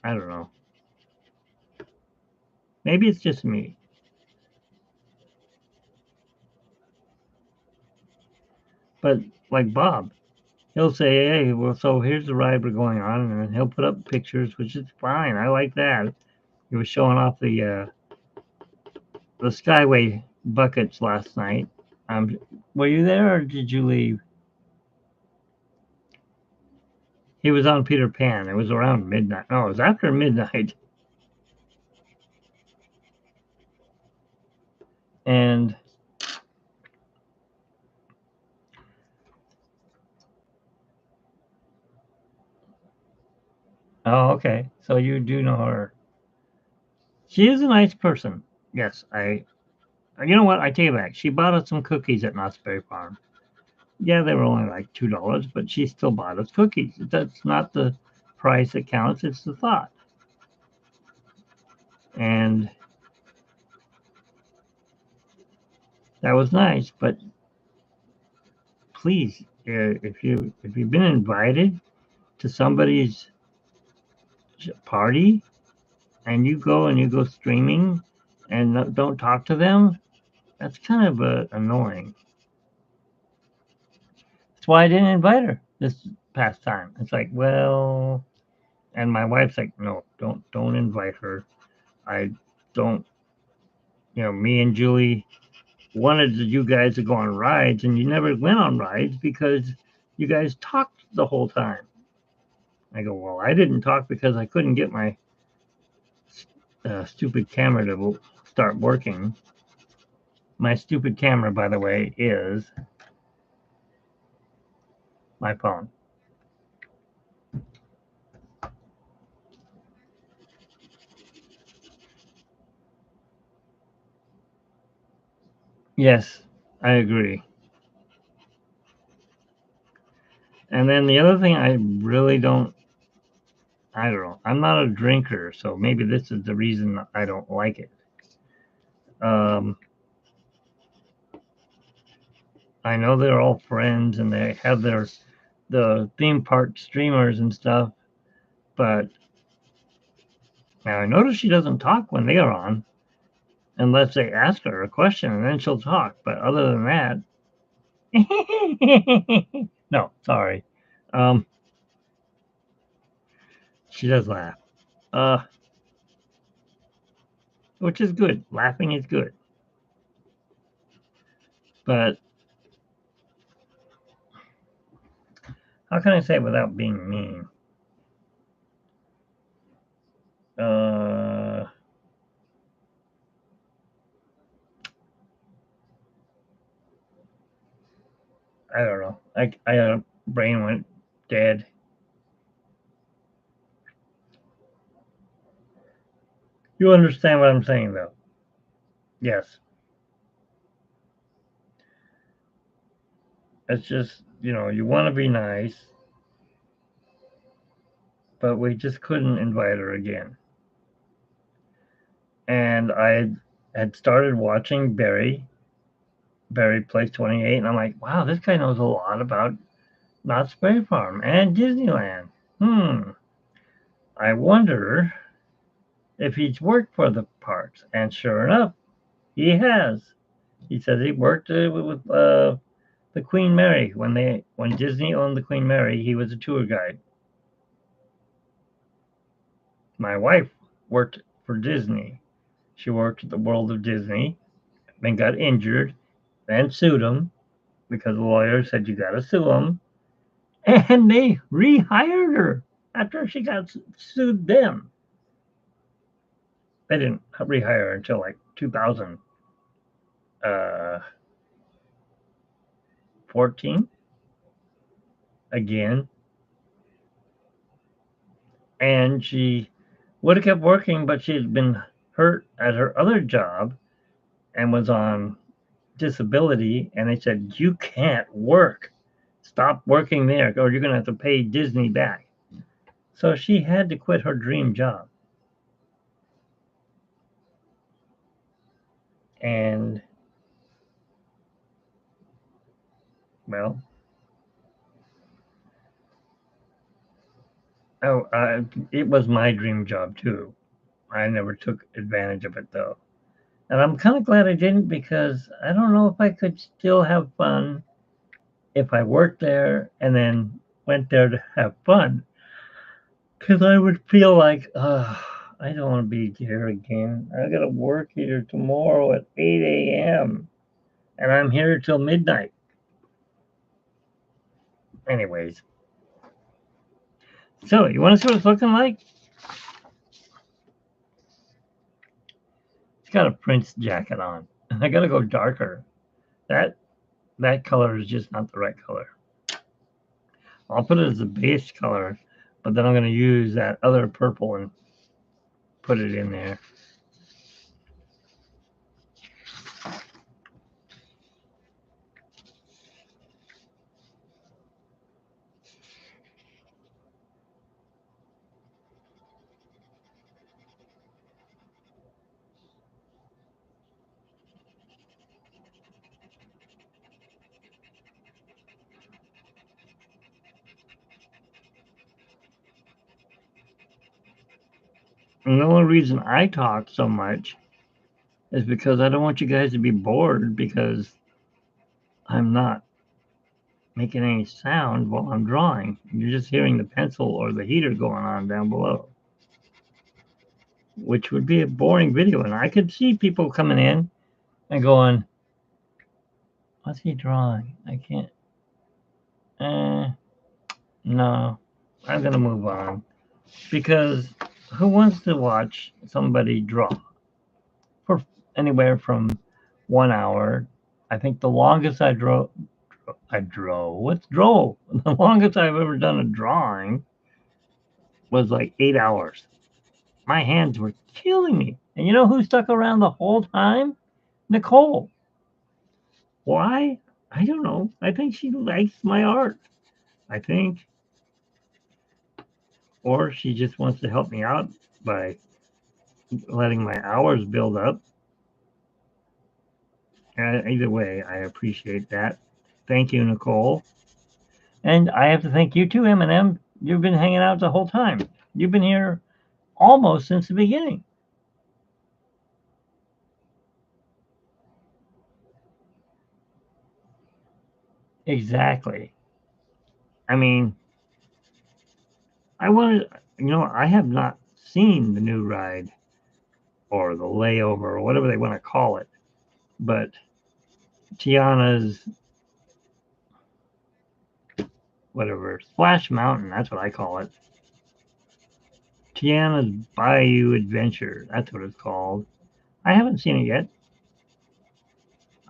I don't know. Maybe it's just me. But like Bob, he'll say, hey, well, so here's the ride we're going on. And he'll put up pictures, which is fine. I like that. He was showing off the Skyway buckets last night. Were you there or did you leave? He was on Peter Pan. It was around midnight. No, it was after midnight. And oh, okay. So you do know her. She is a nice person. Yes, you know what? I take it back. She bought us some cookies at Knott's Berry Farm. Yeah, they were only like $2, but she still bought us cookies. That's not the price that counts, it's the thought. And that was nice, but please, if you've been invited to somebody's party and you go streaming and don't talk to them, that's kind of annoying. That's why I didn't invite her this past time. It's like, well, and my wife's like, no, don't invite her. I don't, me and Julie wanted you guys to go on rides, and you never went on rides because you guys talked the whole time. I go, well, I didn't talk because I couldn't get my stupid camera to start working. My stupid camera, by the way, is my phone. Yes, I agree. And then the other thing I really don't, I don't know, I'm not a drinker, so maybe this is the reason I don't like it. I know they're all friends and they have the theme park streamers and stuff, but now I notice she doesn't talk when they are on, unless they ask her a question and then she'll talk. But other than that, no, sorry. Um, she does laugh, uh, which is good. Laughing is good, but how can I say it without being mean? Uh, I don't know. I brain went dead. You understand what I'm saying, though? Yes. It's just, you want to be nice, but we just couldn't invite her again. And I had started watching Barry Plays 28, and I'm like, wow, this guy knows a lot about Knott's Berry Farm and Disneyland. I wonder if he's worked for the parks. And sure enough, he has. He says he worked with the Queen Mary when Disney owned the Queen Mary. He was a tour guide. My wife worked for Disney. She worked at the World of Disney, then got injured, then sued them because the lawyer said you got to sue them. And they rehired her after she got sued them. They didn't rehire her until like 2014 again. And she would have kept working, but she had been hurt at her other job and was on disability. And they said, "You can't work. Stop working there, or you're going to have to pay Disney back." So she had to quit her dream job. And, well, oh, it was my dream job too. I never took advantage of it though. And I'm kind of glad I didn't, because I don't know if I could still have fun if I worked there and then went there to have fun. Because I would feel like, I don't want to be here again. I got to work here tomorrow at 8 a.m. and I'm here till midnight. Anyways, so you want to see what it's looking like? It's got a Prince jacket on. I got to go darker. That that color is just not the right color. I'll put it as a base color, but then I'm going to use that other purple and put it in there. And the only reason I talk so much is because I don't want you guys to be bored, because I'm not making any sound while I'm drawing. You're just hearing the pencil or the heater going on down below, which would be a boring video. And I could see people coming in and going, "What's he drawing? I can't. No, I'm going to move on." Because who wants to watch somebody draw for anywhere from 1 hour? I think the longest what's drove? The longest I've ever done a drawing was like 8 hours. My hands were killing me. And you know who stuck around the whole time? Nicole. Why? I don't know. I think she likes my art. I think. Or she just wants to help me out by letting my hours build up. Either way, I appreciate that. Thank you, Nicole. And I have to thank you too, Eminem. You've been hanging out the whole time. You've been here almost since the beginning. Exactly. I mean, I have not seen the new ride or the layover or whatever they want to call it, but Tiana's, whatever, Splash Mountain, that's what I call it. Tiana's Bayou Adventure, that's what it's called. I haven't seen it yet.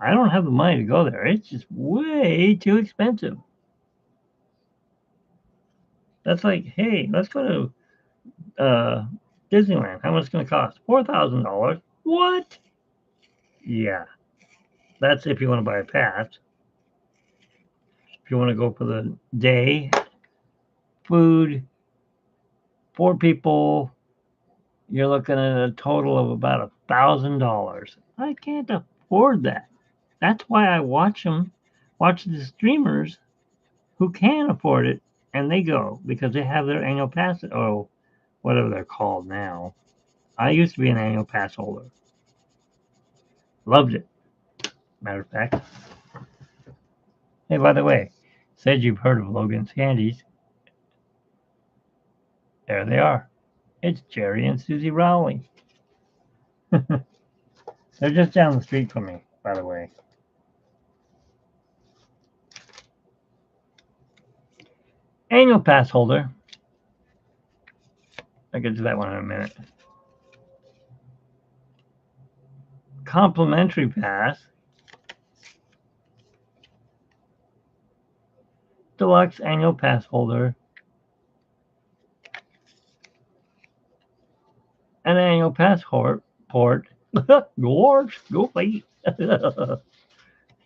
I don't have the money to go there. It's just way too expensive. That's like, hey, let's go to Disneyland. How much is it going to cost? $4,000. What? Yeah, that's if you want to buy a pass. If you want to go for the day, food, 4 people, you're looking at a total of about $1,000. I can't afford that. That's why I watch the streamers who can afford it, and they go because they have their annual pass, or whatever they're called now. I used to be an annual pass holder. Loved it. Matter of fact. Hey, by the way, said you've heard of Logan's Candies. There they are. It's Jerry and Susie Rowley. They're just down the street from me, by the way. Annual pass holder. I'll get to that one in a minute. Complimentary pass. Deluxe annual pass holder. An annual passport. Gorge, go feet.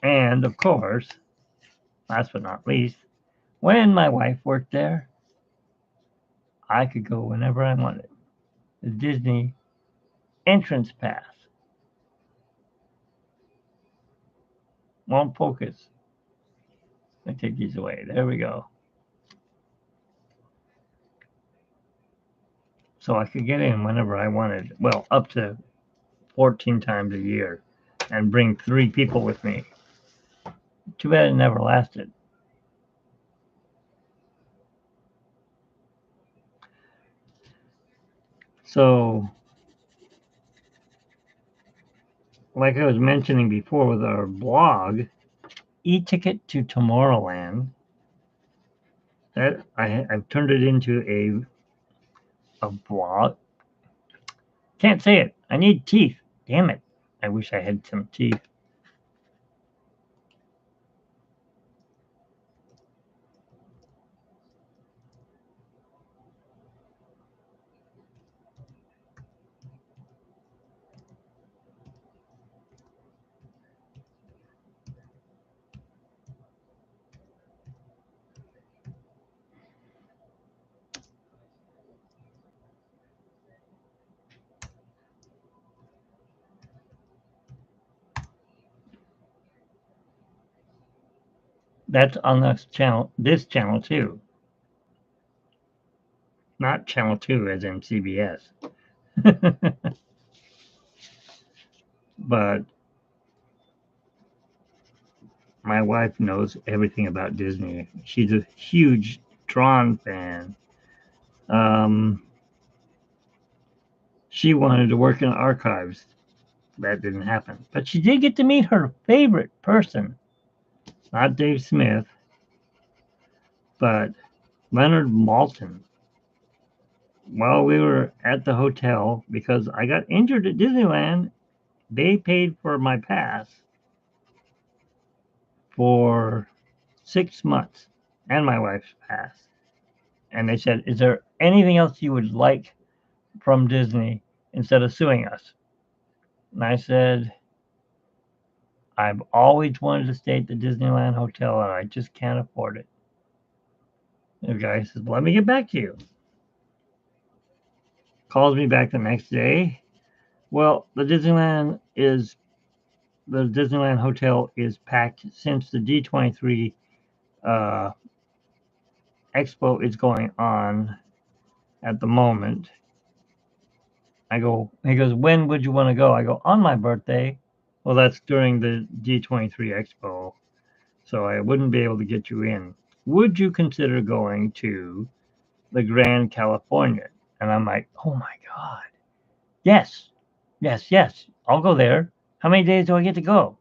And of course, last but not least, when my wife worked there, I could go whenever I wanted. The Disney entrance pass. Won't focus. Let me take these away. There we go. So I could get in whenever I wanted. Well, up to 14 times a year and bring 3 people with me. Too bad it never lasted. So, like I was mentioning before with our blog, e-ticket to Tomorrowland, that I've turned it into a blog. Can't say it. I need teeth. Damn it. I wish I had some teeth. That's on this channel too. Not channel 2 as in CBS. But my wife knows everything about Disney. She's a huge Tron fan. She wanted to work in archives. That didn't happen. But she did get to meet her favorite person. Not Dave Smith, but Leonard Maltin. While we were at the hotel, because I got injured at Disneyland, they paid for my pass for 6 months and my wife's pass. And they said, "Is there anything else you would like from Disney instead of suing us?" And I said, "I've always wanted to stay at the Disneyland Hotel and I just can't afford it." The guy says, "Let me get back to you." Calls me back the next day. Well, the Disneyland Hotel is packed since the D23 uh, Expo is going on at the moment. He goes, "When would you want to go?" I go, "On my birthday." Well, that's during the D23 Expo, so I wouldn't be able to get you in. Would you consider going to the Grand California? And I'm like, oh my God. Yes, yes, yes. I'll go there. How many days do I get to go?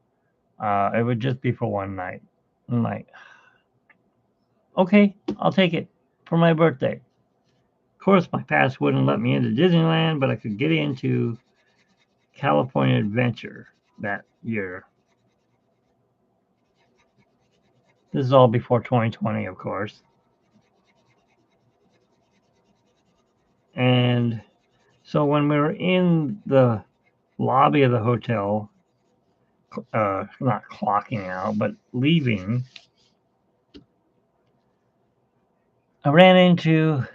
It would just be for one night. I'm like, okay, I'll take it for my birthday. Of course, my pass wouldn't let me into Disneyland, but I could get into California Adventure that year. This is all before 2020, of course. And so when we were in the lobby of the hotel, not clocking out, but leaving, I ran into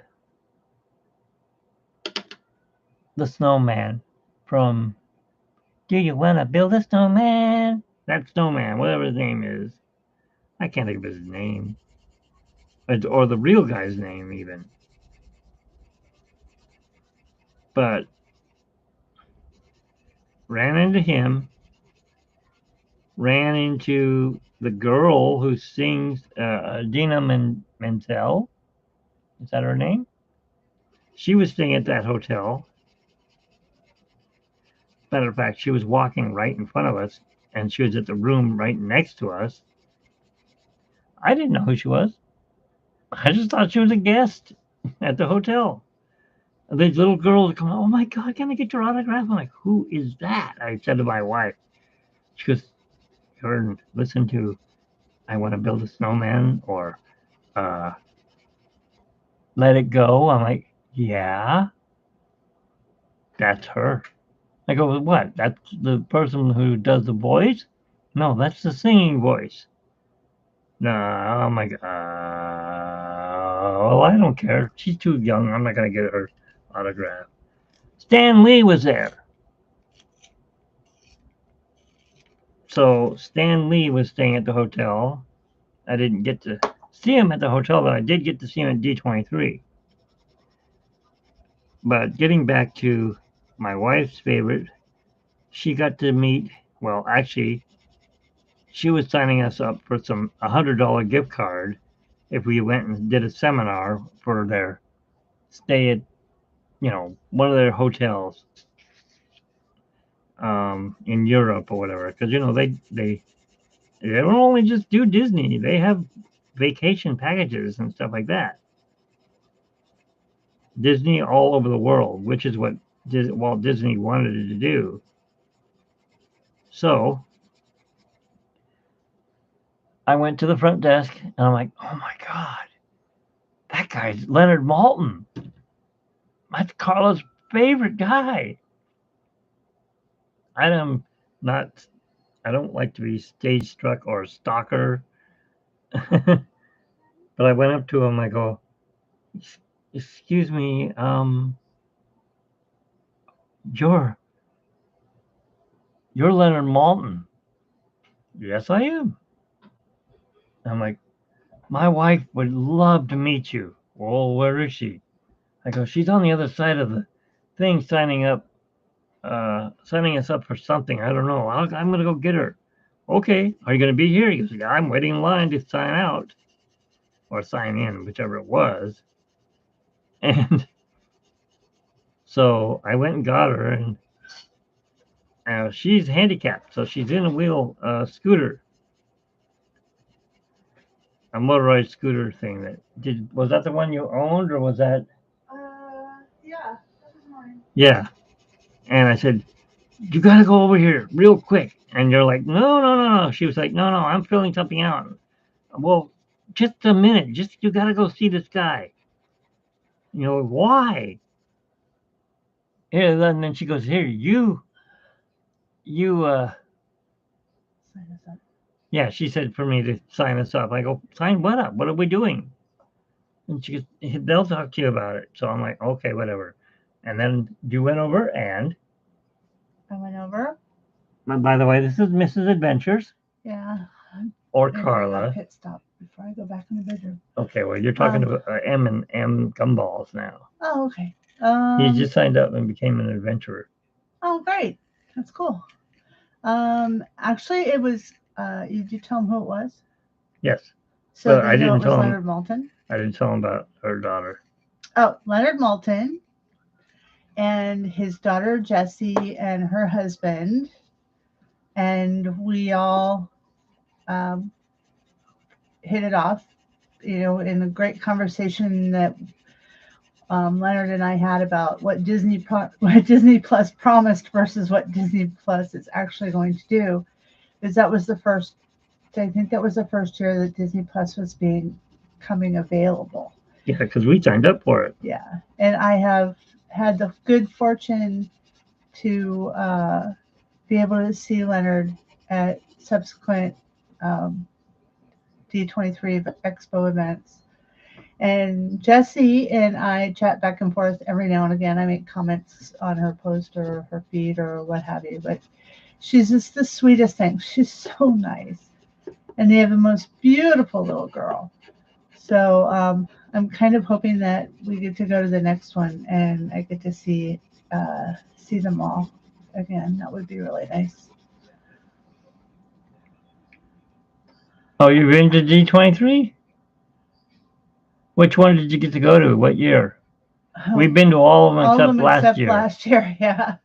the snowman from Do You Wanna Build a Snowman? That snowman, whatever his name is. I can't think of his name. Or the real guy's name, even. But ran into him, ran into the girl who sings, Dina Menzel. Is that her name? She was staying at that hotel. Matter of fact, she was walking right in front of us, and she was at the room right next to us. I didn't know who she was. I just thought she was a guest at the hotel. And these little girls come, oh my God, can I get your autograph? I'm like, who is that? I said to my wife. She goes, Jordan, listen to I Want to Build a Snowman or uh, Let It Go. I'm like, yeah, that's her. I go, what? That's the person who does the voice? No, that's the singing voice. No, I'm like, well, I don't care. She's too young. I'm not going to get her autograph. Stan Lee was there. So Stan Lee was staying at the hotel. I didn't get to see him at the hotel, but I did get to see him at D23. But getting back to my wife's favorite, she got to meet, well, actually, she was signing us up for some $100 gift card if we went and did a seminar for their stay at, one of their hotels in Europe or whatever. Because, they don't only just do Disney, they have vacation packages and stuff like that. Disney all over the world, which is what Walt Disney wanted it to do. So I went to the front desk and I'm like, oh my God, that guy's Leonard Maltin. That's Carla's favorite guy. I am not, I don't like to be stage struck or a stalker. But I went up to him, I go, excuse me, you're Leonard Maltin. Yes, I am. I'm like, my wife would love to meet you. Well, where is she? I go, she's on the other side of the thing signing us up for something. I don't know. I'm going to go get her. Okay. Are you going to be here? He goes, yeah, I'm waiting in line to sign out or sign in, whichever it was. And so I went and got her, and she's handicapped. So she's in a wheel scooter, a motorized scooter thing. Was that the one you owned, or was that? Yeah, that was mine. Yeah. And I said, you got to go over here real quick. And you're like, no, no, no, no. She was like, no, no, I'm filling something out. Well, just a minute. You got to go see this guy. Why? And then she goes, here, you, Sign us up. yeah, she said for me to sign us up. I go, sign what up? What are we doing? And she goes, they'll talk to you about it. So I'm like, okay, whatever. And then you went over and, I went over. by the way, this is Mrs. Adventures Yeah. or Maybe I Carla. got pit stop before I go back in the bedroom. Okay, well, you're talking to M and M Gumballs now. Oh, okay. He just signed up and became an adventurer. Oh, great. That's cool. Actually, it was. Did you tell him who it was? Yes. So But I they know didn't it was tell him. Leonard Maltin. I didn't tell him about her daughter. Oh, Leonard Maltin and his daughter Jessie and her husband, and we all hit it off. In a great conversation that Leonard and I had about what Disney Plus promised versus what Disney Plus is actually going to do. Is that was the first. I think that was the first year that Disney Plus was becoming available. Yeah, because we signed up for it. Yeah, and I have had the good fortune to be able to see Leonard at subsequent D23 Expo events. And Jessie and I chat back and forth every now and again. I make comments on her post or her feed or what have you. But she's just the sweetest thing. She's so nice. And they have the most beautiful little girl. So I'm kind of hoping that we get to go to the next one and I get to see them all again. That would be really nice. Oh, you've been to D23? Which one did you get to go to? What year? We've been to all of them except last year. Yeah.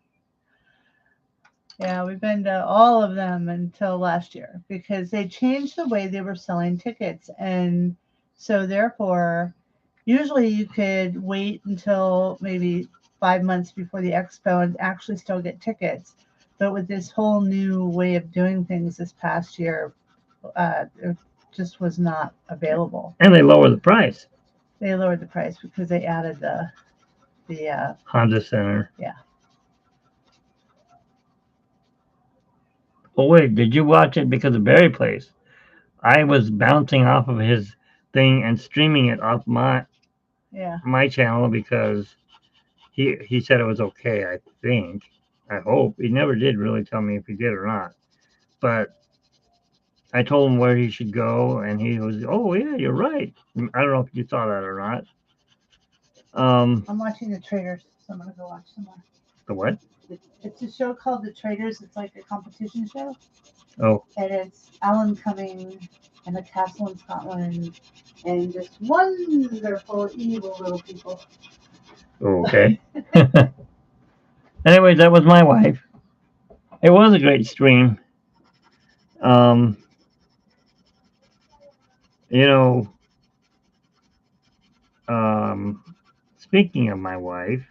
Yeah, we've been to all of them until last year because they changed the way they were selling tickets, and So therefore, usually you could wait until maybe 5 months before the expo and actually still get tickets. But with this whole new way of doing things this past year, it just was not available. And they lower the price. They lowered the price because they added the Honda Center. Yeah. Oh wait, did you watch it because of Barry Place? I was bouncing off of his thing and streaming it off yeah. my channel because he said it was okay. I think. I hope he never did really tell me if he did or not. But I told him where he should go, and he was, oh yeah, you're right. I don't know if you saw that or not. I'm watching The Traders, so I'm gonna go watch some more. The what? It's a show called The Traders. It's like a competition show. Oh. And it's Alan Cumming and the castle in Scotland and just wonderful, evil little people. Okay. Anyways, that was my wife. It was a great stream. You know, speaking of my wife,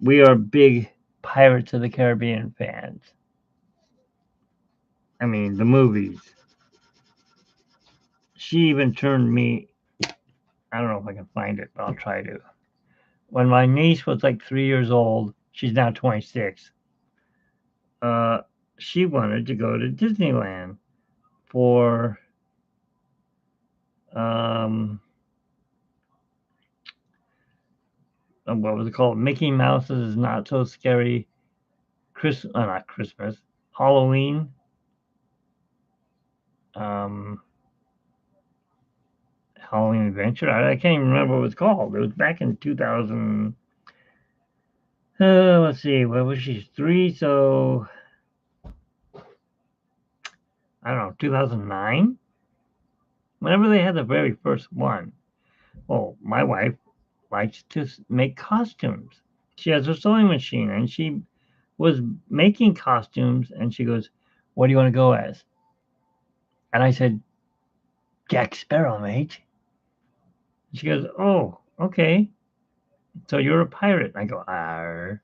we are big Pirates of the Caribbean fans. I mean, the movies. She even turned me, I don't know if I can find it, but I'll try to. When my niece was like 3 years old, she's now 26, she wanted to go to Disneyland for what was it called? Mickey Mouse's Not So Scary not Christmas, Halloween. Halloween Adventure. I can't even remember what it was called. It was back in 2000. Let's see. What was she? 3, so I don't know, 2009? Whenever they had the very first one. Well, my wife likes to make costumes. She has a sewing machine, and she was making costumes, and she goes, what do you want to go as? And I said, Jack Sparrow, mate. She goes, oh, okay. So you're a pirate. I go, arr,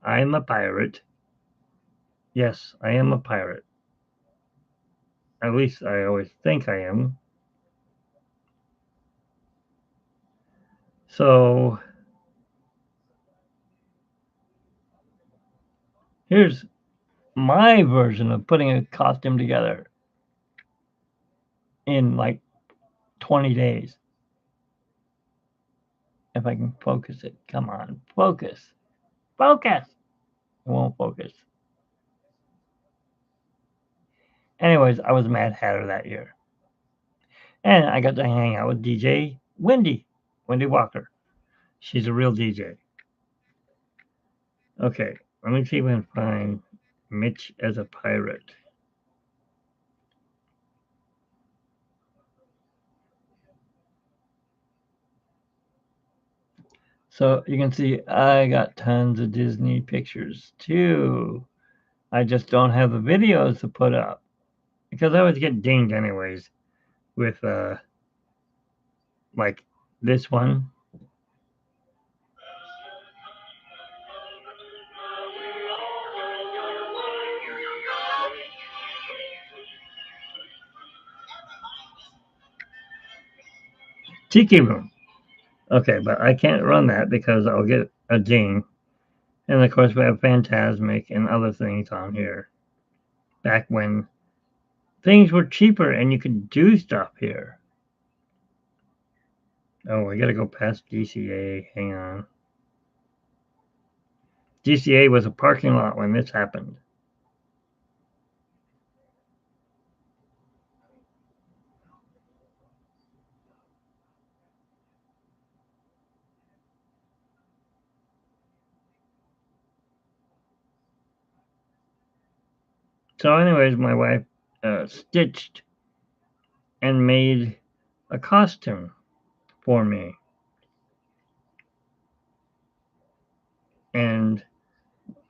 I'm a pirate. Yes, I am a pirate. At least I always think I am. So here's my version of putting a costume together in like 20 days. If I can focus it. Come on, focus. Focus! It won't focus. Anyways, I was Mad Hatter that year. And I got to hang out with DJ Wendy Walker. She's a real DJ. Okay, let me see if I can find Mitch as a pirate. So you can see I got tons of Disney pictures too. I just don't have the videos to put up because I always get dinged anyways with like this one. Tiki Room. Okay, but I can't run that because I'll get a ding. And of course we have Fantasmic and other things on here. Back when things were cheaper and you could do stuff here. Oh, I gotta go past DCA. Hang on. DCA was a parking lot when this happened. So anyways, my wife stitched and made a costume for me. And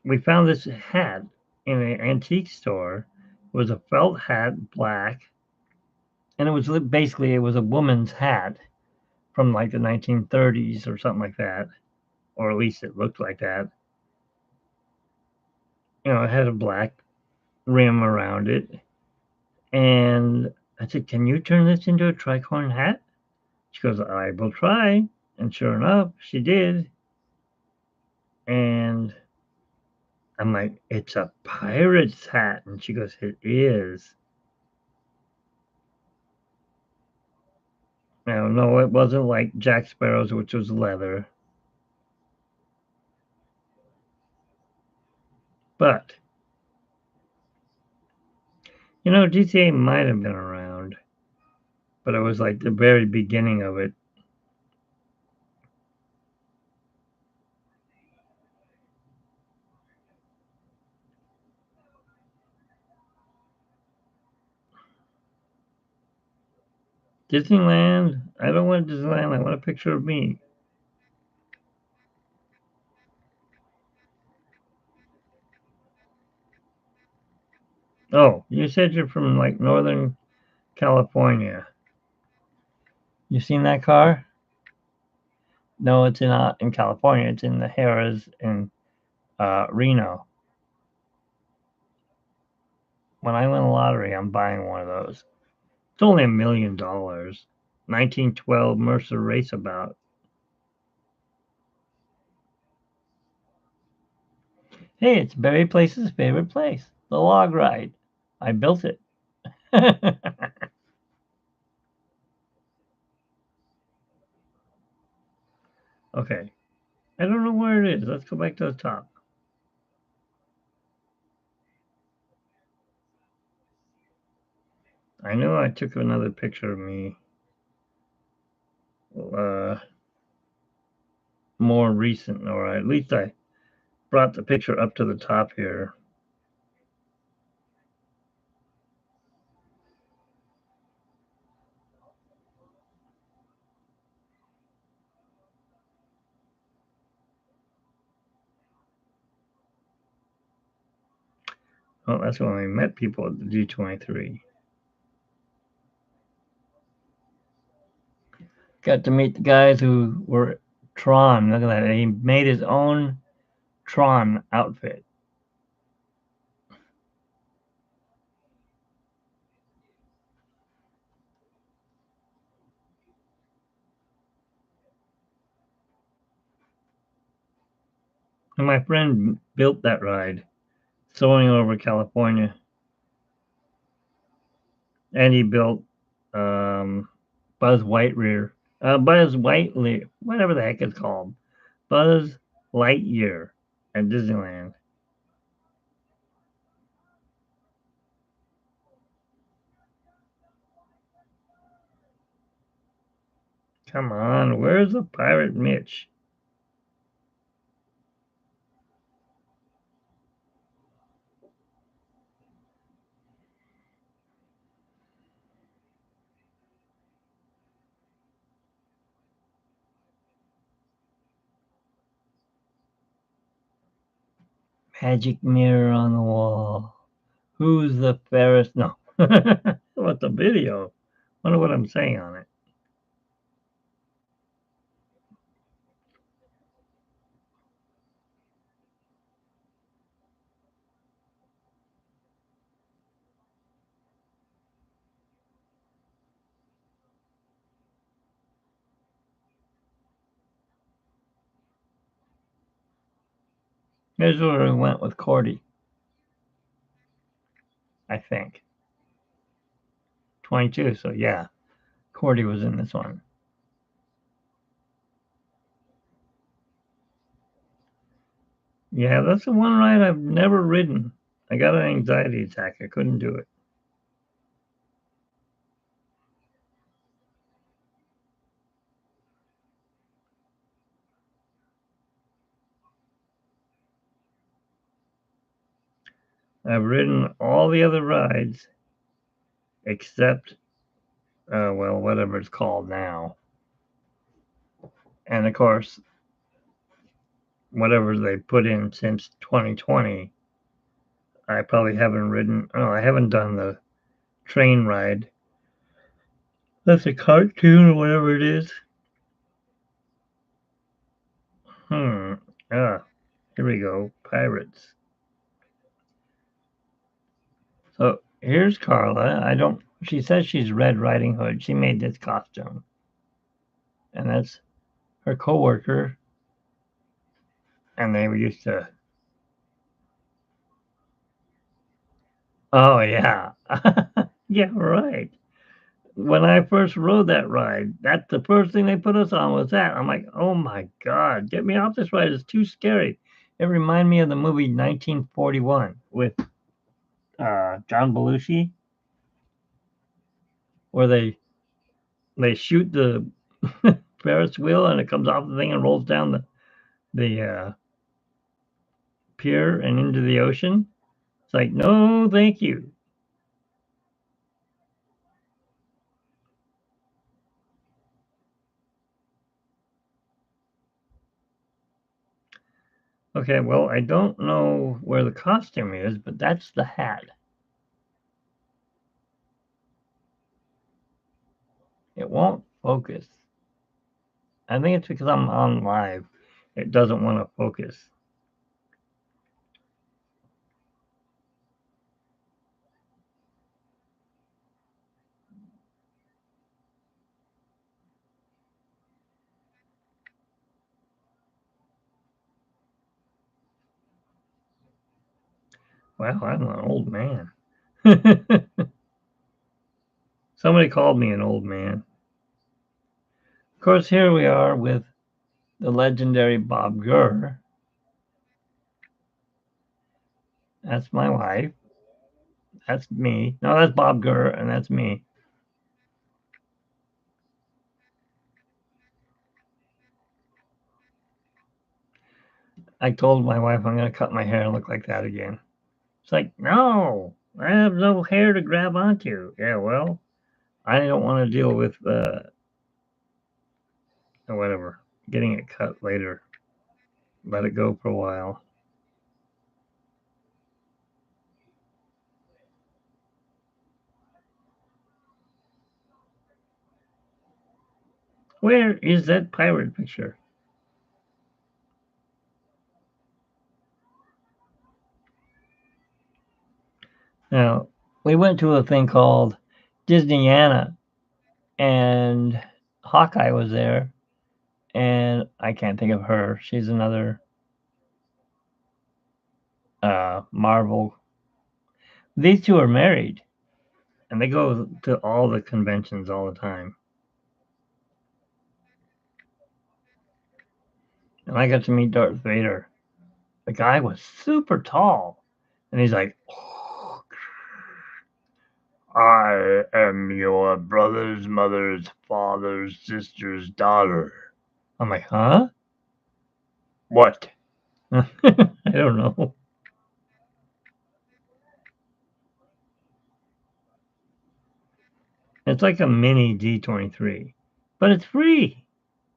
we found this hat in an antique store. It was a felt hat, black, And it was basically, it was a woman's hat from like the 1930s or something like that, or at least it looked like that. You know, it had a black rim around it. And I said, "Can you turn this into a tricorn hat?" She goes, "I will try." And sure enough, she did. And I'm like, "It's a pirate's hat." And she goes, "It is." No, it wasn't like Jack Sparrow's, which was leather. But, GTA might have been around, but it was like the very beginning of it. Disneyland? I don't want Disneyland. I want a picture of me. Oh, you said you're from like Northern California. You seen that car? No, it's not in California. It's in the Harrah's in Reno. When I win the lottery, I'm buying one of those. It's only $1 million. 1912 Mercer Raceabout. Hey, it's Barry Place's favorite place, the log ride. I built it. Okay. I don't know where it is. Let's go back to the top. I know I took another picture of me uh, more recent, or at least I brought the picture up to the top here. Oh, that's when we met people at the D23. Got to meet the guys who were Tron. Look at that. He made his own Tron outfit. And my friend built that ride, sewing over California. And he built Buzz Lightyear. Buzz Lightyear, whatever the heck it's called. Buzz Lightyear at Disneyland. Come on, where's the Pirate Mitch? Magic mirror on the wall. Who's the fairest? No. What's the video? Wonder what I'm saying on it. Here's where we went with Cordy, I think. 22, so yeah. Cordy was in this one. Yeah, that's the one ride I've never ridden. I got an anxiety attack. I couldn't do it. I've ridden all the other rides except, well, whatever it's called now. And of course, whatever they put in since 2020, I probably haven't ridden. Oh, I haven't done the train ride That's a cartoon or whatever it is. Ah, here we go. Pirates. So here's Carla. She says she's Red Riding Hood. She made this costume. And that's her coworker. And they were used to, oh, yeah. Yeah, right. When I first rode that ride, that's the first thing they put us on was that. I'm like, oh my God, get me off this ride. It's too scary. It reminded me of the movie 1941 with John Belushi, where they shoot the Ferris wheel and it comes off the thing and rolls down the pier and into the ocean. It's like, no, thank you. Okay, well, I don't know where the costume is, but that's the hat. It won't focus. I think it's because I'm on live. It doesn't want to focus. Well, I'm an old man. Somebody called me an old man. Of course, here we are with the legendary Bob Gurr. That's my wife. That's me. No, that's Bob Gurr, and that's me. I told my wife I'm going to cut my hair and look like that again. It's like, no, I have no hair to grab onto. Yeah, well, I don't want to deal with whatever, getting it cut later. Let it go for a while. Where is that pirate picture? Now, we went to a thing called Disneyana, and Hawkeye was there, and I can't think of her. She's another Marvel. These two are married, and they go to all the conventions all the time. And I got to meet Darth Vader. The guy was super tall, and he's like, oh, I am your brother's mother's father's sister's daughter. I'm like, huh? What? I don't know. It's like a mini D23, but it's free.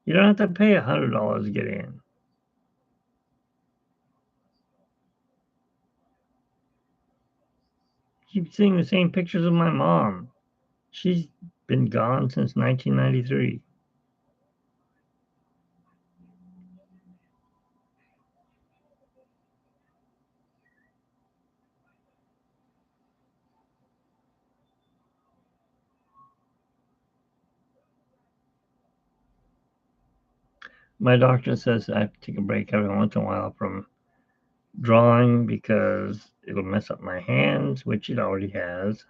You don't have to pay $100 to get in. Keep seeing the same pictures of my mom. She's been gone since 1993. My doctor says I have to take a break every once in a while from drawing because it'll mess up my hands, which it already has.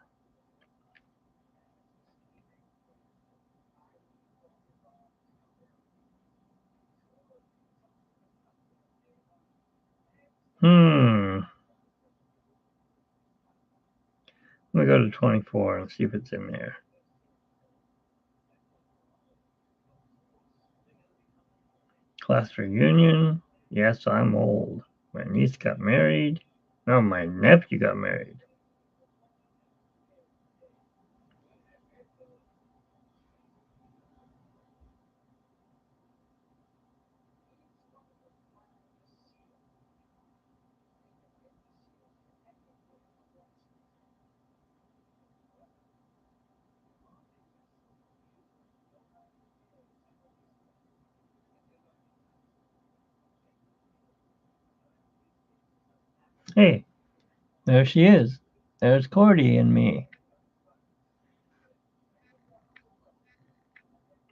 Hmm. Let me go to 24 and see if it's in there. Class reunion. Yes, I'm old. My niece got married. No, my nephew got married. Hey, there she is. There's Cordy and me.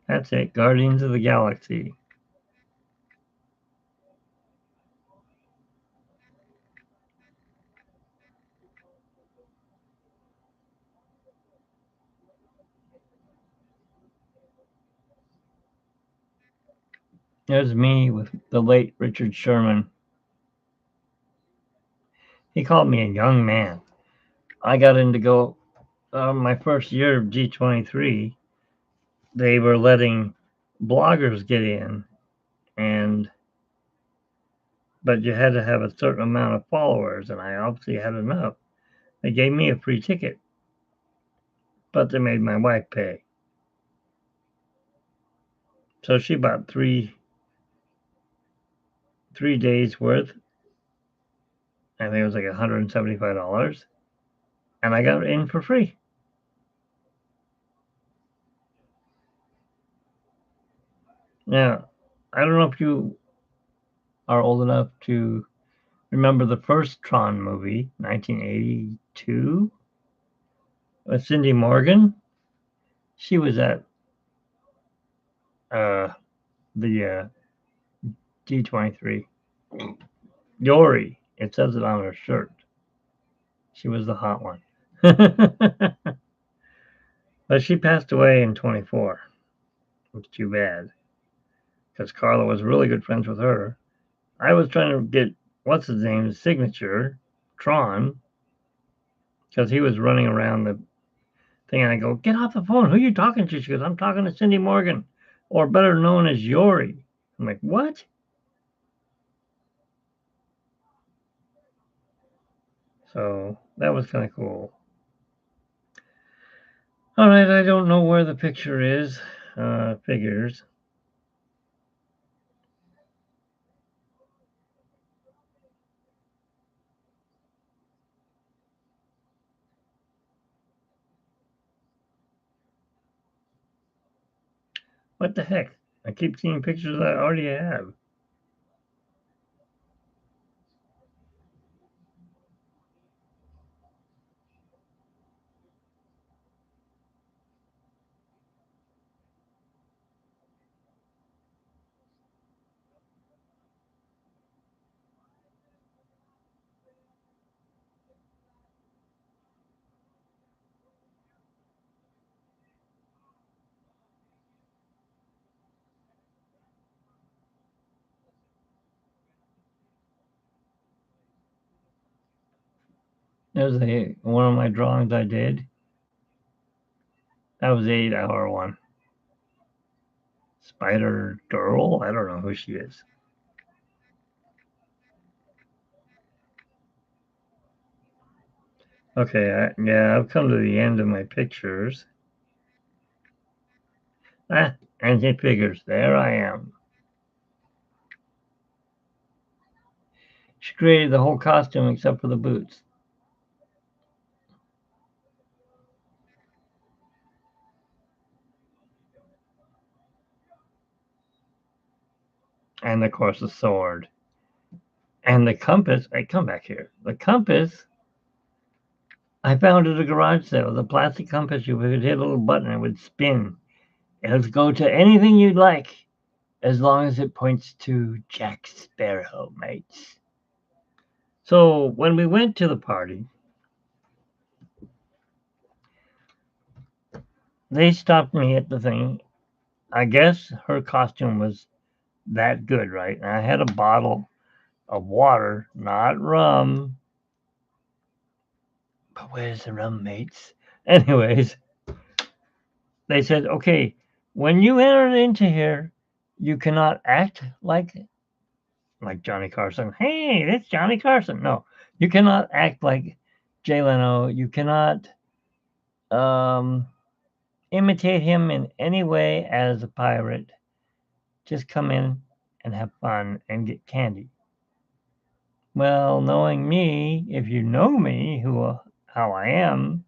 That's it, Guardians of the Galaxy. There's me with the late Richard Sherman. He called me a young man. I got in to go my first year of G23. They were letting bloggers get in, and but you had to have a certain amount of followers, and I obviously had enough. They gave me a free ticket, but they made my wife pay. So she bought three days worth. I think it was like $175, and I got in for free. Now, I don't know if you are old enough to remember the first Tron movie, 1982, with Cindy Morgan. She was at the G23. Yori, it says it on her shirt. She was the hot one. But she passed away in 24. It's too bad. Because Carla was really good friends with her. I was trying to get, what's his name's signature, Tron, because he was running around the thing, and I go, get off the phone. Who are you talking to? She goes, I'm talking to Cindy Morgan, or better known as Yori. I'm like, what? So that was kind of cool. All right, I don't know where the picture is. Figures. What the heck? I keep seeing pictures I already have. There's one of my drawings I did. That was the 8-hour one. Spider Girl? I don't know who she is. Okay, yeah, I've come to the end of my pictures. And it figures. There I am. She created the whole costume except for the boots. And of course the sword. And the compass. Hey, come back here. The compass, I found at a garage sale. The plastic compass, you could hit a little button, it would spin. It would go to anything you'd like, as long as it points to Jack Sparrow, mates. So when we went to the party, they stopped me at the thing. I guess her costume was that good, right? And I had a bottle of water, not rum. But where's the rum, mates? Anyways, they said, okay, when you enter into here, you cannot act like Johnny Carson. Hey, it's Johnny Carson. No, you cannot act like Jay Leno. You cannot imitate him in any way as a pirate. Just come in and have fun and get candy. Well, knowing me, if you know me, how I am,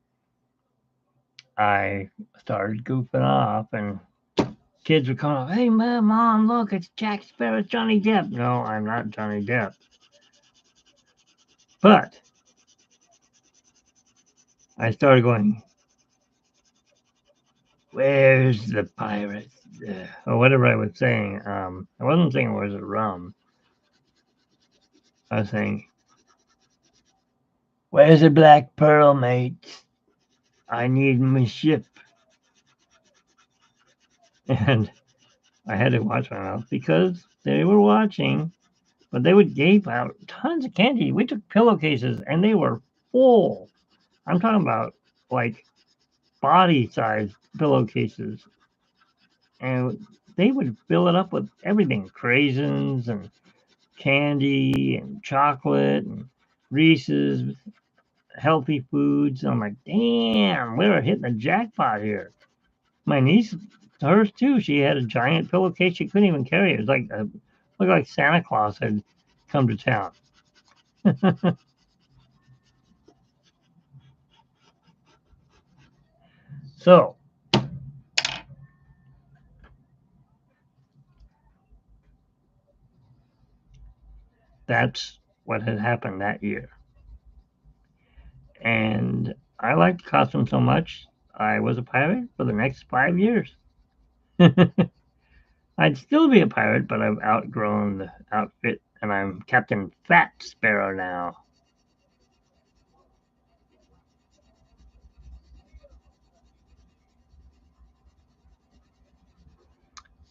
I started goofing off, and kids would come up, hey, mom, look, it's Jack Sparrow, it's Johnny Depp. No, I'm not Johnny Depp. But I started going, where's the pirate? Or whatever I was saying. I wasn't saying where's the rum. I was saying, where's the Black Pearl, mate? I need my ship. And I had to watch my mouth because they were watching, but they would gave out tons of candy. We took pillowcases and they were full. I'm talking about like body-sized pillowcases. And they would fill it up with everything, craisins and candy and chocolate and Reese's, healthy foods. I'm like, damn, we were hitting the jackpot here. My niece, hers too, she had a giant pillowcase she couldn't even carry. It was like looked like Santa Claus had come to town. So that's what had happened that year. And I liked the costume so much, I was a pirate for the next 5 years. I'd still be a pirate, but I've outgrown the outfit, and I'm Captain Fat Sparrow now.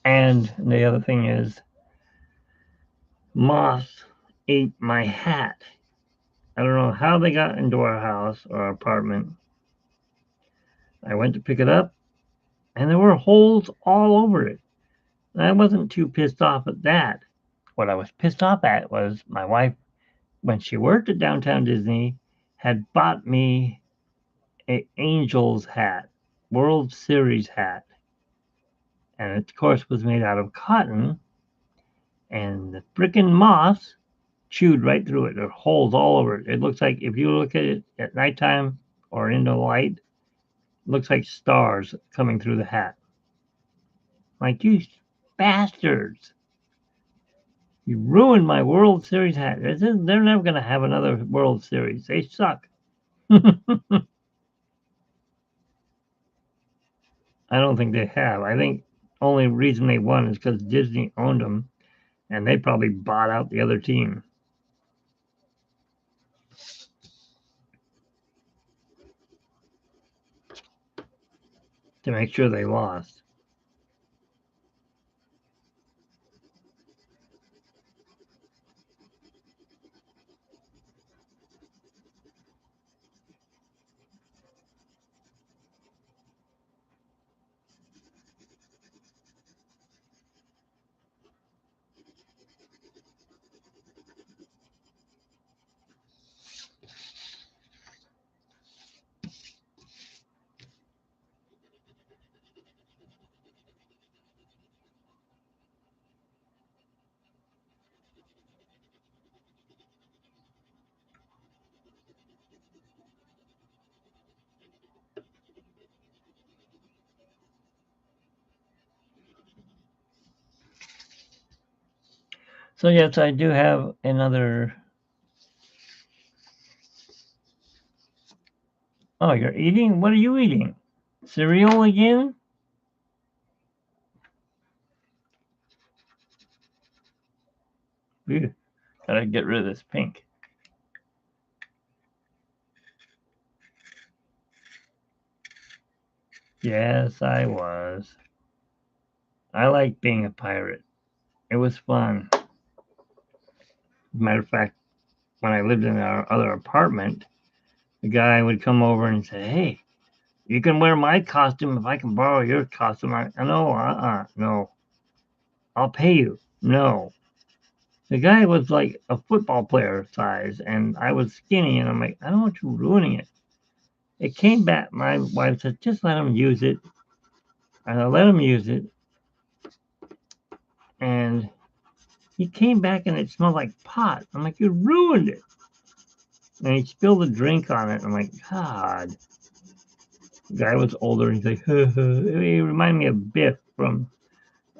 And the other thing is, moths ate my hat. I don't know how they got into our house or our apartment. I went to pick it up, and there were holes all over it. I wasn't too pissed off at that. What I was pissed off at was my wife, when she worked at Downtown Disney, had bought me a Angels hat, World Series hat, and it, of course, was made out of cotton. And the frickin' moths chewed right through it. There are holes all over it. It looks like if you look at it at nighttime or in the light, it looks like stars coming through the hat. Like, you bastards. You ruined my World Series hat. They're never going to have another World Series. They suck. I don't think they have. I think only reason they won is because Disney owned them, and they probably bought out the other team to make sure they lost. So yes, I do have another. Oh, you're eating? What are you eating? Cereal again? Ew. Gotta get rid of this pink. Yes, I was. I like being a pirate. It was fun. As a matter of fact, when I lived in our other apartment, the guy would come over and say, "Hey, you can wear my costume if I can borrow your costume." No. I'll pay you. No. The guy was like a football player size, and I was skinny, and I'm like, I don't want you ruining it. It came back. My wife said, just let him use it. And I let him use it. And he came back and it smelled like pot. I'm like, you ruined it. And he spilled a drink on it. I'm like, God. The guy was older. And he's like, He reminded me of Biff from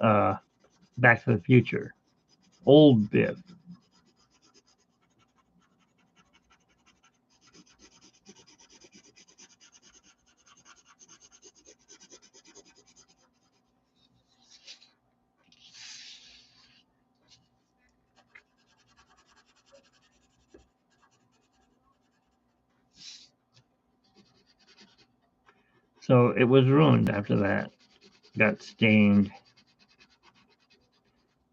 Back to the Future. Old Biff. So it was ruined after that. Got stained.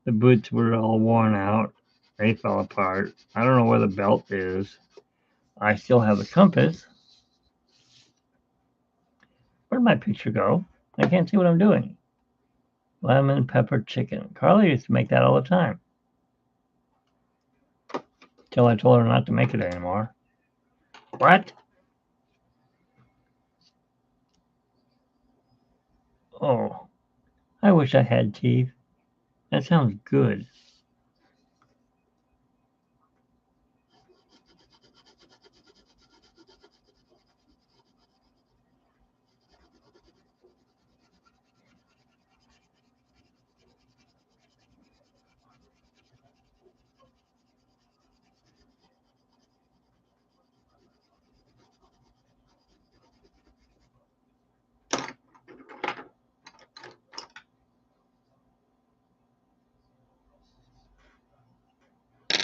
The boots were all worn out. They fell apart. I don't know where the belt is. I still have the compass. Where'd my picture go? I can't see what I'm doing. Lemon pepper chicken. Carly used to make that all the time. Till I told her not to make it anymore. What? Oh, I wish I had teeth. That sounds good.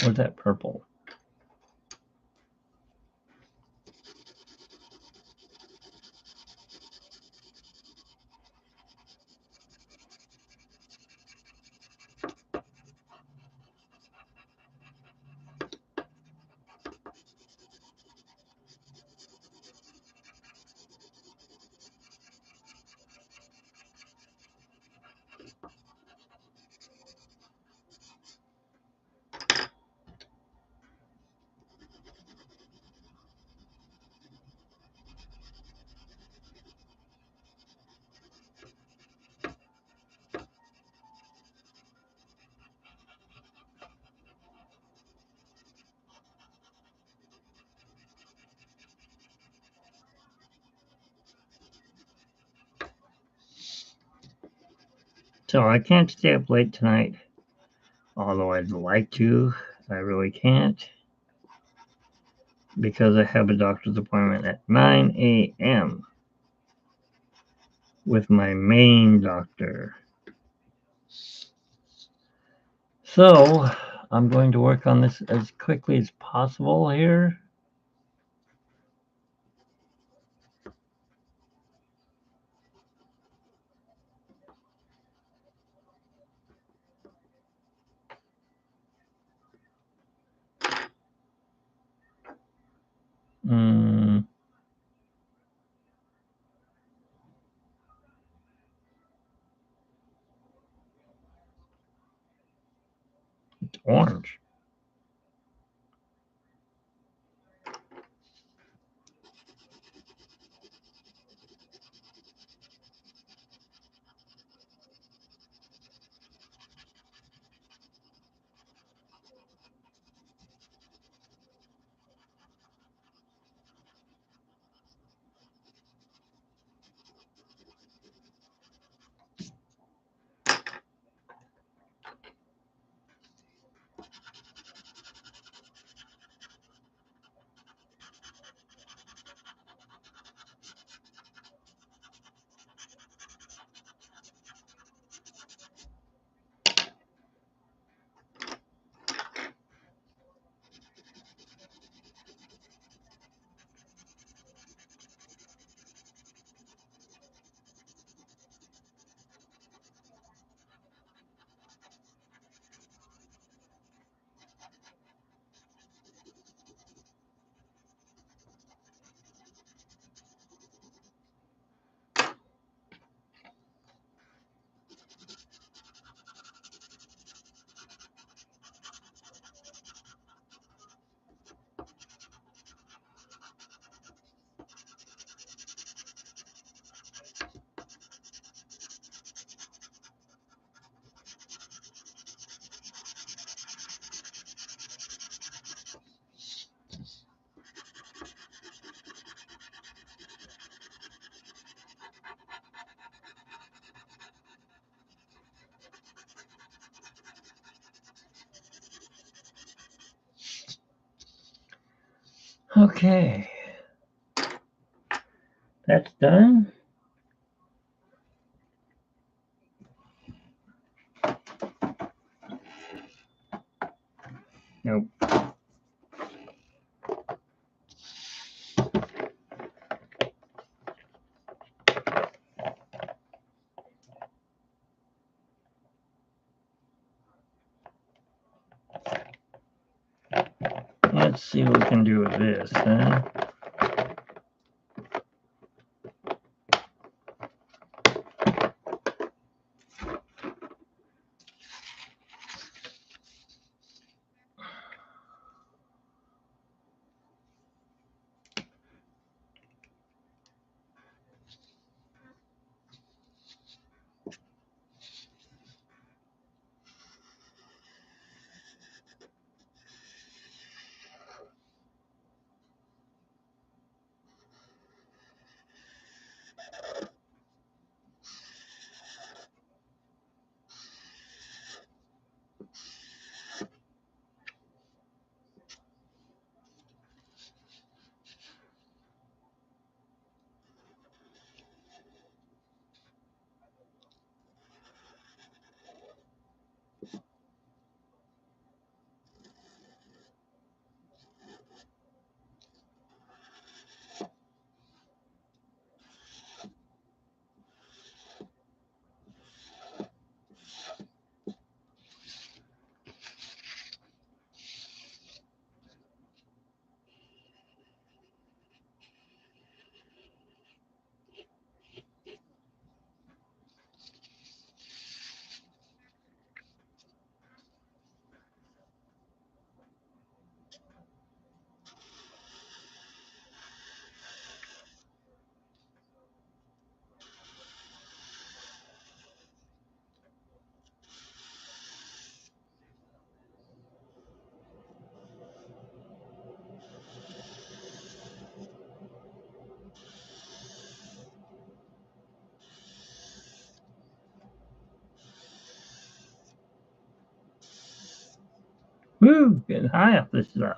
What's that purple? So I can't stay up late tonight, although I'd like to. I really can't because I have a doctor's appointment at 9 a.m. with my main doctor. So I'm going to work on this as quickly as possible here. It's orange. Okay. That's done. Nope. let's see what we can do with this, huh? Woo, getting high off this stuff.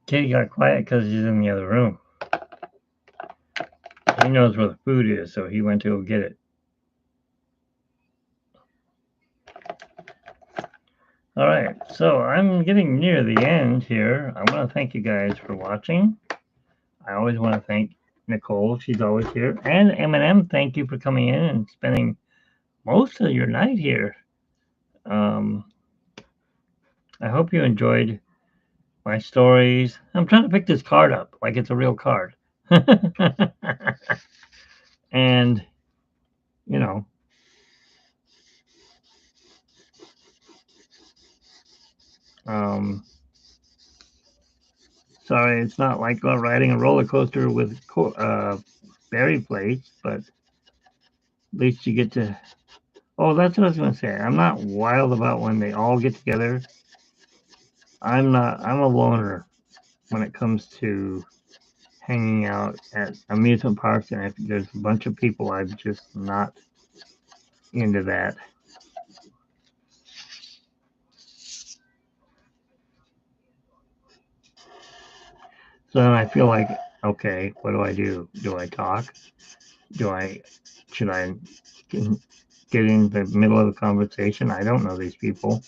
Kitty got quiet because he's in the other room. He knows where the food is, so he went to go get it. All right, so I'm getting near the end here. I want to thank you guys for watching. I always want to thank Nicole. She's always here. And Eminem, thank you for coming in and spending most of your night here. I hope you enjoyed my stories. I'm trying to pick this card up like it's a real card. And, you know, sorry, it's not like riding a roller coaster with berry plates, but at least you get to. Oh, that's what I was going to say. I'm not wild about when they all get together. I'm a loner when it comes to hanging out at amusement parks, and if there's a bunch of people, I'm just not into that. So then I feel like, okay, what do I do? Do I talk? Should I get in the middle of the conversation? I don't know these people.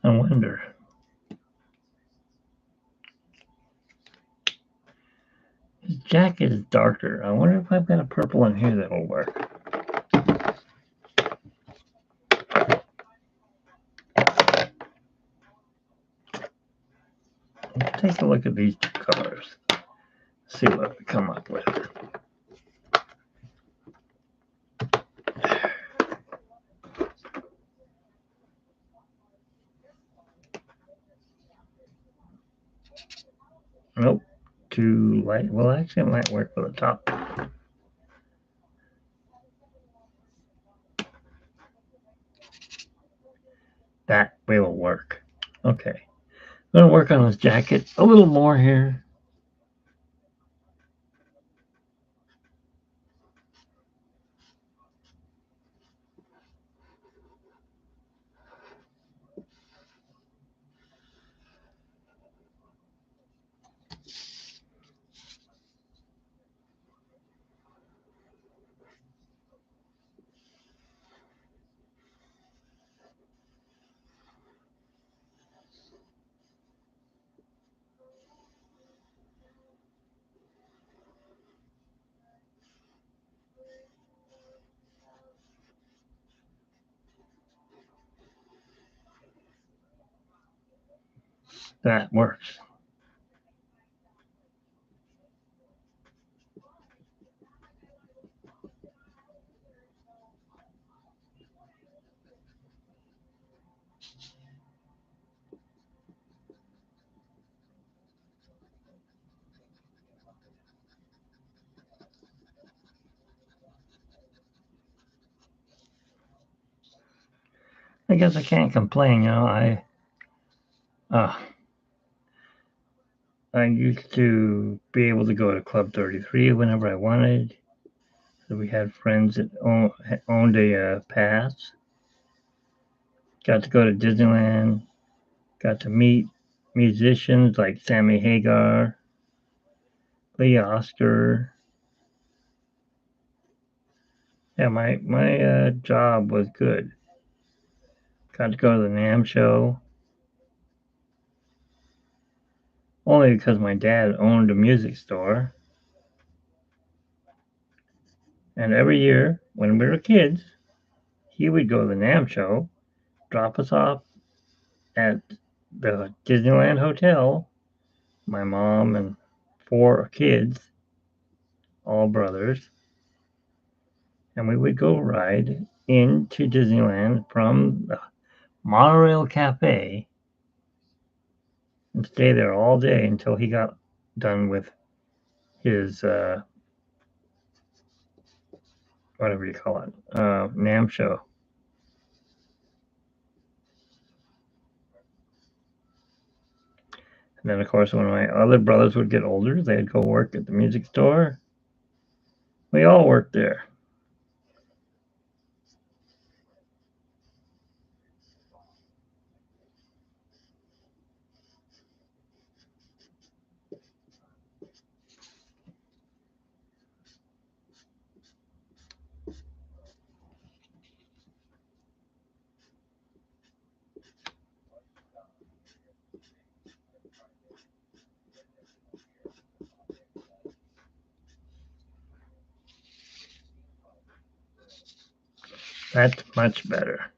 I wonder. His jacket is darker. I wonder if I've got a purple in here that will work. Let's take a look at these two colors. See what we come up with. Nope. Too light. Well, actually, it might work for the top. That way will work. Okay. I'm going to work on this jacket a little more here. That works. I guess I can't complain, I used to be able to go to Club 33 whenever I wanted. So we had friends that owned a pass. Got to go to Disneyland. Got to meet musicians like Sammy Hagar, Lee Oscar. Yeah, my job was good. Got to go to the NAMM show. Only because my dad owned a music store. And every year, when we were kids, he would go to the NAMM show, drop us off at the Disneyland Hotel, my mom and 4 kids, all brothers, and we would go ride into Disneyland from the Monorail Cafe and stay there all day until he got done with his whatever you call it, NAMM show. And then, of course, when my other brothers would get older, they'd go work at the music store. We all worked there. That's much better.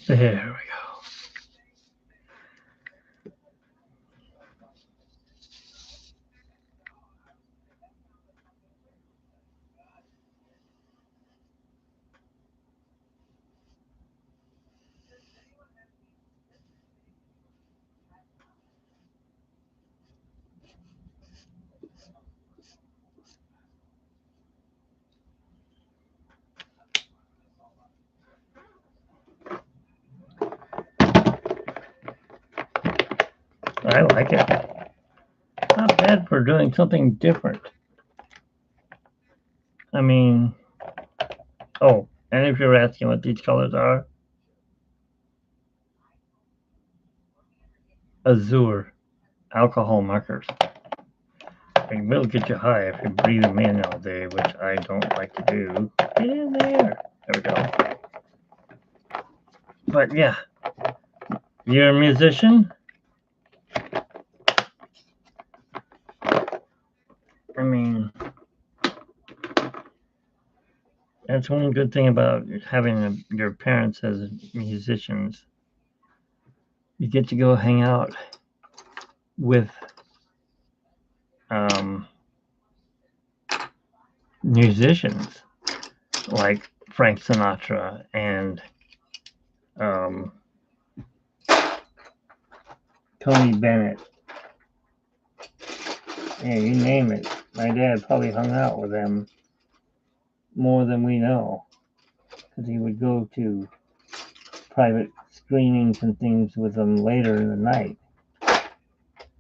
There we go. I like it. Not bad for doing something different. I mean, oh, and if you're asking what these colors are, Azure alcohol markers. They will get you high if you breathe them in all day, which I don't like to do. Get in there. There we go. But yeah, you're a musician? I mean, that's one good thing about having your parents as musicians. You get to go hang out with musicians like Frank Sinatra and Tony Bennett. Yeah, you name it. My dad probably hung out with them more than we know, because he would go to private screenings and things with them later in the night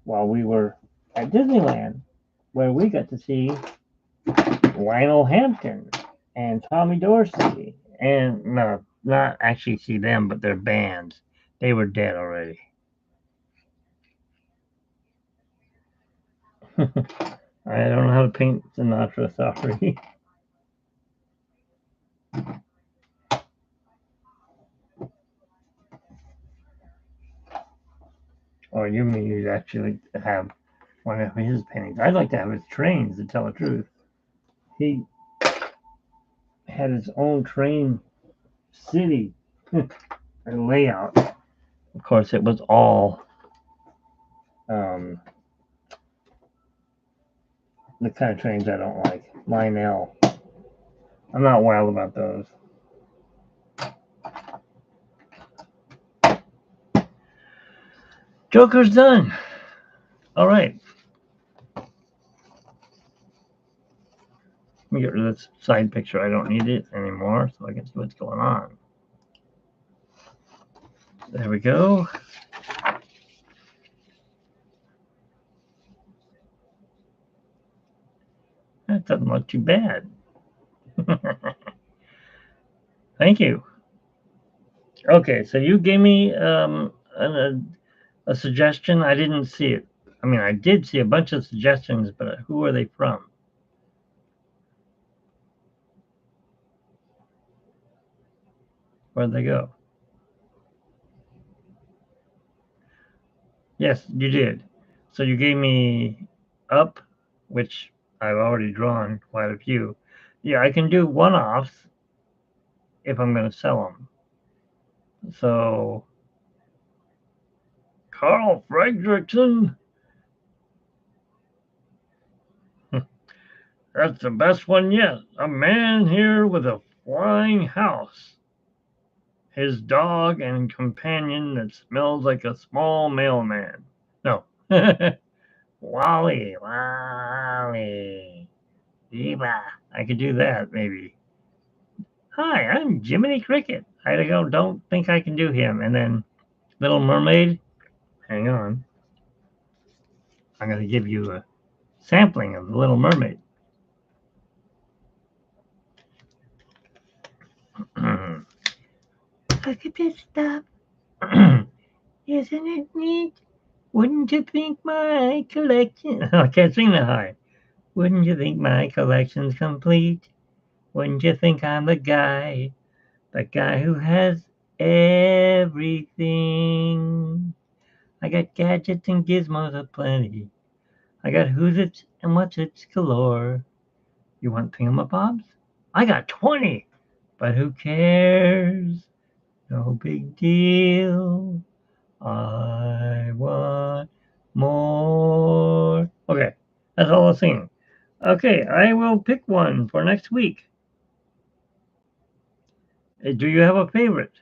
while we were at Disneyland, where we got to see Lionel Hampton and Tommy Dorsey, and no, not actually see them, but their bands. They were dead already. I don't know how to paint Sinatra, sorry. Or you mean you'd actually have one of his paintings? I'd like to have his trains, to tell the truth. He had his own train city and layout. Of course, it was all the kind of trains I don't like. Lionel. I'm not wild about those. Joker's done. All right. Let me get rid of this side picture. I don't need it anymore, so I can see what's going on. There we go. That doesn't look too bad. Thank you. Okay, so you gave me a suggestion. I didn't see it. I mean, I did see a bunch of suggestions, but who are they from? Where'd they go? Yes, you did. So you gave me Up, which I've already drawn quite a few. Yeah, I can do one-offs if I'm going to sell them. So, Carl Fredricksen. That's the best one yet. A man here with a flying house. His dog and companion that smells like a small mailman. No. Wally. Eva. I could do that, maybe. Hi, I'm Jiminy Cricket. I don't think I can do him. And then Little Mermaid. Hang on. I'm going to give you a sampling of The Little Mermaid. Look at this stuff. Isn't it neat? Wouldn't you think my collection... I can't sing that high. Wouldn't you think my collection's complete? Wouldn't you think I'm the guy who has everything? I got gadgets and gizmos aplenty. I got who's it and what's it's galore. You want thingamabobs? I got 20, but who cares? No big deal. I want more. Okay, that's all I'll sing. Okay, I will pick one for next week. Do you have a favorite?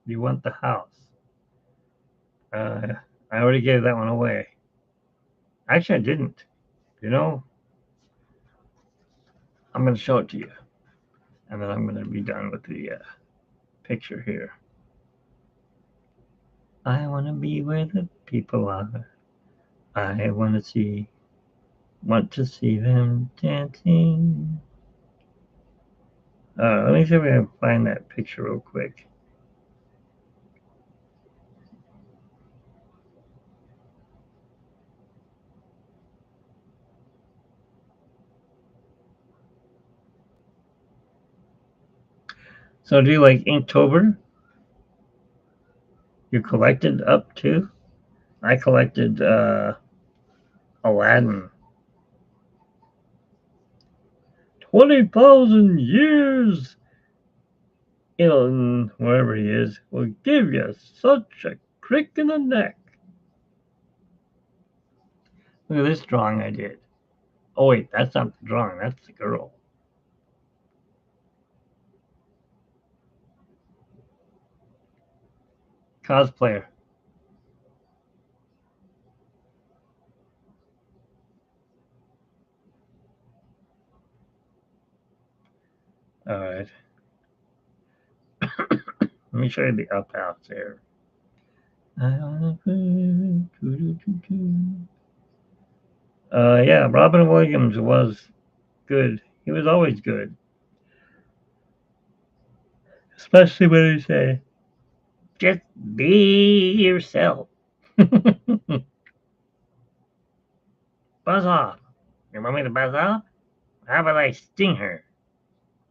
You want the house? I already gave that one away. Actually, I didn't. You know, I'm going to show it to you, and then I'm going to be done with the picture here. I want to be where the people are. I want to see them dancing. Let me see if I can find that picture real quick. So, do you like Inktober? You collected up too? I collected Aladdin. 20,000 years in wherever he is will give you such a crick in the neck. Look at this drawing I did. Oh, wait, that's not the drawing, that's the girl. Cosplayer. All right. Let me show you the up house there. Yeah, Robin Williams was good. He was always good. Especially when he say, just be yourself. Buzz off. You want me to buzz off? How about I sting her?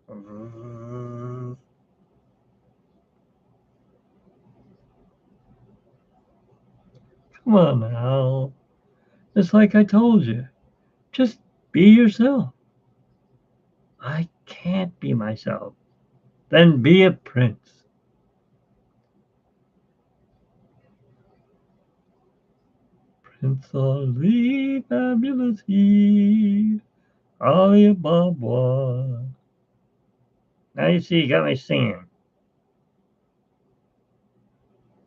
Come on now. It's like I told you. Just be yourself. I can't be myself. Then be a prince. Prince Ali, fabulous he, Ali Ababa. Now you see, you got me singing.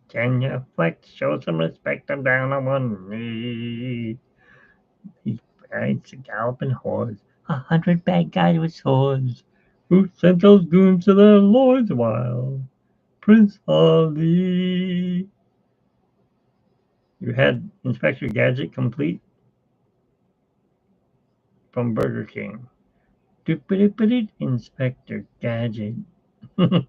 Can you flex? Show some respect. I'm down on one knee. He rides a galloping horse. 100 bad guys with swords. Who sent those goons to their lords wild? Prince Ali. You had Inspector Gadget complete from Burger King. Doop-a-doop-a-doop, Inspector Gadget. I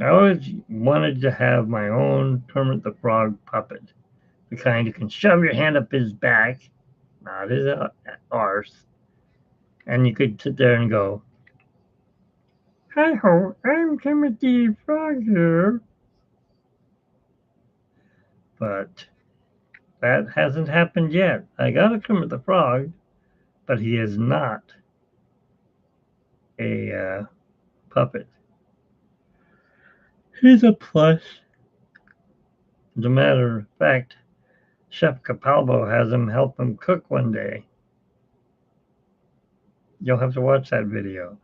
always wanted to have my own Kermit the Frog puppet. The kind who can shove your hand up his back, not his arse, and you could sit there and go, "Hi ho, I'm Timothy Frog here." But that hasn't happened yet. I got a Kermit the Frog, but he is not a puppet. He's a plush. As a matter of fact, Chef Capalbo has him help him cook one day. You'll have to watch that video.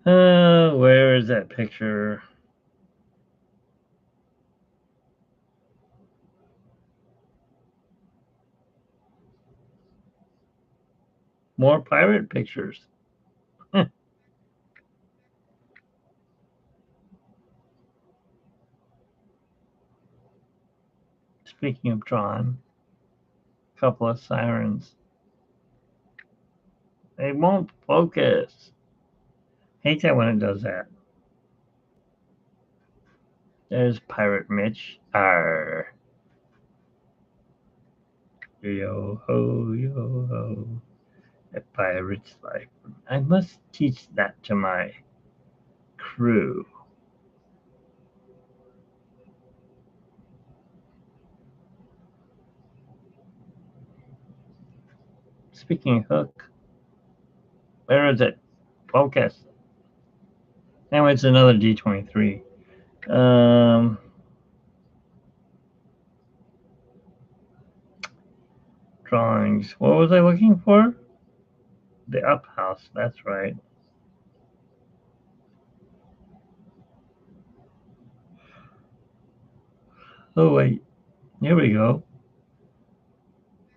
Where is that picture? More pirate pictures. Speaking of Tron, a couple of sirens. They won't focus. Hate that when it does that. There's Pirate Mitch. Arr. Yo ho, yo ho. A pirate's life. I must teach that to my crew. Speaking of hook, where is it? Focus. Anyway, it's another D23. Drawings. What was I looking for? The up house. That's right. Oh, wait. Here we go.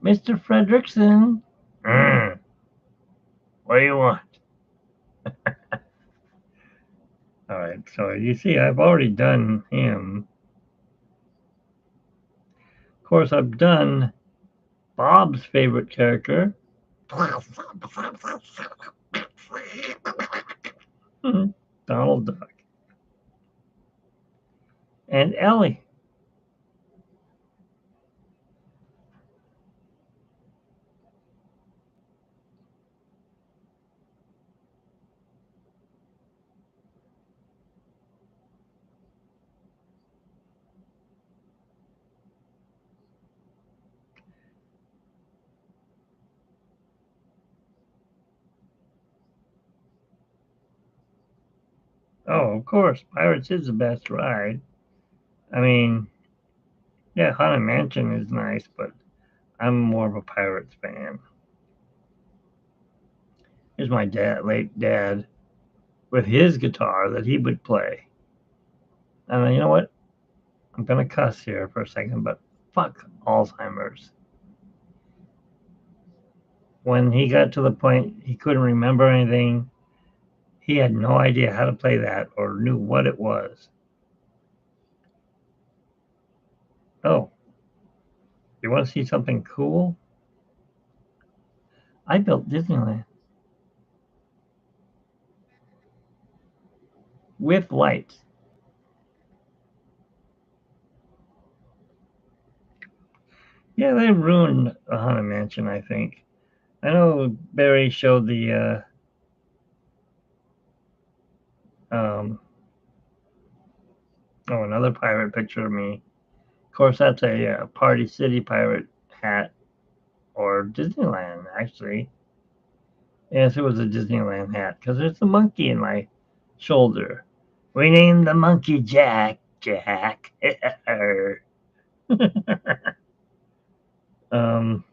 Mr. Fredrickson. What do you want? All right. So you see, I've already done him. Of course, I've done Bob's favorite character. Donald Duck. And Ellie. Oh, of course, Pirates is the best ride. I mean, yeah, Haunted Mansion is nice, but I'm more of a Pirates fan. Here's my late dad, with his guitar that he would play. And you know what? I'm gonna cuss here for a second, but fuck Alzheimer's. When he got to the point he couldn't remember anything, he had no idea how to play that or knew what it was. Oh, you want to see something cool? I built Disneyland with lights. Yeah, they ruined the Haunted Mansion, I think. I know Barry showed the um, another pirate picture of me. Of course, that's a Party City pirate hat or Disneyland, actually. Yes, it was a Disneyland hat because there's a monkey in my shoulder. We named the monkey Jack. Jack. um,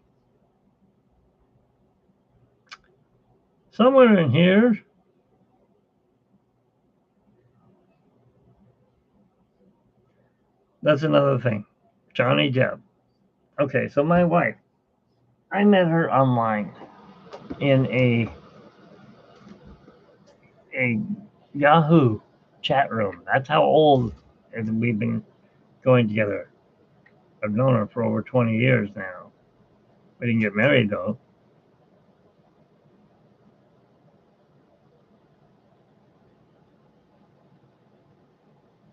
somewhere in here, that's another thing. Johnny Depp. Okay, so my wife, I met her online in a Yahoo chat room. That's how old we've been going together. I've known her for over 20 years now. We didn't get married though.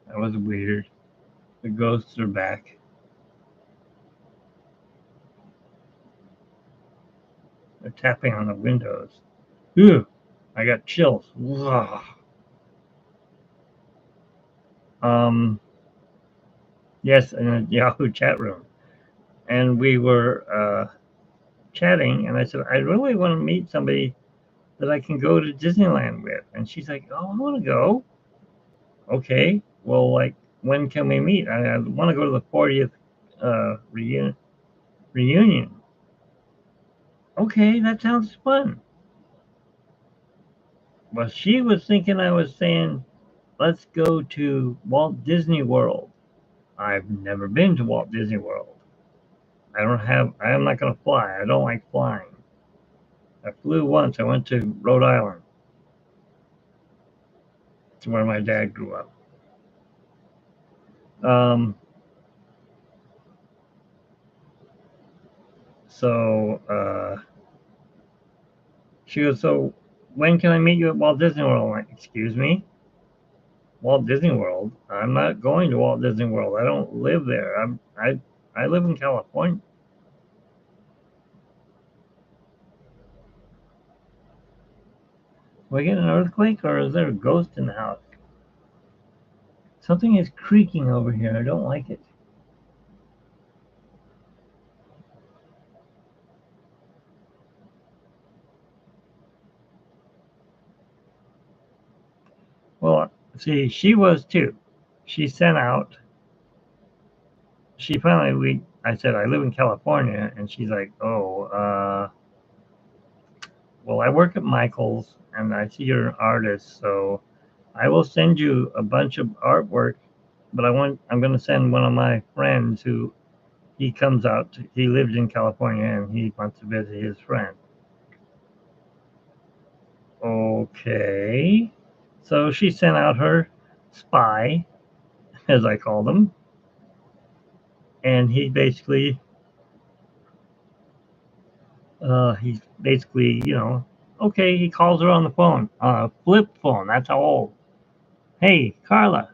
That was weird. The ghosts are back. They're tapping on the windows. Ew, I got chills. Ugh. Yes, in a Yahoo chat room. And we were chatting, and I said, I really want to meet somebody that I can go to Disneyland with. And she's like, oh, I want to go. Okay, well, like, when can we meet? I want to go to the 40th reunion. Okay, that sounds fun. Well, she was thinking I was saying, let's go to Walt Disney World. I've never been to Walt Disney World. I'm not going to fly. I don't like flying. I flew once. I went to Rhode Island. It's where my dad grew up. Um, so she goes, so when can I meet you at Walt Disney World? I'm like, excuse me? Walt Disney World? I'm not going to Walt Disney World. I don't live there. I live in California. we get an earthquake or is there a ghost in the house? Something is creaking over here. I don't like it. Well, see, she was too. She sent out. She finally, I said, I live in California. And she's like, oh, well, I work at Michael's and I see you're an artist. So I will send you a bunch of artwork, but I'm going to send one of my friends who he comes out. He lives in California and he wants to visit his friend. Okay. So she sent out her spy, as I call them, and he's basically, okay, he calls her on the phone, flip phone. That's how old. Hey, Carla,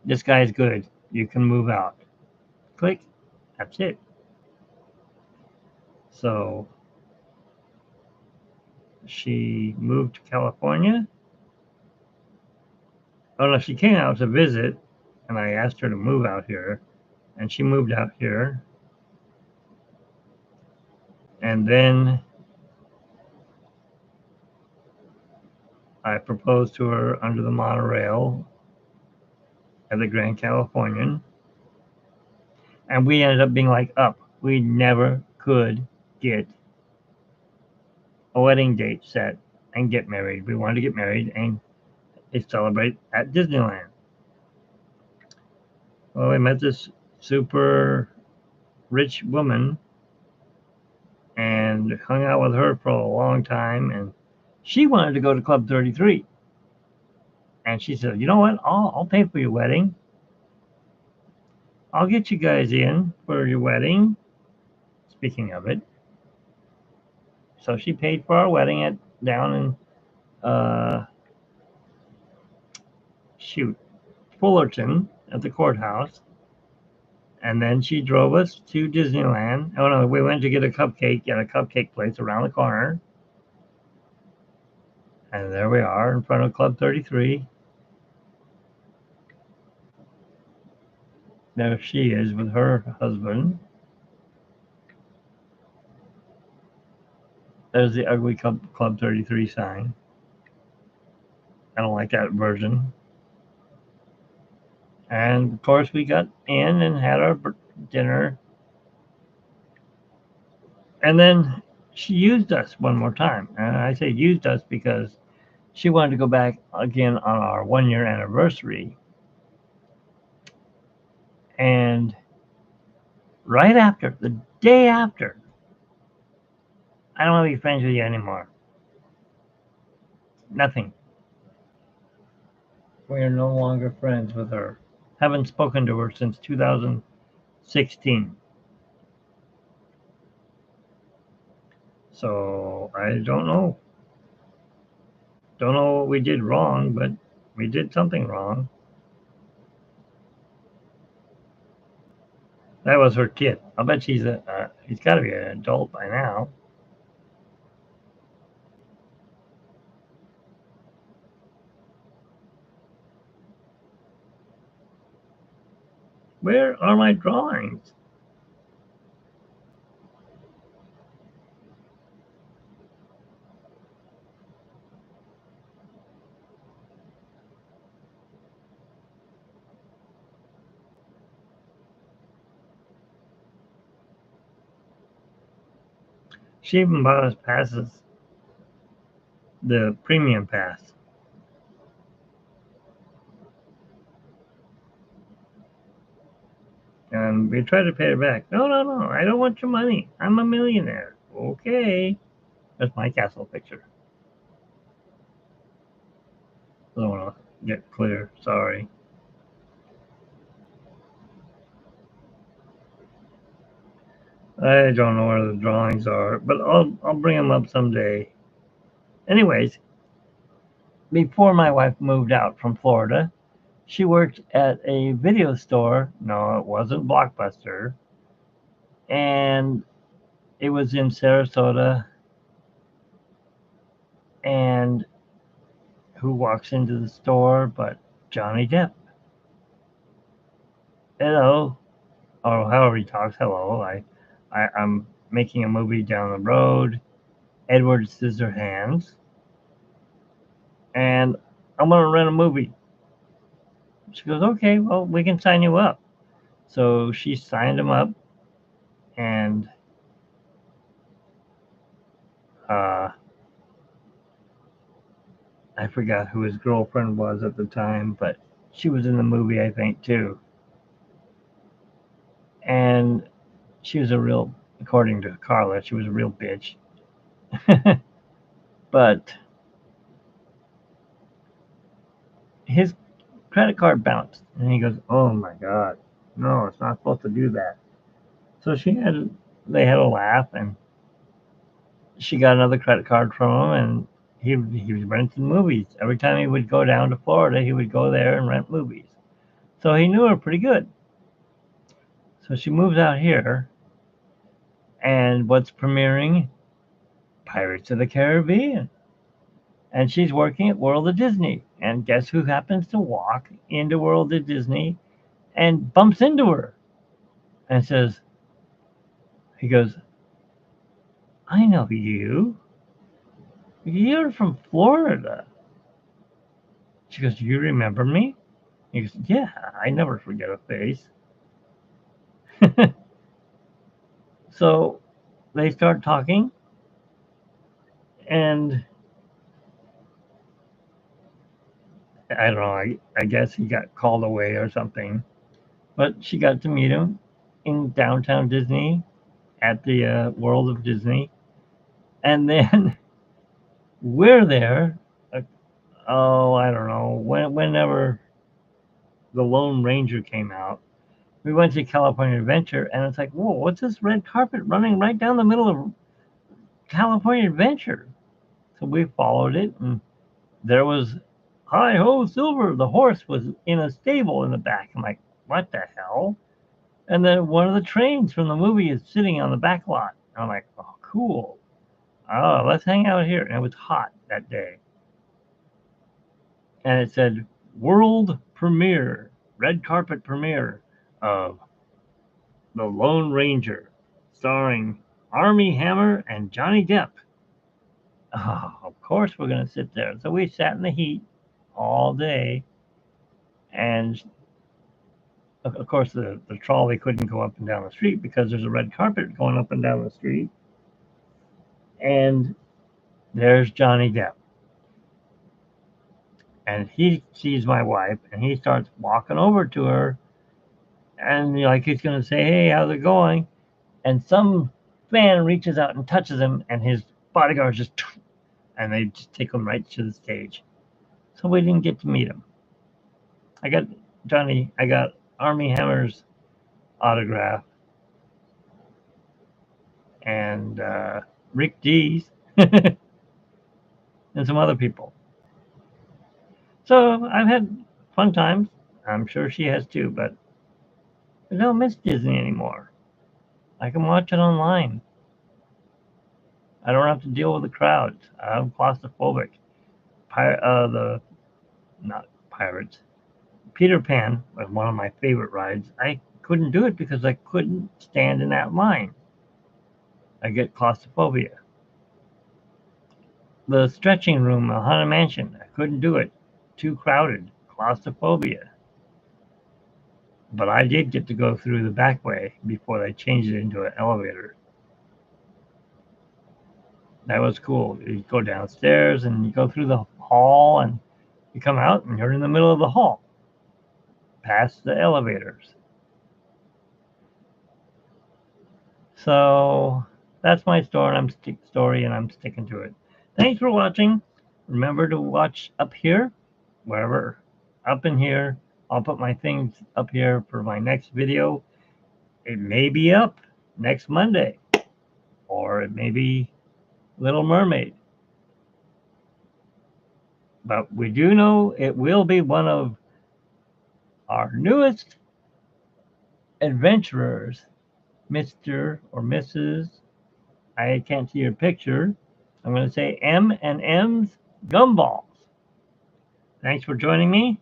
this guy's good. You can move out. Click. That's it. So she moved to California. Oh no, she came out to visit, and I asked her to move out here, and she moved out here. And then I proposed to her under the monorail at the Grand Californian, and we ended up being like up. We never could get a wedding date set and get married. We wanted to get married and celebrate at Disneyland. Well, we met this super rich woman and hung out with her for a long time, and she wanted to go to Club 33. And she said, you know what? I'll pay for your wedding. I'll get you guys in for your wedding. Speaking of it. So she paid for our wedding down in Fullerton at the courthouse. And then she drove us to Disneyland. Oh no, we went to get a cupcake at a cupcake place around the corner. And there we are in front of Club 33. There she is with her husband. There's the ugly Club 33 sign. I don't like that version. And of course, we got in and had our dinner. And then she used us one more time. And I say used us because she wanted to go back again on our 1 year anniversary. And right after, the day after, I don't want to be friends with you anymore. Nothing. We are no longer friends with her. Haven't spoken to her since 2016. So I don't know. Don't know what we did wrong, but we did something wrong. That was her kid. I'll bet he's got to be an adult by now. Where are my drawings? She even bought us passes, the premium pass. And we tried to pay her back. No, no, no. I don't want your money. I'm a millionaire. Okay. That's my castle picture. I don't want to get clear. Sorry. I don't know where the drawings are, but I'll bring them up someday. Anyways, before my wife moved out from Florida, she worked at a video store. No, it wasn't Blockbuster. And it was in Sarasota. And who walks into the store but Johnny Depp. Hello, or however he talks. Hello, I'm making a movie down the road. Edward Scissorhands, and I'm gonna rent a movie. She goes, okay, well, we can sign you up. So she signed him up, and uh, I forgot who his girlfriend was at the time, but she was in the movie, I think, too. And she was a real, according to Carla, she was a real bitch. But his credit card bounced, and he goes, "Oh my god, no, it's not supposed to do that." So they had a laugh, and she got another credit card from him, and he was renting movies. Every time he would go down to Florida, he would go there and rent movies. So he knew her pretty good. So she moves out here, and what's premiering? Pirates of the Caribbean. And she's working at World of Disney. And guess who happens to walk into World of Disney and bumps into her and says, he goes, I know you. You're from Florida. She goes, do you remember me? He goes, yeah, I never forget a face. So they start talking, and I don't know, I guess he got called away or something. But she got to meet him in downtown Disney at the World of Disney. And then we're there, uh, oh, I don't know, whenever the Lone Ranger came out. We went to California Adventure, and it's like, whoa, what's this red carpet running right down the middle of California Adventure? So we followed it, and there was Hi Ho Silver. The horse was in a stable in the back. I'm like, what the hell? And then one of the trains from the movie is sitting on the back lot. I'm like, oh, cool. Oh, let's hang out here. And it was hot that day. And it said world premiere, red carpet premiere of The Lone Ranger, starring Armie Hammer and Johnny Depp. Oh, of course we're going to sit there. So we sat in the heat all day. And of course, the trolley couldn't go up and down the street because there's a red carpet going up and down the street. And there's Johnny Depp. And he sees my wife, and he starts walking over to her, and like he's going to say, hey, how's it going? And some fan reaches out and touches him, and his bodyguards just, and they just take him right to the stage. So we didn't get to meet him. I got Armie Hammer's autograph, and Rick Dees, and some other people. So I've had fun times. I'm sure she has too, but I don't miss Disney anymore. I can watch it online. I don't have to deal with the crowds. I'm claustrophobic. The not pirates. Peter Pan was one of my favorite rides. I couldn't do it because I couldn't stand in that line. I get claustrophobia. The stretching room at Haunted Mansion, I couldn't do it. Too crowded. Claustrophobia. But I did get to go through the back way before they changed it into an elevator. That was cool. You go downstairs and you go through the hall and you come out and you're in the middle of the hall, past the elevators. So that's my story, and I'm sticking to it. Thanks for watching. Remember to watch up here, wherever, up in here. I'll put my things up here for my next video. It may be up next Monday, or it may be Little Mermaid. But we do know it will be one of our newest adventurers, Mr. or Mrs. I can't see your picture. I'm going to say M and M's Gumballs. Thanks for joining me.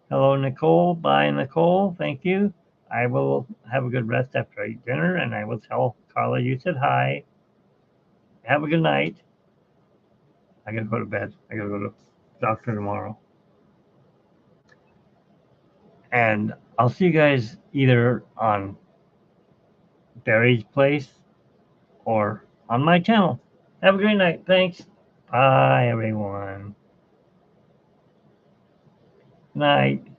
Hello, Nicole. Bye, Nicole. Thank you. I will have a good rest after I eat dinner, and I will tell Carla you said hi. Have a good night. I gotta go to bed. I gotta go to the doctor tomorrow. And I'll see you guys either on Barry's place or on my channel. Have a great night. Thanks. Bye, everyone. Night.